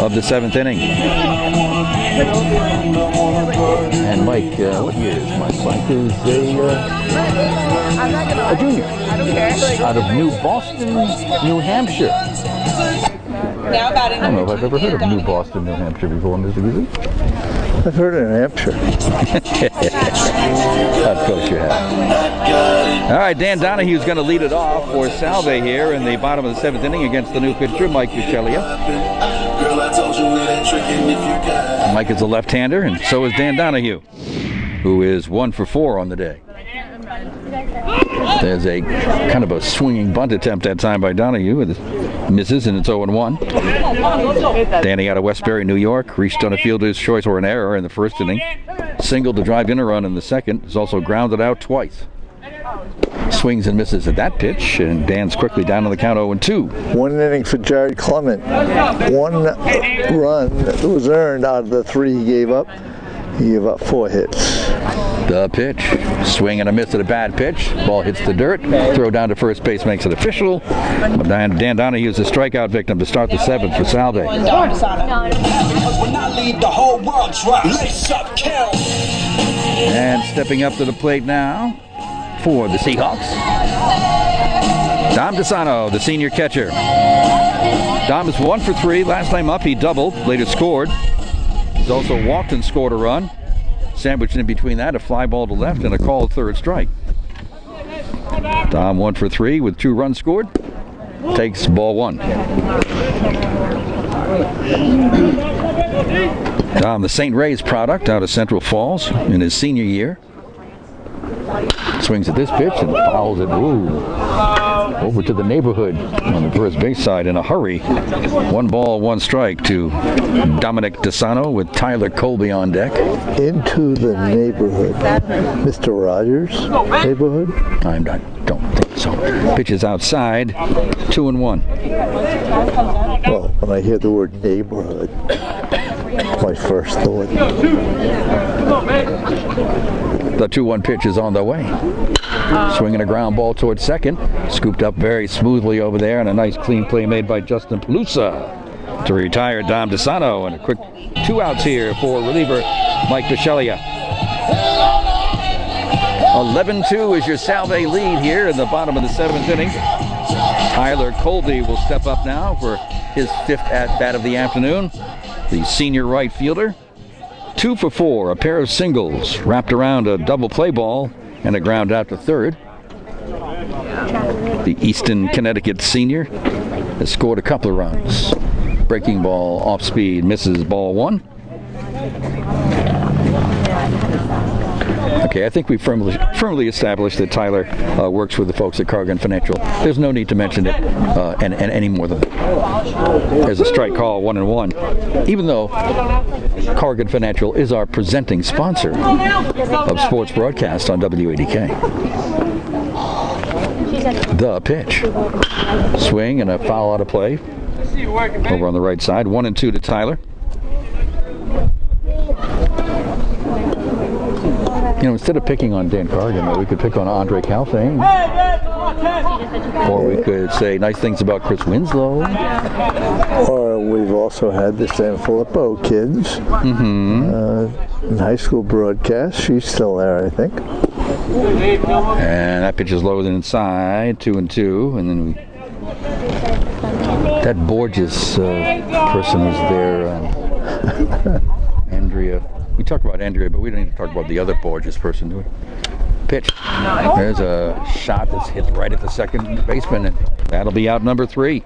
of the 7th inning. And Mike, what year is Mike? Mike is a junior. I don't care. Out of New Boston, New Hampshire. Now about I don't know if I've ever heard of New Boston, New Hampshire before, Mr. Guzzi. I've heard of New Hampshire. Of course you have. All right, Dan Donahue's going to lead it off for Salve here in the bottom of the 7th inning against the new pitcher, Mike Bisceglia. Mike is a left-hander, and so is Dan Donahue, who is 1 for 4 on the day. There's a kind of a swinging bunt attempt that time by Donahue. With misses, and it's 0-1. Danny out of Westbury, New York, reached on a fielder's choice or an error in the 1st inning. Singled to drive in a run in the 2nd. Is also grounded out twice. Swings and misses at that pitch, and Dan's quickly down on the count 0-2. 1 inning for Jared Clement. 1 run that was earned out of the 3 he gave up. He gave up 4 hits. The pitch, swing and a miss at a bad pitch. Ball hits the dirt. Throw down to first base makes it official. Dan Donahue is a strikeout victim to start the 7th for Salve. And stepping up to the plate now for the Seahawks, Dom DeSano, the senior catcher. Dom is 1 for 3. Last time up, he doubled, later scored. He's also walked and scored a run. Sandwiched in between that, a fly ball to left and a called 3rd strike. Dom 1 for 3 with 2 runs scored. Takes ball 1. Dom, the St. Ray's product out of Central Falls in his senior year. Swings at this pitch and fouls it over to the neighborhood on the first base side in a hurry. 1 ball, 1 strike to Dominic DeSano with Tyler Colby on deck. Into the neighborhood. Mr. Rogers' neighborhood? I don't think so. Pitches outside, 2-1. Well, when I hear the word neighborhood, my first thought. The 2-1 pitch is on the way. Swinging a ground ball towards second. Scooped up very smoothly over there, and a nice clean play made by Justin Pelusa to retire Dom DeSano. And a quick 2 outs here for reliever Mike Bisceglia. 11-2 is your Salve lead here in the bottom of the 7th inning. Tyler Colby will step up now for his 5th at-bat of the afternoon. The senior right fielder. 2 for 4, a pair of singles wrapped around a double play ball and a ground out to 3rd. The Easton, Connecticut senior has scored a couple of runs. Breaking ball off speed, misses ball 1. Okay, I think we firmly established that Tyler works with the folks at Cargan Financial. There's no need to mention it and any more than that. There's a strike call, 1-1. Even though Cargan Financial is our presenting sponsor of sports broadcast on WADK. The pitch. Swing and a foul out of play. Over on the right side, 1-2 to Tyler. You know, instead of picking on Dan Cargan, we could pick on Andre Calthane. Or we could say nice things about Chris Winslow. Or we've also had the San Filippo kids in high school broadcast. She's still there, I think. And that pitch is low and inside, 2-2. And then that Borges person is there, Andrea. We talked about Andrea, but we don't need to talk about the other Borges person, do we? Pitch. There's a shot that's hit right at the second baseman, and that'll be out number 3.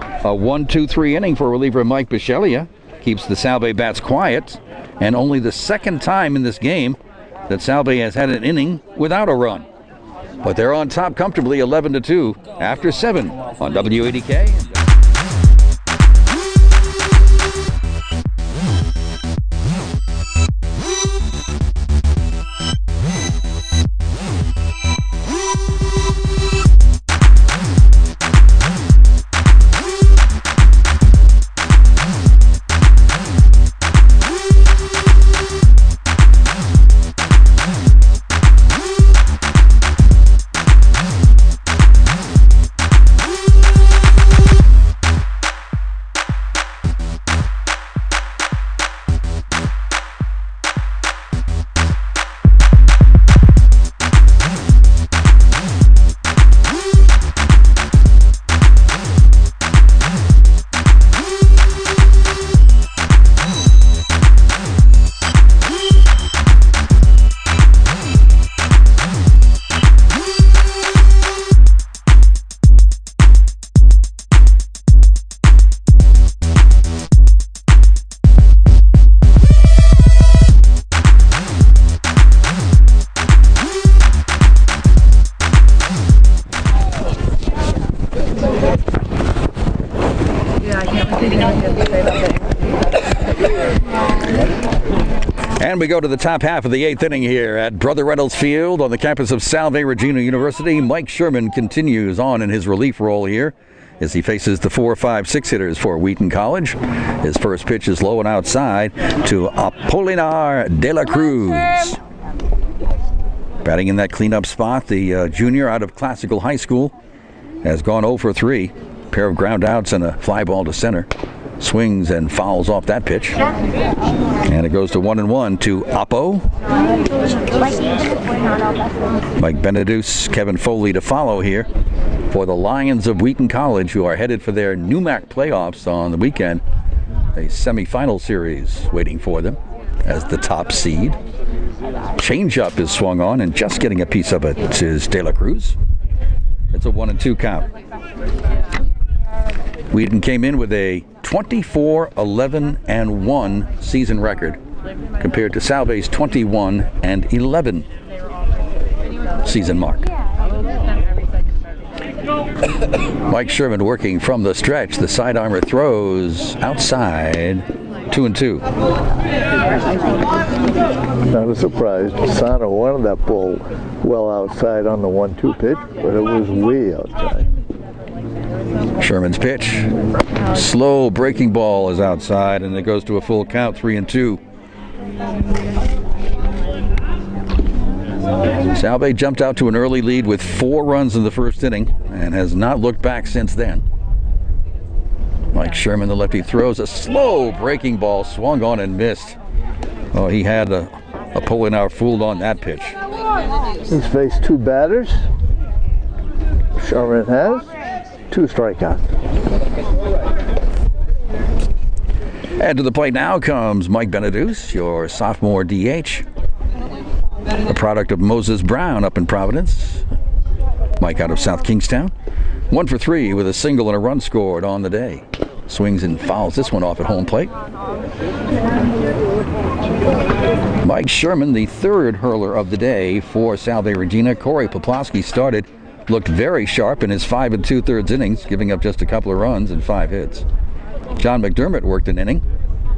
A 1-2-3 inning for reliever Mike Bisceglia. Keeps the Salve bats quiet, and only the second time in this game that Salve has had an inning without a run. But they're on top comfortably, 11-2 after 7 on WADK. And we go to the top half of the 8th inning here at Brother Reynolds Field on the campus of Salve Regina University. Mike Sherman continues on in his relief role here as he faces the 4, 5, 6 hitters for Wheaton College. His first pitch is low and outside to Apolinar de la Cruz. Batting in that cleanup spot, the junior out of Classical High School has gone 0 for 3. Pair of ground outs and a fly ball to center. Swings and fouls off that pitch. And it goes to 1-1 to Oppo. Mike Benedus, Kevin Foley to follow here for the Lions of Wheaton College, who are headed for their NUMAC playoffs on the weekend. A semifinal series waiting for them as the top seed. Changeup is swung on, and just getting a piece of it is De La Cruz. It's a 1-2 count. Wheaton came in with a 24-11-1 season record compared to Salve's 21-11 season mark. Mike Sherman working from the stretch. The side armor throws outside, 2-2. Not a surprise. Sano wanted that ball well outside on the 1-2 pitch, but it was way outside. Sherman's pitch. Slow breaking ball is outside, and it goes to a full count, 3-2. Salve jumped out to an early lead with 4 runs in the first inning and has not looked back since then. Mike Sherman, the lefty, throws a slow breaking ball, swung on and missed. Oh, he had a pulling out fooled on that pitch. He's faced 2 batters. Sherman has 2 strikeouts. And to the plate now comes Mike Benedus, your sophomore DH. A product of Moses Brown up in Providence. Mike out of South Kingstown. 1 for 3 with a single and a run scored on the day. Swings and fouls this one off at home plate. Mike Sherman, the third hurler of the day for Salve Regina. Corey Poplawski started, looked very sharp in his 5 2/3 innings, giving up just a couple of runs and 5 hits. John McDermott worked an inning,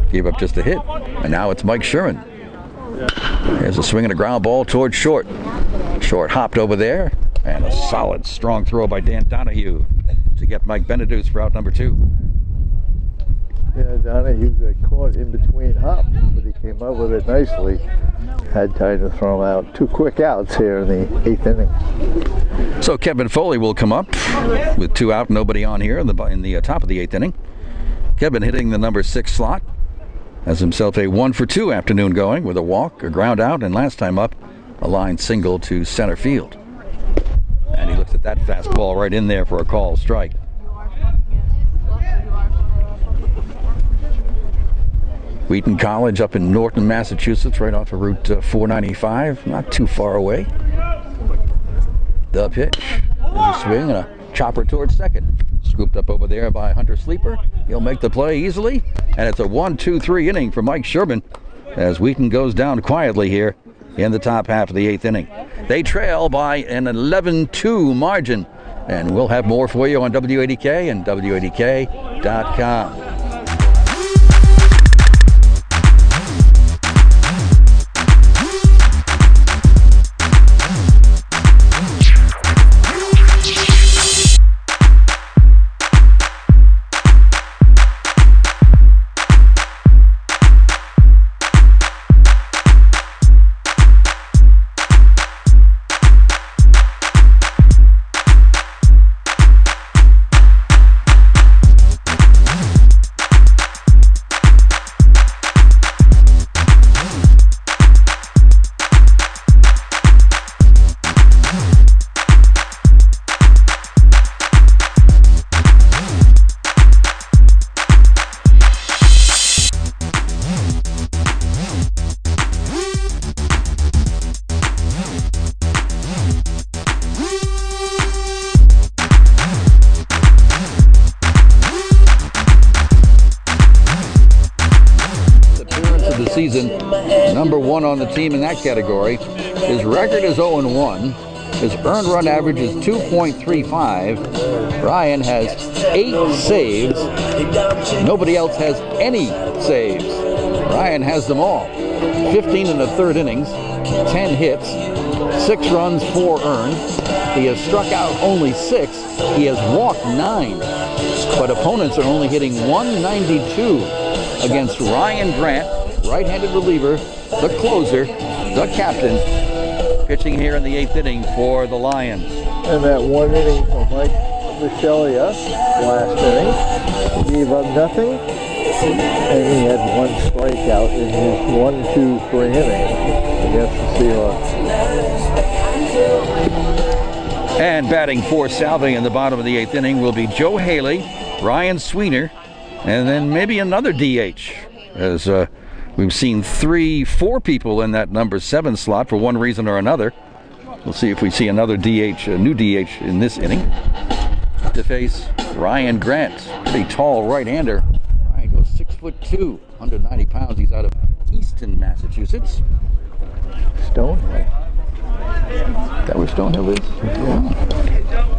gave up just a hit, and now it's Mike Sherman. There's a swing and a ground ball towards short. Short hopped over there, and a solid, strong throw by Dan Donahue to get Mike Benedus for out number 2. Yeah, Donahue got caught in between hops, but he came up with it nicely. Had time to throw him out. 2 quick outs here in the 8th inning. So Kevin Foley will come up with 2 out, nobody on here in the top of the 8th inning. Kevin hitting the number 6 slot. Has himself a 1 for 2 afternoon going with a walk, a ground out, and last time up, a line single to center field. And he looks at that fastball right in there for a call strike. Wheaton College up in Norton, Massachusetts, right off of Route 495, not too far away. The pitch, there's a swing and a chopper towards second. Scooped up over there by Hunter Sleeper. He'll make the play easily, and it's a 1-2-3 inning for Mike Sherman as Wheaton goes down quietly here in the top half of the 8th inning. They trail by an 11-2 margin, and we'll have more for you on WADK and WADK.com. Season, number 1 on the team in that category. His record is 0-1. His earned run average is 2.35. Ryan has 8 saves. Nobody else has any saves. Ryan has them all. 15 in the 3rd innings, 10 hits, 6 runs, 4 earned. He has struck out only 6. He has walked 9. But opponents are only hitting 192 against Ryan Grant, right-handed reliever, the closer, the captain, pitching here in the 8th inning for the Lions. And that 1 inning for Mike Michelia last inning, he gave up nothing, and he had 1 strikeout in his 1-2-3 inning against the Seahawks. And batting for Salve in the bottom of the 8th inning will be Joe Haley, Ryan Sweener, and then maybe another DH, as we've seen 3-4 people in that number 7 slot for one reason or another. We'll see if we see another DH, a new DH in this inning. To face Ryan Grant, pretty tall right-hander. Ryan goes 6'2", 190 pounds. He's out of Easton, Massachusetts. Stonehill. Is that where Stonehill is? Yeah.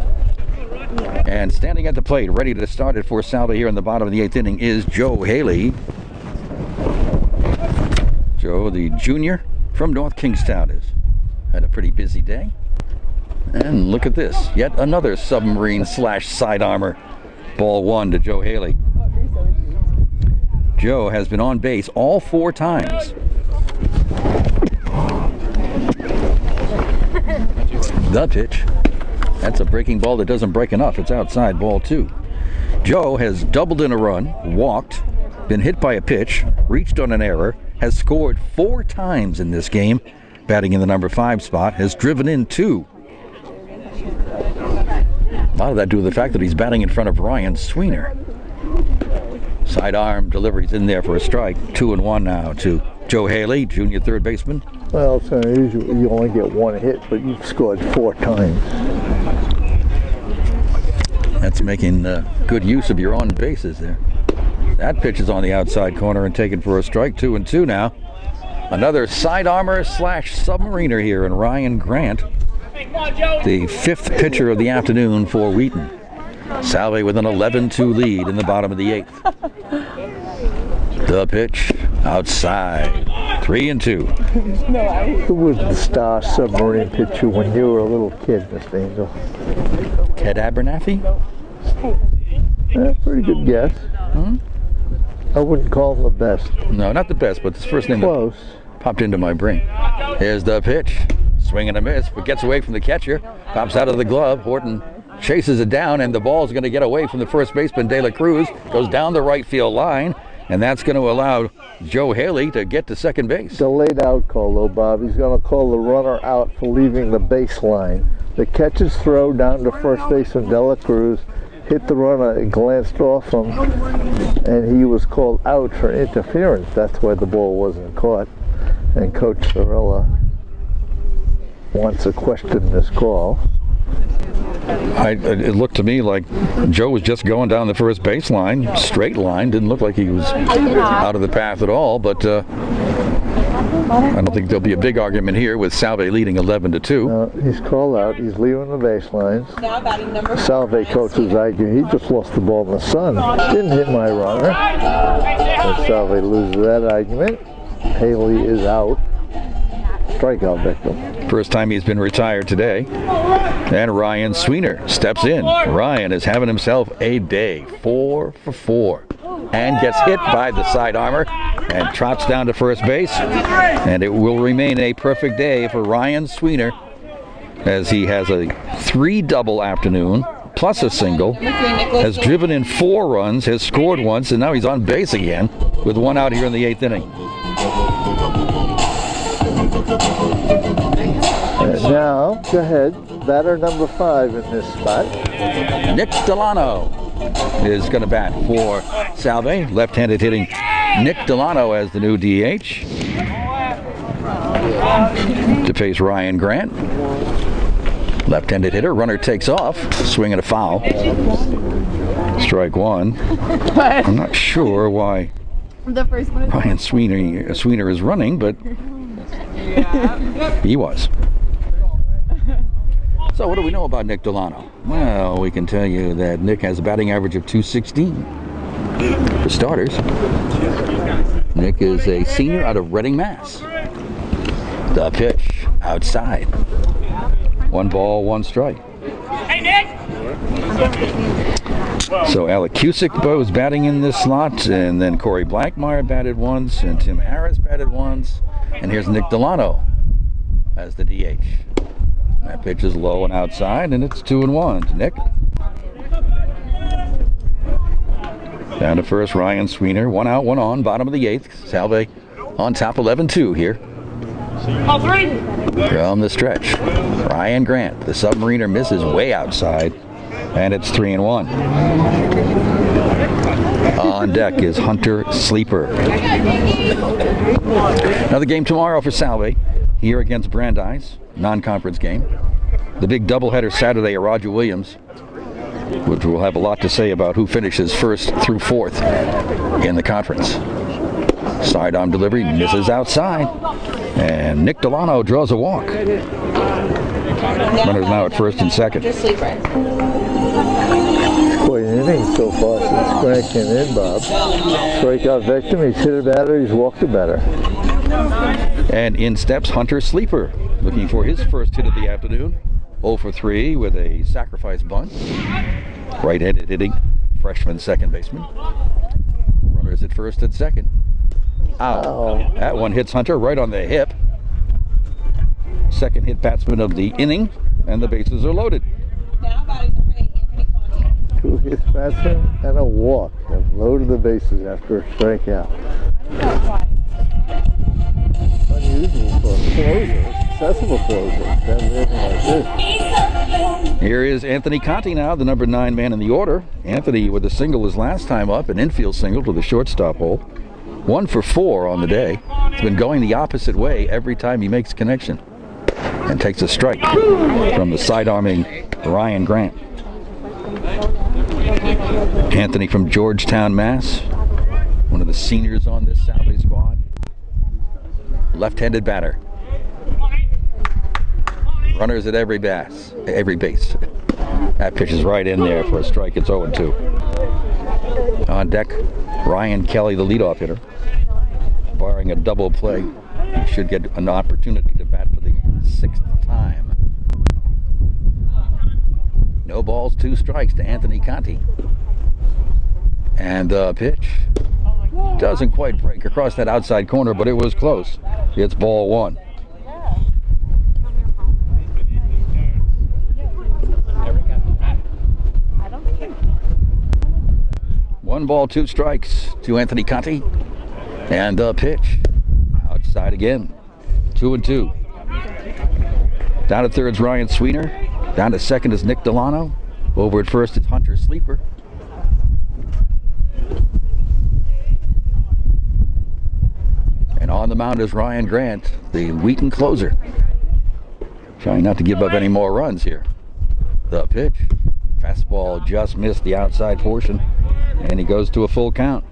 And standing at the plate, ready to start it for Salve here in the bottom of the 8th inning is Joe Haley. Joe, the junior from North Kingstown, has had a pretty busy day. And look at this, yet another submarine / side armor. Ball 1 to Joe Haley. Joe has been on base all 4 times. The pitch. That's a breaking ball that doesn't break enough. It's outside, ball 2. Joe has doubled in a run, walked, been hit by a pitch, reached on an error, has scored 4 times in this game, batting in the number 5 spot, has driven in 2. A lot of that due to the fact that he's batting in front of Ryan Sweener. Sidearm deliveries in there for a strike. 2-1 now to Joe Haley, junior 3rd baseman. Well, it's unusual. You only get 1 hit, but you've scored 4 times. That's making good use of your on bases there. That pitch is on the outside corner and taken for a strike. 2-2 now. Another side armor slash submariner here in Ryan Grant, the 5th pitcher of the afternoon for Wheaton. Salve with an 11-2 lead in the bottom of the 8th. The pitch outside, 3-2. Who was the star submarine pitcher when you were a little kid, Mr. Angel? Ted Abernathy? Pretty good guess. I wouldn't call him the best. No, not the best, but the first name Close. that popped into my brain. Here's the pitch. Swing and a miss, but gets away from the catcher. Pops out of the glove. Horton chases it down, and the ball's going to get away from the first baseman, De La Cruz. Goes down the right field line, and that's going to allow Joe Haley to get to second base. Delayed out call, though, Bob. He's going to call the runner out for leaving the baseline. The catcher's throw down to first baseman De La Cruz hit the runner and glanced off him, and he was called out for interference. That's why the ball wasn't caught. And Coach Sorella wants to question this call. It looked to me like Joe was just going down the first baseline, straight line. Didn't look like he was out of the path at all, but I don't think there'll be a big argument here with Salve leading 11-2. He's called out. He's leaving the baselines. Salve coach is arguing he just lost the ball in the sun. Didn't hit my runner. And Salve loses that argument. Haley is out. Strikeout victim. First time he's been retired today. And Ryan Sweener steps in. Ryan is having himself a day. 4 for 4. And gets hit by the side armor and trots down to first base. And it will remain a perfect day for Ryan Sweener as he has a 3-double afternoon plus a single, has driven in 4 runs, has scored once, and now he's on base again with 1 out here in the 8th inning. Now, go ahead. Batter number 5 in this spot. Nick Delano is going to bat for Salve. Left-handed hitting Nick Delano as the new DH. To face Ryan Grant. Left-handed hitter. Runner takes off. Swing and a foul. Strike 1. I'm not sure why Ryan Sweener is running, but he was. So what do we know about Nick Delano? Well, we can tell you that Nick has a batting average of .216. For starters, Nick is a senior out of Reading, Mass. The pitch outside. 1 ball, 1 strike. Hey, Nick! So Alec Cusick was batting in this slot, and then Corey Blackmeyer batted once, and Tim Harris batted once. And here's Nick Delano as the DH. That pitch is low and outside, and it's 2-1 to Nick. Down to first, Ryan Sweener. 1 out, 1 on, bottom of the 8th. Salve on top 11-2 here. From the stretch, Ryan Grant, the submariner, misses way outside, and it's 3-1. On deck is Hunter Sleeper. Another game tomorrow for Salve, here against Brandeis, non-conference game. The big doubleheader Saturday at Roger Williams, which will have a lot to say about who finishes 1st through 4th in the conference. Sidearm delivery misses outside, and Nick Delano draws a walk. Runners now at 1st and 2nd. Quite an inning so far since Grant came in, Bob. Strikeout victim. He's hit a batter. He's walked a batter. And in steps Hunter Sleeper, looking for his first hit of the afternoon. 0 for 3 with a sacrifice bunt. Right-handed hitting freshman second baseman. Runners at 1st and 2nd. Ow. That one hits Hunter right on the hip. Second hit batsman of the inning, and the bases are loaded. Now batting number 8, Anthony Conti. 2 hits batsman and a walk have loaded the bases after a strikeout. Unusual for a closer, successful closer. Here is Anthony Conti now, the number 9 man in the order. Anthony with a single his last time up, an infield single to the shortstop hole. 1 for 4 on the day. He's been going the opposite way every time he makes connection. And takes a strike from the side-arming Ryan Grant. Anthony from Georgetown, Mass. One of the seniors on this Salve squad. left-handed batter. Runners at every base. That pitch is right in there for a strike. It's 0-2. On deck, Ryan Kelly, the leadoff hitter. Barring a double play, he should get an opportunity to bat for the 6th time. No balls, 2 strikes to Anthony Conti. And the pitch doesn't quite break across that outside corner, but it was close. It's ball 1. One ball, 2 strikes to Anthony Conti. And the pitch outside again. 2-2. Down at third is Ryan Sweeter. Down to second is Nick Delano. Over at first is Hunter Sleeper. And on the mound is Ryan Grant, the Wheaton closer. Trying not to give up any more runs here. The pitch. Fastball just missed the outside portion. And he goes to a full count.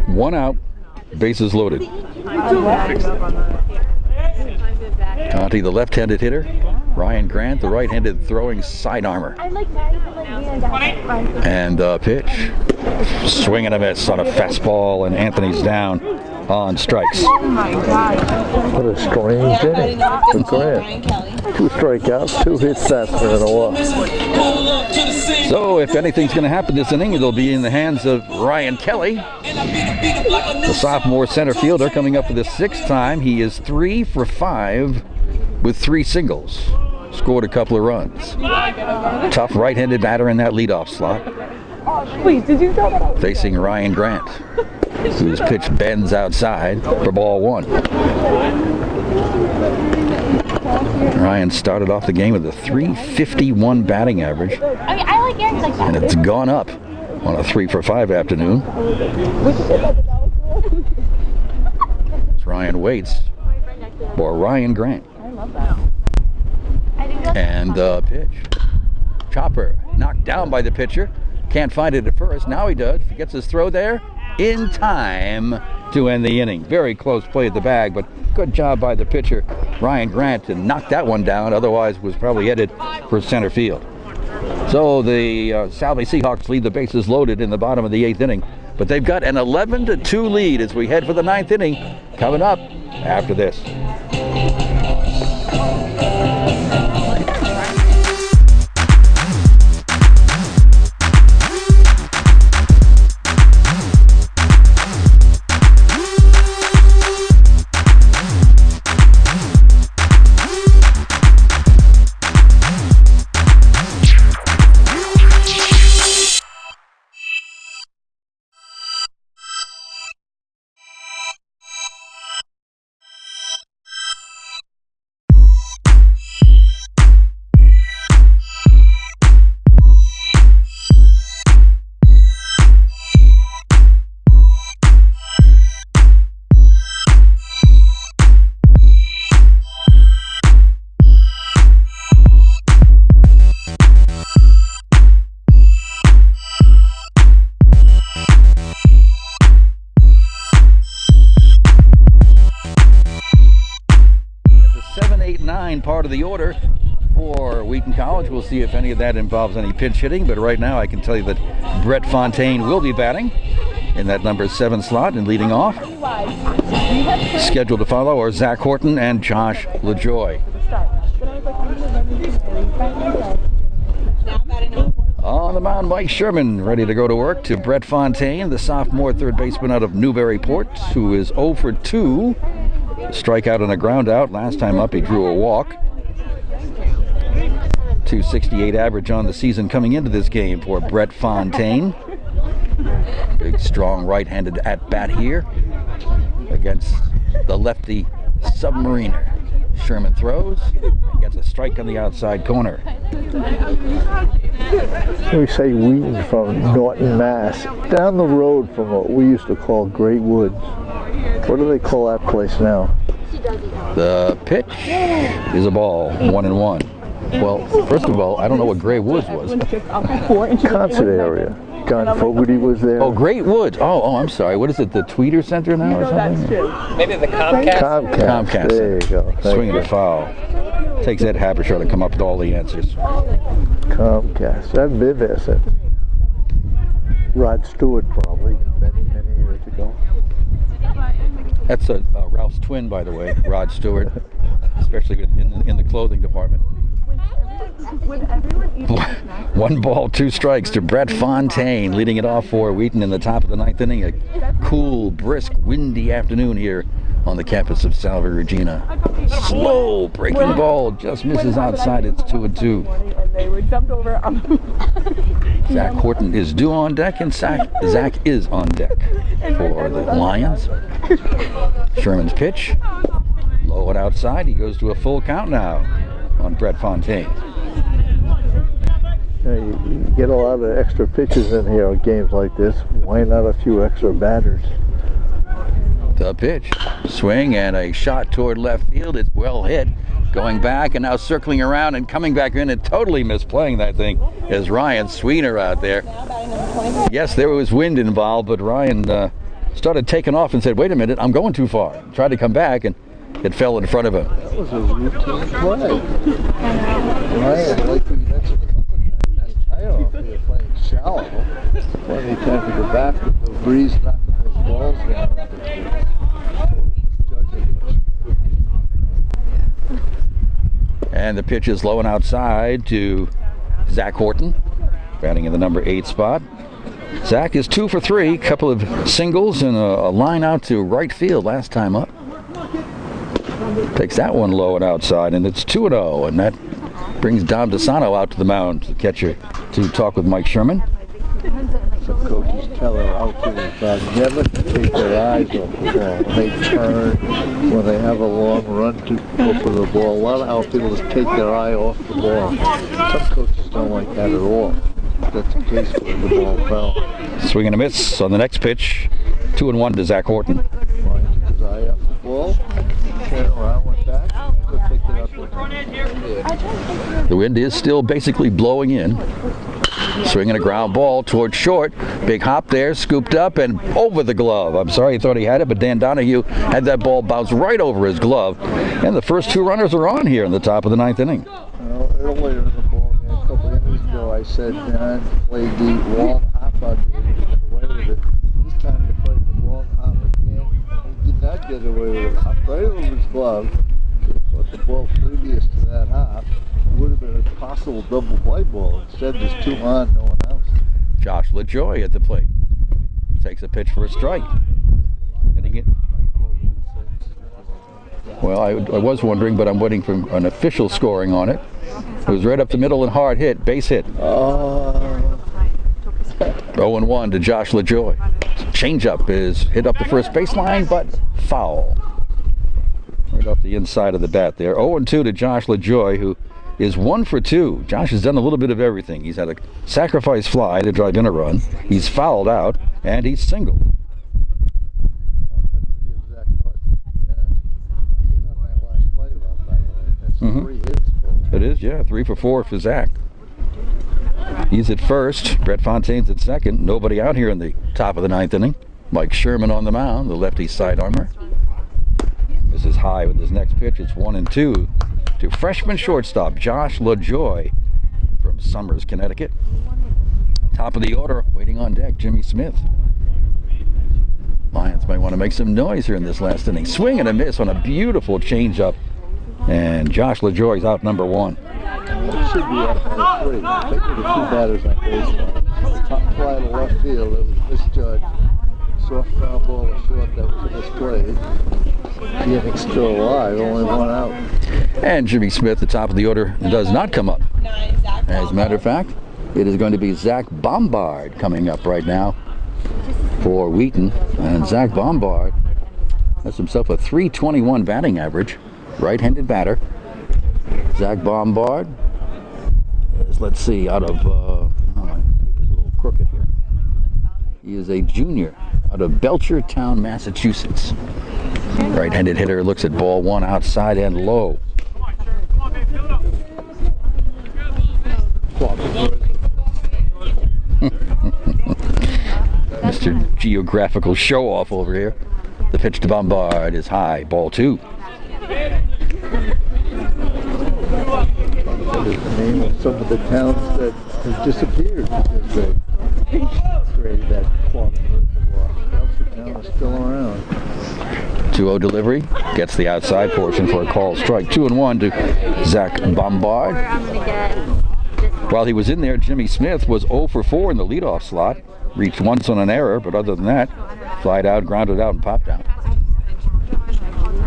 1 out. Bases loaded. Conti, the left-handed hitter. Ryan Grant, the right-handed throwing side armor. And the pitch. Swing and a miss on a fastball, and Anthony's down on strikes. What a strange inning for Grant. 2 strikeouts, 2 hits faster than a walk. So if anything's going to happen this inning, it'll be in the hands of Ryan Kelly, the sophomore center fielder, coming up for the 6th time. He is 3 for 5 with 3 singles. Scored a couple of runs. Tough right-handed batter in that leadoff slot. Facing Ryan Grant, whose pitch bends outside for ball 1. Ryan started off the game with a .351 batting average, and it's gone up on a 3 for 5 afternoon. As Ryan waits for Ryan Grant. And the pitch. Chopper knocked down by the pitcher. Can't find it at first. Now he does. He gets his throw there in time to end the inning. Very close play at the bag, but good job by the pitcher, Ryan Grant, to knock that one down. Otherwise was probably headed for center field. So the Salve Seahawks lead the bases loaded in the bottom of the 8th inning. But they've got an 11-2 lead as we head for the 9th inning. Coming up after this. Part of the order for Wheaton College. We'll see if any of that involves any pinch hitting, but right now I can tell you that Brett Fontaine will be batting in that number 7 slot and leading off. Scheduled to follow are Zach Horton and Josh LaJoy. On the mound, Mike Sherman, ready to go to work to Brett Fontaine, the sophomore third baseman out of Newburyport, who is 0 for 2. Strikeout and a ground out. Last time up, he drew a walk. .268 average on the season coming into this game for Brett Fontaine. Big, strong right-handed at-bat here against the lefty Submariner. Sherman throws and gets a strike on the outside corner. We say Wheaton from Norton, Mass. Down the road from what we used to call Great Woods. What do they call that place now? The pitch is a ball, 1-1. Well, first of all, I don't know what Gray Woods was. Concert area. John Fogerty was there. Oh, Great Woods. Oh, I'm sorry. What is it? The Tweeter Center now or something? Maybe the Comcast. Comcast. There you go. Swinging a foul. Takes Ed Habershaw to come up with all the answers. Comcast. I've been there since Rod Stewart, probably many years ago. That's Ralph's twin, by the way, Rod Stewart, especially in the clothing department. One ball, 2 strikes to Brett Fontaine, leading it off for Wheaton in the top of the 9th inning. A cool, brisk, windy afternoon here on the campus of Salve, Regina. Slow breaking ball, just misses outside. It's 2-2. Zach Horton is due on deck, and Zach is on deck for the Lions. Sherman's pitch, low and outside. He goes to a full count now on Brett Fontaine. You get a lot of extra pitches in here on games like this. Why not a few extra batters? The pitch, swing, and a shot toward left field. It's well hit. Going back and now circling around and coming back in and totally misplaying that thing is Ryan Sweener out there. Yes, there was wind involved, but Ryan started taking off and said, wait a minute, I'm going too far. Tried to come back and it fell in front of him. That was a routine play. Ryan, like we mentioned a couple of times, I don't know if you're playing shallow. Plenty of time to go back with the breeze knocking those balls down. And the pitch is low and outside to Zach Horton, batting in the number 8 spot. Zach is 2 for 3, couple of singles and a line out to right field last time up. Takes that one low and outside, and it's 2-0, and that brings Dom DeSano out to the mound, the catcher, to talk with Mike Sherman. Some coaches tell our outfielders never to take their eyes off the ball. When they turn, when they have a long run to go for the ball, a lot of outfielders take their eye off the ball. Some coaches don't like that at all. That's the case where the ball fell. Swing and a miss on the next pitch. 2-1 to Zach Horton. Ryan took his eye off the ball, turned around, went back, and picked it up. The wind is still basically blowing in. Swinging a ground ball towards short. Big hop there, scooped up and over the glove. I'm sorry he thought he had it, but Dan Donahue had that ball bounce right over his glove. And the first 2 runners are on here in the top of the 9th inning. Well, earlier in the ball game, a couple of innings ago, I said, Dan played the long hop out there and get away with it. This time he played the long hop again, and he did not get away with it. Hop right over his glove. But the ball previous to that hop would have been a possible double play ball. Instead, there's 2 on, no one else. Josh LaJoy at the plate. Takes a pitch for a strike. Hitting it. Well, I was wondering, but I'm waiting for an official scoring on it. It was right up the middle and hard hit, base hit. 0-1 to Josh LaJoy. Changeup is hit up the first baseline, but foul. Right off the inside of the bat there. 0-2 to Josh LaJoy, who is 1 for 2. Josh has done a little bit of everything. He's had a sacrifice fly to drive in a run. He's fouled out, and he's singled. It is, yeah. 3 for 4 for Zach. He's at first. Brett Fontaine's at second. Nobody out here in the top of the 9th inning. Mike Sherman on the mound, the lefty side armor. This is high with his next pitch. It's 1-2 to freshman shortstop Josh LaJoy from Somers, Connecticut. Top of the order, waiting on deck, Jimmy Smith. Lions might want to make some noise here in this last inning. Swing and a miss on a beautiful changeup. And Josh LaJoy's out number 1. It should be out number 3. I think there were 2 batters on base. Top fly to left field, it was misjudged. Soft ground ball to short that was misplayed. The inning's still alive, only 1 out. And Jimmy Smith, the top of the order, does not come up. As a matter of fact, it is going to be Zach Bombard coming up right now for Wheaton. And Zach Bombard has himself a .321 batting average. Right-handed batter. Zach Bombard is, let's see, out of, oh, my paper's a little crooked here. He is a junior out of Belchertown, Massachusetts. Right-handed hitter, looks at ball 1 outside and low. geographical show-off over here. The pitch to Bombard is high, ball 2. That is the name of some of the towns that have disappeared because they created that clogged reservoir. Chelsea town is still around. 2-0 delivery, gets the outside portion for a call strike. 2-1 to Zach Bombard. While he was in there, Jimmy Smith was 0 for 4 in the leadoff slot. Reached once on an error, but other than that, flied out, grounded out, and popped out.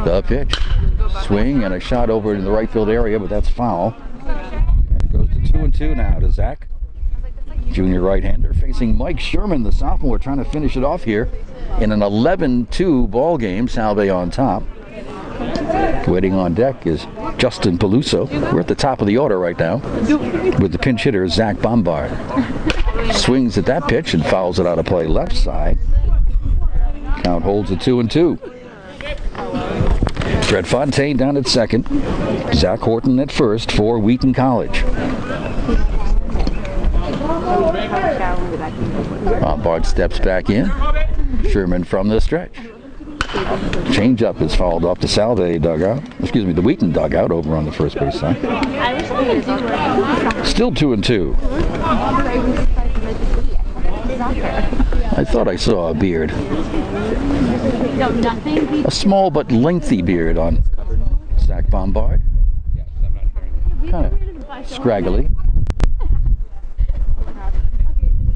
The pitch. Swing and a shot over in the right field area, but that's foul. And it goes to 2-2 now to Zach. Junior right-hander facing Mike Sherman, the sophomore, trying to finish it off here in an 11-2 ball game. Salve on top. Waiting on deck is Justin Peluso. We're at the top of the order right now with the pinch hitter, Zach Bombard. Swings at that pitch and fouls it out of play left side. Count holds at 2-2. Fred Fontaine down at second. Zach Horton at first for Wheaton College. Bombard steps back in. Sherman from the stretch. Changeup is fouled off the Salve dugout. Excuse me, the Wheaton dugout over on the first base side. Still 2-2. I thought I saw a beard. A small but lengthy beard on Zach Bombard. Kind of scraggly.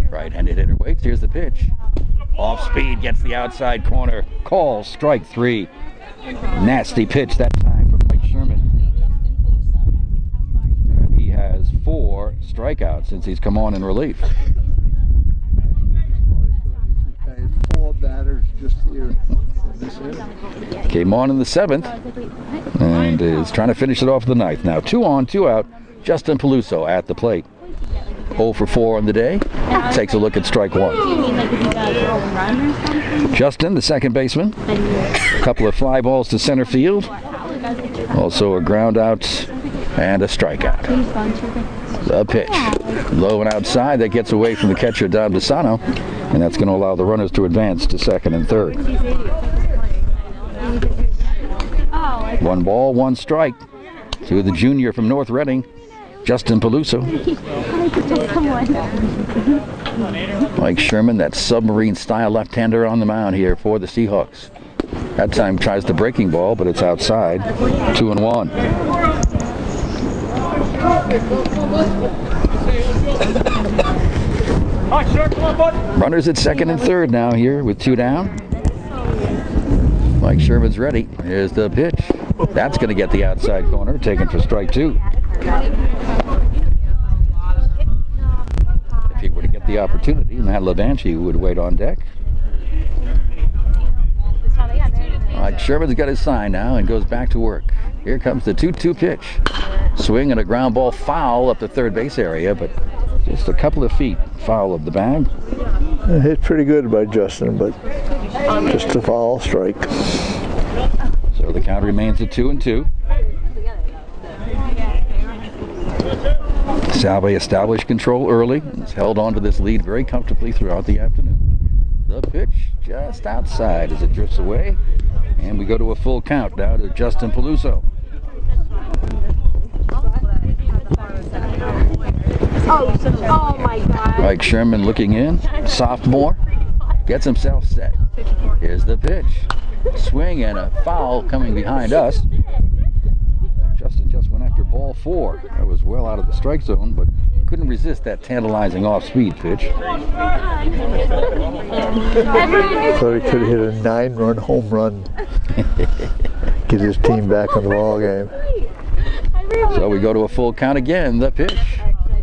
Right-handed hitter waits. Here's the pitch. Off speed, gets the outside corner. Call, strike 3. Nasty pitch that time from Mike Sherman. And he has 4 strikeouts since he's come on in relief. 4 batters just here in this area. Came on in the 7th and is trying to finish it off the 9th. Now 2 on, 2 out. Justin Peluso at the plate. 0 for 4 on the day. Takes a look at strike 1. Justin, the second baseman. A couple of fly balls to center field. Also a ground out and a strikeout. The pitch. Low and outside. That gets away from the catcher, Dom DeSano. And that's going to allow the runners to advance to second and third. 1 ball, 1 strike to the junior from North Reading, Justin Peluso. Mike Sherman, that submarine-style left-hander on the mound here for the Seahawks. That time tries the breaking ball, but it's outside. 2-1. Runners at second and third now here with 2 down. Mike Sherman's ready. Here's the pitch. That's going to get the outside corner, taken for strike 2. If he were to get the opportunity, Matt Levanchi would wait on deck. Mike Sherman's got his sign now and goes back to work. Here comes the 2-2 pitch. Swing and a ground ball foul up the third base area, but just a couple of feet foul of the bag. Hit pretty good by Justin, but just a foul strike. So the count remains at 2-2. Salve established control early and has held on to this lead very comfortably throughout the afternoon. The pitch just outside as it drifts away, and we go to a full count now to Justin Peluso. Oh my God. Mike Sherman looking in, sophomore, gets himself set. Here's the pitch. Swing and a foul coming behind us. Justin just went after ball 4. That was well out of the strike zone, but couldn't resist that tantalizing off-speed pitch. Thought he could have hit a 9-run home run. Get his team back in the ball game. So we go to a full count again. The pitch.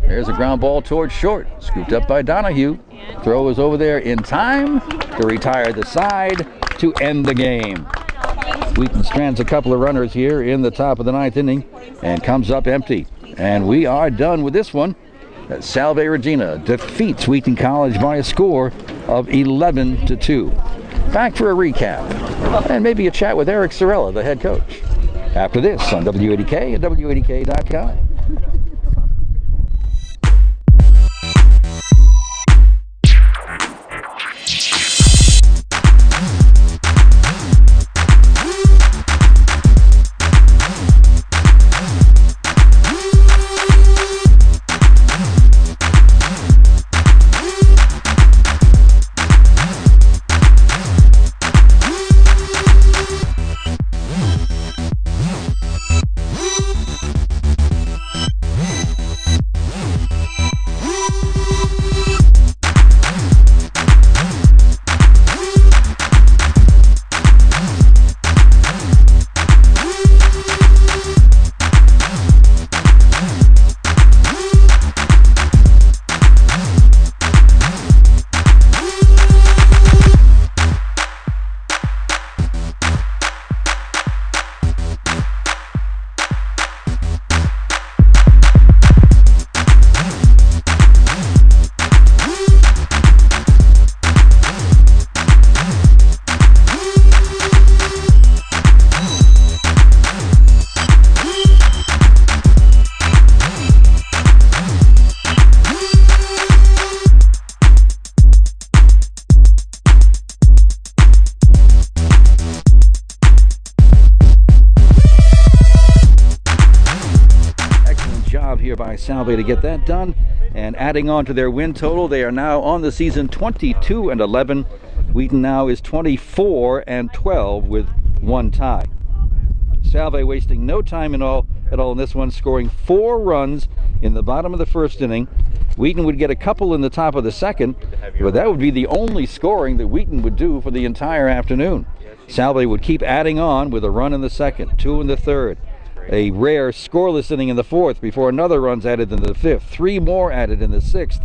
There's a ground ball towards short. Scooped up by Donahue. Throw is over there in time to retire the side to end the game. Wheaton strands a couple of runners here in the top of the 9th inning and comes up empty. And we are done with this one. Salve Regina defeats Wheaton College by a score of 11-2. Back for a recap and maybe a chat with Eric Sorella, the head coach, after this on W80K and W80K.com. by Salve to get that done. And adding on to their win total, they are now on the season 22-11. Wheaton now is 24-12 with 1 tie. Salve wasting no time at all in this one, scoring 4 runs in the bottom of the first inning. Wheaton would get a couple in the top of the second, but that would be the only scoring that Wheaton would do for the entire afternoon. Salve would keep adding on with a run in the second, 2 in the third, a rare scoreless inning in the fourth before another run's added in the fifth, 3 more added in the sixth,